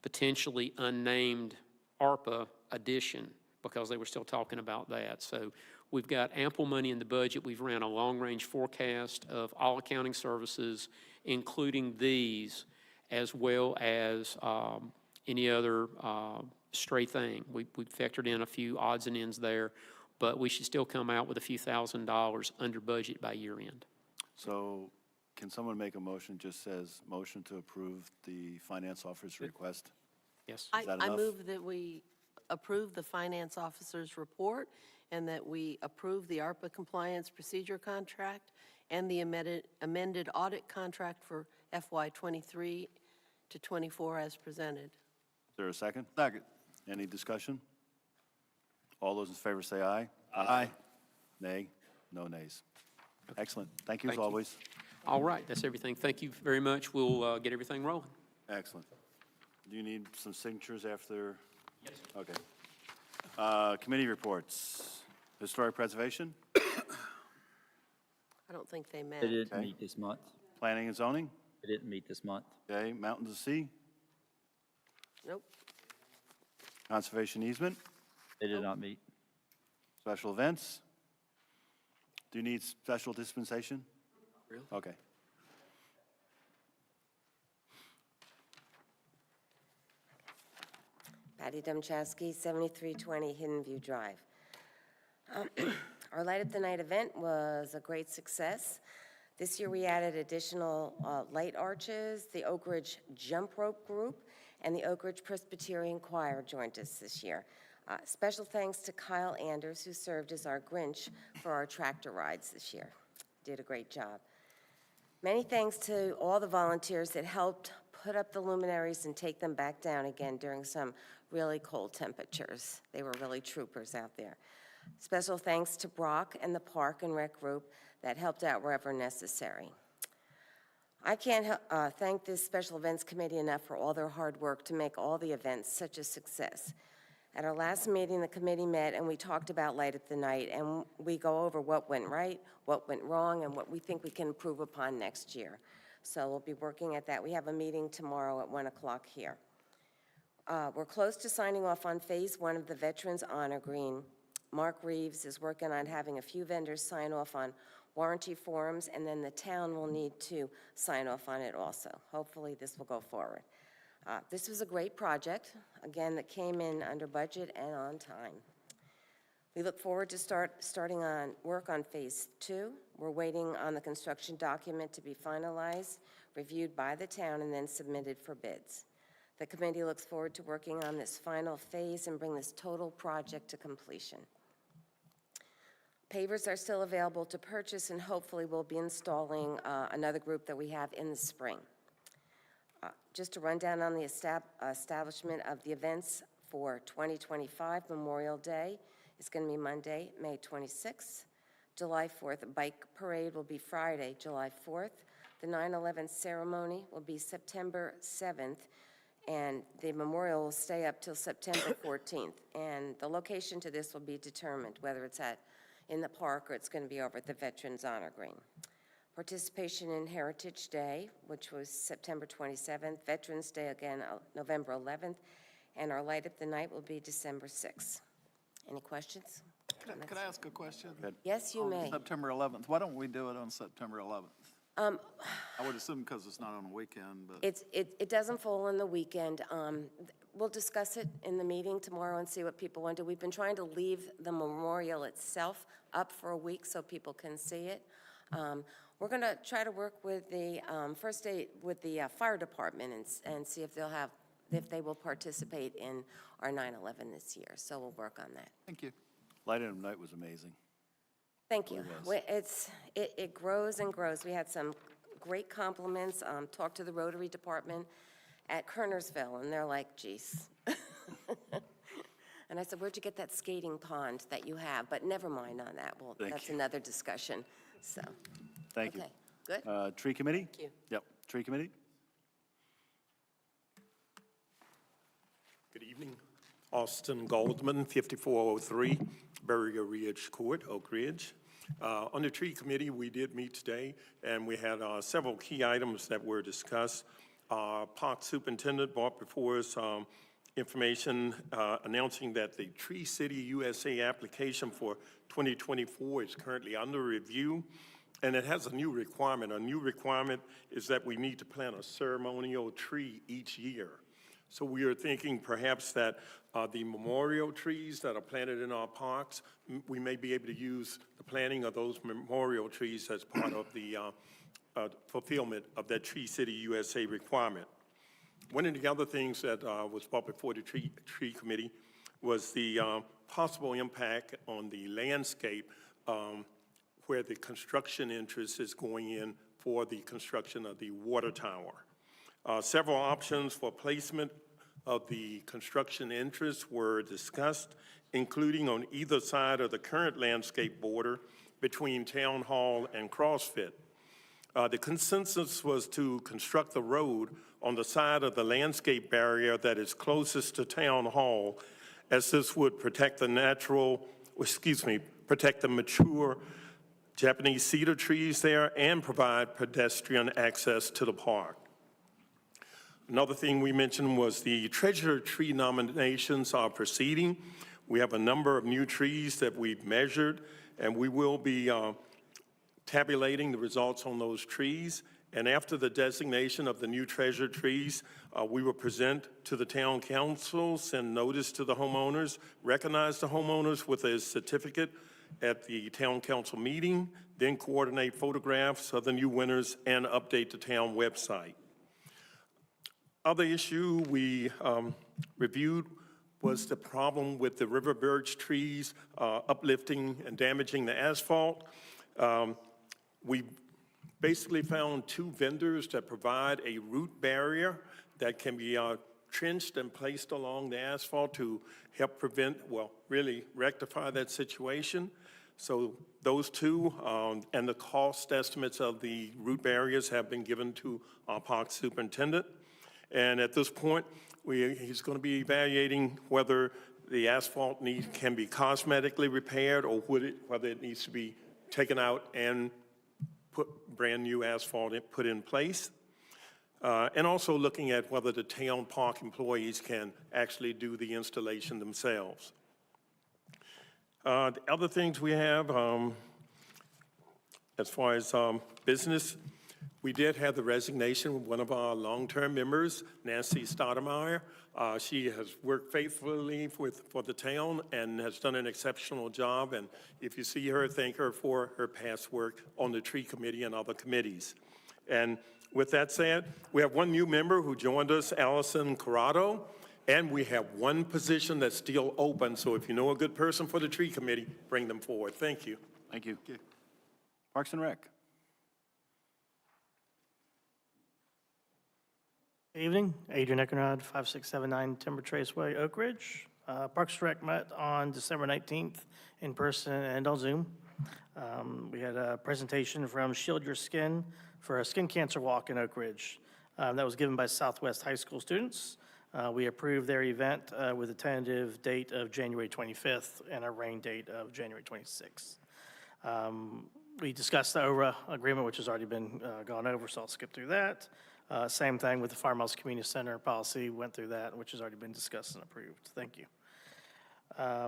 potentially unnamed ARPA addition, because they were still talking about that. So we've got ample money in the budget. We've ran a long-range forecast of all accounting services, including these, as well as any other stray thing. We factored in a few odds and ends there, but we should still come out with a few $1,000s under budget by year end. So can someone make a motion, just says motion to approve the finance officer's request? Yes. Is that I enough? move that we approve the finance officer's report, and that we approve the ARPA compliance procedure contract and the amended audit contract for FY 23 to 24 as presented. Is there a second? Second. Any discussion? All those in favor say aye. Aye. Nay? No nays. Excellent. Thank you as Thank you. always. All right, that's everything. Thank you very much. We'll get everything rolling. Excellent. Do you need some signatures after? Yes. Okay. Committee reports. Historic preservation? I don't think they met. They didn't Okay. meet this month. Planning and zoning? They didn't meet this month. Okay. Mountains to sea? Nope. Conservation easement? They did not meet. Special events? Do you need special dispensation? Really? Okay. Patty Domchowski, 7320 Hidden View Drive. Our Light Up the Night event was a great success. This year, we added additional light arches. The Oak Ridge Jump Rope Group and the Oak Ridge Presbyterian Choir joined us this year. Special thanks to Kyle Anders, who served as our Grinch for our tractor rides this year. Did a great job. Many thanks to all the volunteers that helped put up the luminaries and take them back down again during some really cold temperatures. They were really troopers out there. Special thanks to Brock and the Park and Rec Group that helped out wherever necessary. I can't thank this Special Events Committee enough for all their hard work to make all the events such a success. At our last meeting, the committee met and we talked about Light Up the Night, and we go over what went right, what went wrong, and what we think we can improve upon next year. So we'll be working at that. We have a meeting tomorrow at 1 o'clock here. We're close to signing off on Phase 1 of the Veterans Honor Green. Mark Reeves is working on having a few vendors sign off on warranty forms, and then the town will need to sign off on it also. Hopefully, this will go forward. This was a great project, again, that came in under budget and on time. We look forward to starting on work on Phase 2. We're waiting on the construction document to be finalized, reviewed by the town, and then submitted for bids. The committee looks forward to working on this final phase and bring this total project to completion. Pavers are still available to purchase, and hopefully we'll be installing another group that we have in the spring. Just to run down on the establishment of the events for 2025, Memorial Day is going to be Monday, May 26th. July 4th, a bike parade will be Friday, July 4th. The 9/11 ceremony will be September 7th, and the memorial will stay up till September 14th. And the location to this will be determined, whether it's in the park or it's going to be over at the Veterans Honor Green. Participation in Heritage Day, which was September 27th, Veterans Day again, November 11th, and our Light Up the Night will be December 6th. Any questions? Could I ask a question? Yes, you may. September 11th, why don't we do it on September 11th? I would assume because it's not on a weekend, but. It doesn't fall on the weekend. We'll discuss it in the meeting tomorrow and see what people want to do. We've been trying to leave the memorial itself up for a week so people can see it. We're going to try to work with the first aid, with the fire department and see if if they will participate in our 9/11 this year. So we'll work on that. Thank you. Light Up Night was amazing. Thank you. Really It grows and grows. We had some great compliments. Talked to the Rotary Department at Kernersville, and they're like, geez. And I said, where'd you get that skating pond that you have? But never mind on that. Well, that's another discussion, so. Thank you. Okay, good. Tree Committee? Thank you. Yep, Tree Committee? Good evening. Austin Goldman, 5403 Barrier Ridge Court, Oak Ridge. On the Tree Committee, we did meet today, and we had several key items that were discussed. Park Superintendent brought before us information announcing that the Tree City USA application for 2024 is currently under review, and it has a new requirement. A new requirement is that we need to plant a ceremonial tree each year. So we are thinking perhaps that the memorial trees that are planted in our parks, we may be able to use the planting of those memorial trees as part of the fulfillment of that Tree City USA requirement. One of the other things that was brought before the Tree Committee was the possible impact on the landscape where the construction interest is going in for the construction of the water tower. Several options for placement of the construction interests were discussed, including on either side of the current landscape border between Town Hall and CrossFit. The consensus was to construct the road on the side of the landscape barrier that is closest to Town Hall, as this would protect the protect the mature Japanese cedar trees there and provide pedestrian access to the park. Another thing we mentioned was the treasure tree nominations are proceeding. We have a number of new trees that we've measured, and we will be tabulating the results on those trees. And after the designation of the new treasure trees, we will present to the town council, send notice to the homeowners, recognize the homeowners with a certificate at the town council meeting, then coordinate photographs of the new winners and update the town website. Other issue we reviewed was the problem with the river birch trees uplifting and damaging the asphalt. We basically found 2 vendors that provide a root barrier that can be trenched and placed along the asphalt to help prevent, well, really rectify that situation. So those 2 and the cost estimates of the root barriers have been given to our park superintendent. And at this point, he's going to be evaluating whether the asphalt can be cosmetically repaired or whether it needs to be taken out and put brand-new asphalt put in place. And also looking at whether the town park employees can actually do the installation themselves. The other things we have, as far as business, we did have the resignation of one of our long-term members, Nancy Stoudemire. She has worked faithfully for the town and has done an exceptional job. And if you see her, thank her for her past work on the tree committee and other committees. And with that said, we have one new member who joined us, Allison Corrado, and we have 1 position that's still open. So if you know a good person for the tree committee, bring them forward. Thank you. Thank you. Parks and Rec. Evening, Adrian Eckenrod, 5679 Timber Trace Way, Oak Ridge. Parks and Rec met on December 19th in person and on Zoom. We had a presentation from Shield Your Skin for a skin cancer walk in Oak Ridge. That was given by Southwest High School students. We approved their event with a tentative date of January 25th and a rain date of January 26th. We discussed the ORA agreement, which has already been gone over, so I'll skip through that. Same thing with the Farmhouse Community Center policy, went through that, which has already been discussed and approved. Thank you.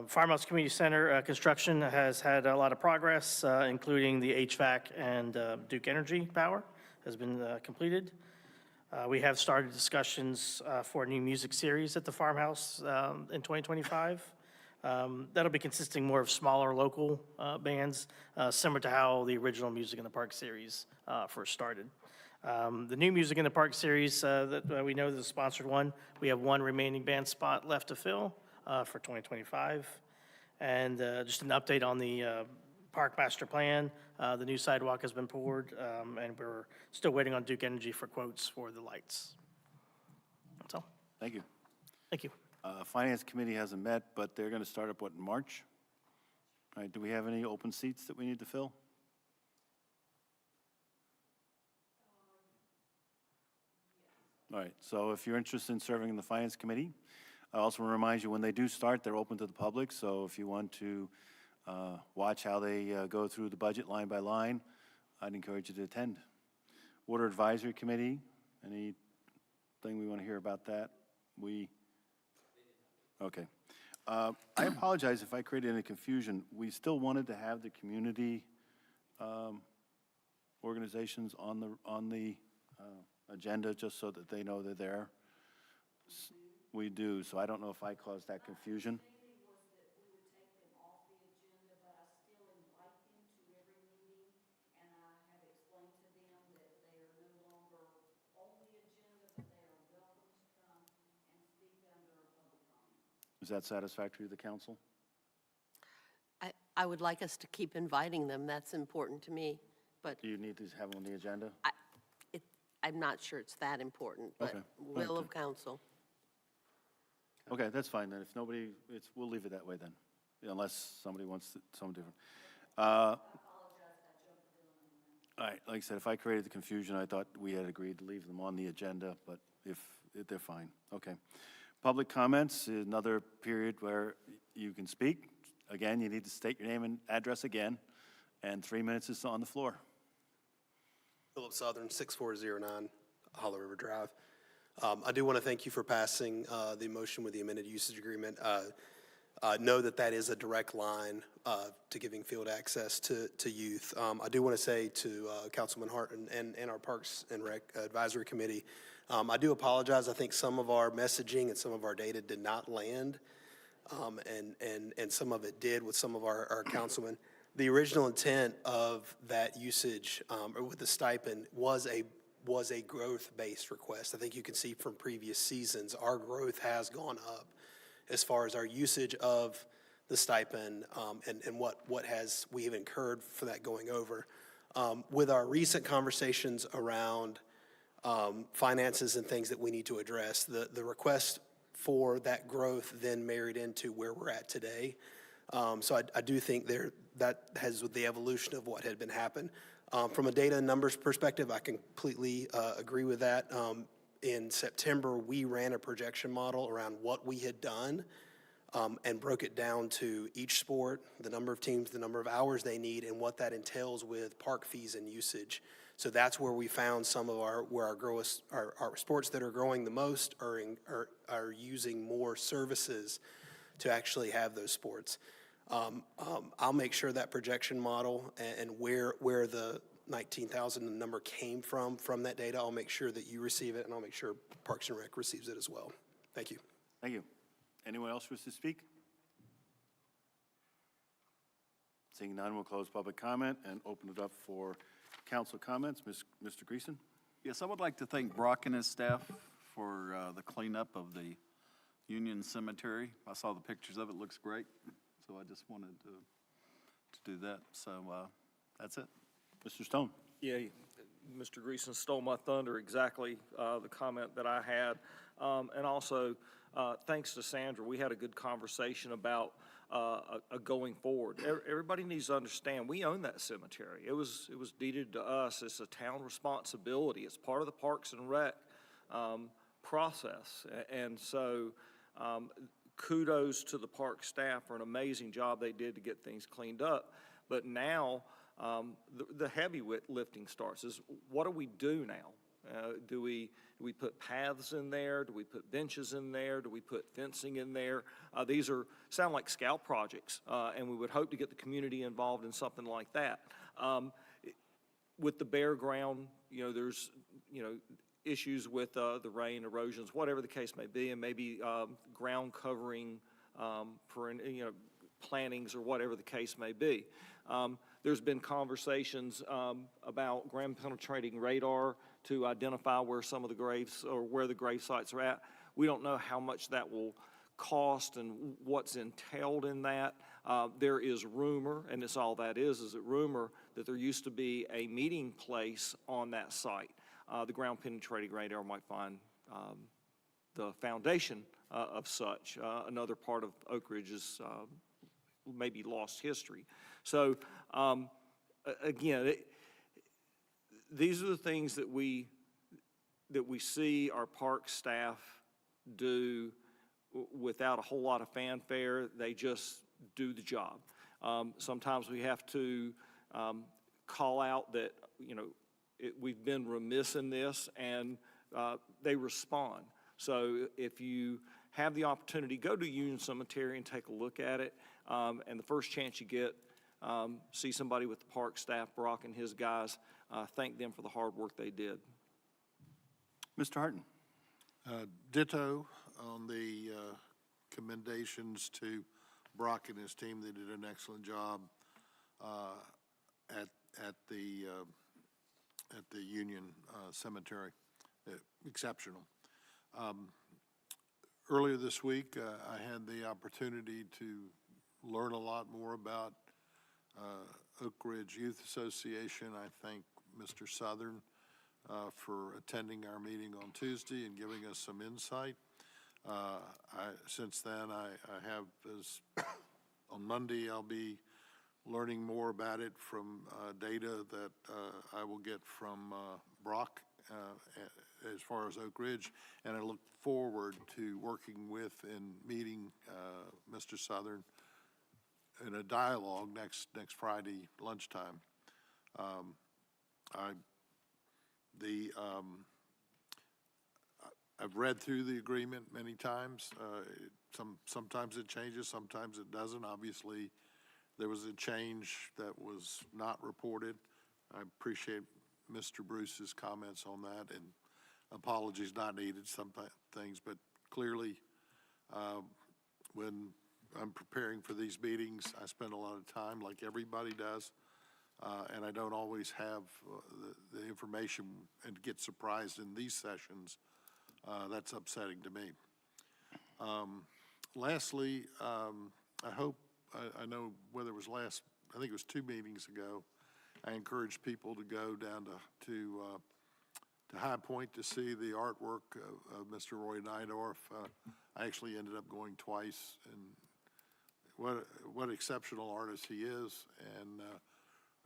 Farmhouse Community Center construction has had a lot of progress, including the HVAC and Duke Energy power has been completed. We have started discussions for a new music series at the farmhouse in 2025. That'll be consisting more of smaller local bands, similar to how the original Music in the Park series first started. The new Music in the Park series that we know is a sponsored one, we have 1 remaining band spot left to fill for 2025. And just an update on the park master plan, the new sidewalk has been poured, and we're still waiting on Duke Energy for quotes for the lights. That's all. Thank you. Thank you. Finance Committee hasn't met, but they're going to start up, what, in March? All right, do we have any open seats that we need to fill? All right, so if you're interested in serving in the Finance Committee, I also want to remind you, when they do start, they're open to the public, so if you want to watch how they go through the budget line by line, I'd encourage you to attend. Water Advisory Committee, anything we want to hear about that? Okay. I apologize if I created any confusion. We still wanted to have the community organizations on the agenda, just so that they know they're there. We do, so I don't know if I caused that confusion. Is that satisfactory to the council? I would like us to keep inviting them. That's important to me, but Do you need to have them on the agenda? I'm not sure it's that important, but Okay. will of council. Okay, that's fine then. If nobody, we'll leave it that way then, unless somebody wants something different. All right, like I said, if I created the confusion, I thought we had agreed to leave them on the agenda, but if they're fine, okay. Public comments, another period where you can speak. Again, you need to state your name and address again, and 3 minutes is on the floor. Philip Southern, 6409 Hollow River Drive. I do want to thank you for passing the motion with the amended usage agreement. Know that that is a direct line to giving field access to youth. I do want to say to Councilman Hart and our Parks and Rec Advisory Committee, I do apologize. I think some of our messaging and some of our data did not land, and some of it did with some of our councilmen. The original intent of that usage or with the stipend was a growth-based request. I think you can see from previous seasons, our growth has gone up as far as our usage of the stipend and what we have incurred for that going over. With our recent conversations around finances and things that we need to address, the request for that growth then married into where we're at today. So I do think that has the evolution of what had been happened. From a data and numbers perspective, I completely agree with that. In September, we ran a projection model around what we had done and broke it down to each sport, the number of teams, the number of hours they need, and what that entails with park fees and usage. So that's where we found some of our sports that are growing the most are using more services to actually have those sports. I'll make sure that projection model and where the 19,000 number came from that data, I'll make sure that you receive it, and I'll make sure Parks and Rec receives it as well. Thank you. Thank you. Anyone else wish to speak? Seeing none, we'll close public comment and open it up for council comments. Mr. Greason? Yes, I would like to thank Brock and his staff for the cleanup of the Union Cemetery. I saw the pictures of it, looks great. So I just wanted to do that. So that's it. Mr. Stone? Yeah, Mr. Greason stole my thunder, exactly the comment that I had. And also, thanks to Sandra, we had a good conversation about a going forward. Everybody needs to understand, we own that cemetery. It was deeded to us. It's a town responsibility. It's part of the Parks and Rec process. And so kudos to the park staff for an amazing job they did to get things cleaned up. But now, the heavy lifting starts is what do we do now? Do we put paths in there? Do we put benches in there? Do we put fencing in there? These sound like scout projects, and we would hope to get the community involved in something like that. With the bare ground, there's, issues with the rain, erosions, whatever the case may be, and maybe ground covering plantings or whatever the case may be. There's been conversations about ground penetrating radar to identify where some of the graves or where the grave sites are at. We don't know how much that will cost and what's entailed in that. There is rumor, and it's all that is a rumor, that there used to be a meeting place on that site. The ground penetrating radar might find the foundation of such. Another part of Oak Ridge is maybe lost history. So again, these are the things that we see our park staff do without a whole lot of fanfare. They just do the job. Sometimes we have to call out that we've been remiss in this, and they respond. So if you have the opportunity, go to Union Cemetery and take a look at it. And the first chance you get, see somebody with the park staff, Brock and his guys, thank them for the hard work they did. Mr. Harton? Ditto on the commendations to Brock and his team. They did an excellent job at the Union Cemetery. Exceptional. Earlier this week, I had the opportunity to learn a lot more about Oak Ridge Youth Association. I thank Mr. Southern for attending our meeting on Tuesday and giving us some insight. Since then, I have, on Monday, I'll be learning more about it from data that I will get from Brock as far as Oak Ridge, and I look forward to working with and meeting Mr. Southern in a dialogue next Friday lunchtime. I've read through the agreement many times. Sometimes it changes, sometimes it doesn't. Obviously, there was a change that was not reported. I appreciate Mr. Bruce's comments on that, and apologies not needed, some things, but clearly, when I'm preparing for these meetings, I spend a lot of time, like everybody does, and I don't always have the information and get surprised in these sessions. That's upsetting to me. Lastly, I hope, I know whether it was I think it was 2 meetings ago, I encouraged people to go down to High Point to see the artwork of Mr. Roy Neidorff. I actually ended up going twice, and what exceptional artist he is, and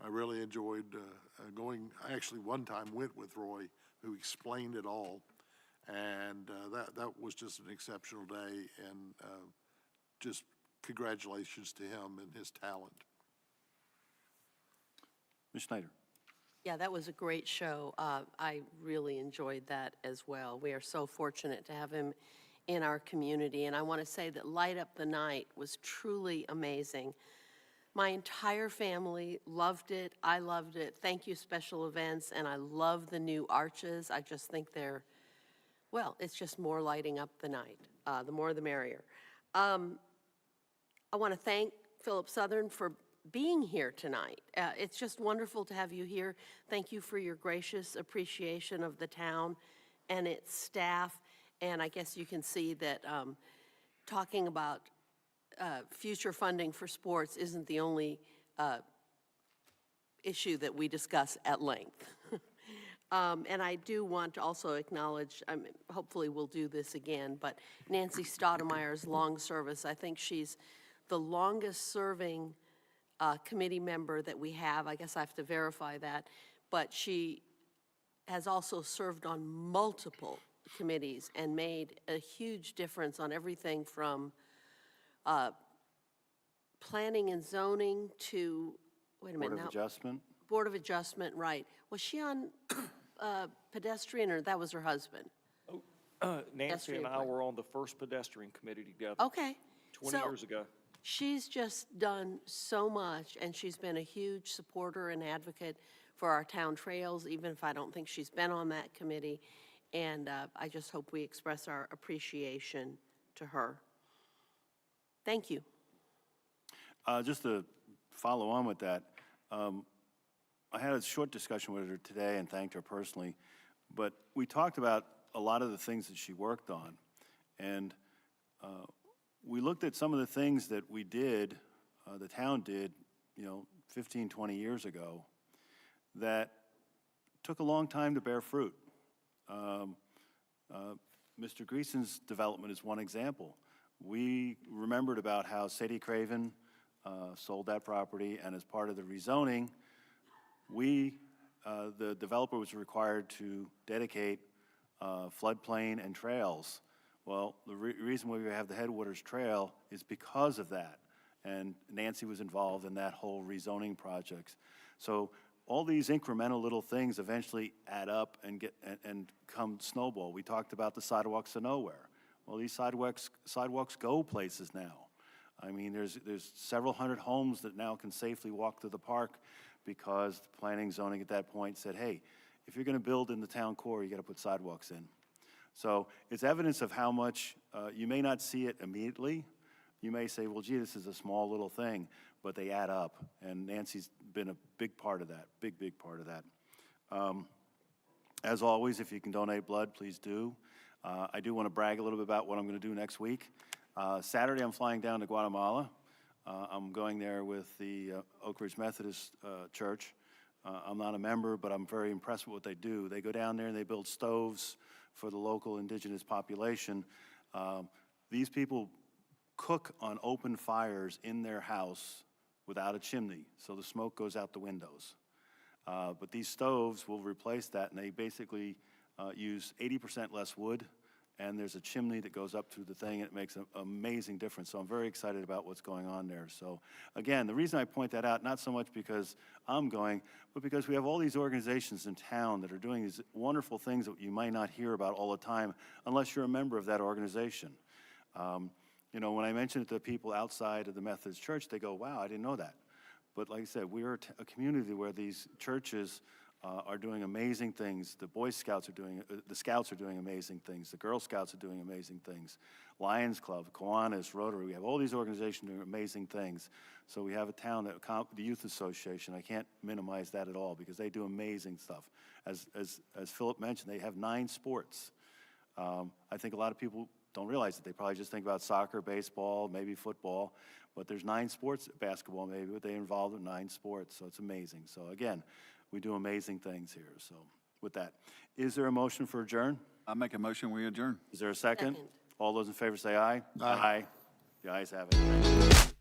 I really enjoyed going. I actually one time went with Roy, who explained it all, and that was just an exceptional day, and just congratulations to him and his talent. Ms. Schneider. Yeah, that was a great show. I really enjoyed that as well. We are so fortunate to have him in our community, and I want to say that Light Up the Night was truly amazing. My entire family loved it. I loved it. Thank you, Special Events, and I love the new arches. I just think they're, well, it's just more lighting up the night. The more the merrier. I want to thank Philip Southern for being here tonight. It's just wonderful to have you here. Thank you for your gracious appreciation of the town and its staff. And I guess you can see that talking about future funding for sports isn't the only issue that we discuss at length. And I do want to also acknowledge, hopefully we'll do this again, but Nancy Stoudemire's long service. I think she's the longest serving committee member that we have. I guess I have to verify that. But she has also served on multiple committees and made a huge difference on everything from planning and zoning to, wait a minute now. Board of Adjustment. Board of Adjustment, right. Was she on pedestrian, or that was her husband? Nancy and I were on the first pedestrian committee together. Okay. 20 years ago. She's just done so much, and she's been a huge supporter and advocate for our town trails, even if I don't think she's been on that committee. And I just hope we express our appreciation to her. Thank you. Just to follow on with that, I had a short discussion with her today and thanked her personally, but we talked about a lot of the things that she worked on. And we looked at some of the things that we did, the town did, 15, 20 years ago, that took a long time to bear fruit. Mr. Greason's development is one example. We remembered about how Sadie Craven sold that property, and as part of the rezoning, the developer was required to dedicate floodplain and trails. Well, the reason why we have the Headwaters Trail is because of that, and Nancy was involved in that whole rezoning project. So all these incremental little things eventually add up and come snowball. We talked about the sidewalks to nowhere. Well, these sidewalks go places now. I mean, there's several hundred homes that now can safely walk to the park because the planning zoning at that point said, hey, if you're going to build in the town core, you got to put sidewalks in. So it's evidence of how much you may not see it immediately. You may say, well, gee, this is a small little thing, but they add up. And Nancy's been a big part of that, big part of that. As always, if you can donate blood, please do. I do want to brag a little bit about what I'm going to do next week. Saturday, I'm flying down to Guatemala. I'm going there with the Oak Ridge Methodist Church. I'm not a member, but I'm very impressed with what they do. They go down there and they build stoves for the local indigenous population. These people cook on open fires in their house without a chimney, so the smoke goes out the windows. But these stoves will replace that, and they basically use 80% less wood, and there's a chimney that goes up through the thing, and it makes an amazing difference. So I'm very excited about what's going on there. So again, the reason I point that out, not so much because I'm going, but because we have all these organizations in town that are doing these wonderful things that you might not hear about all the time unless you're a member of that organization. You know, when I mention it to people outside of the Methodist Church, they go, wow, I didn't know that. But like I said, we are a community where these churches are doing amazing things. The Boy Scouts are doing, the Scouts are doing amazing things. The Girl Scouts are doing amazing things. Lions Club, Kiwanis, Rotary, we have all these organizations doing amazing things. So we have a town, that the Youth Association, I can't minimize that at all because they do amazing stuff. As Philip mentioned, they have 9 sports. I think a lot of people don't realize it. They probably just think about soccer, baseball, maybe football, but there's 9 sports, basketball maybe, but they're involved in 9 sports, so it's amazing. So again, we do amazing things here. So with that, is there a motion for adjourn? I make a motion, we adjourn. Is there a second? Second. All those in favor say aye. Aye. The ayes have it.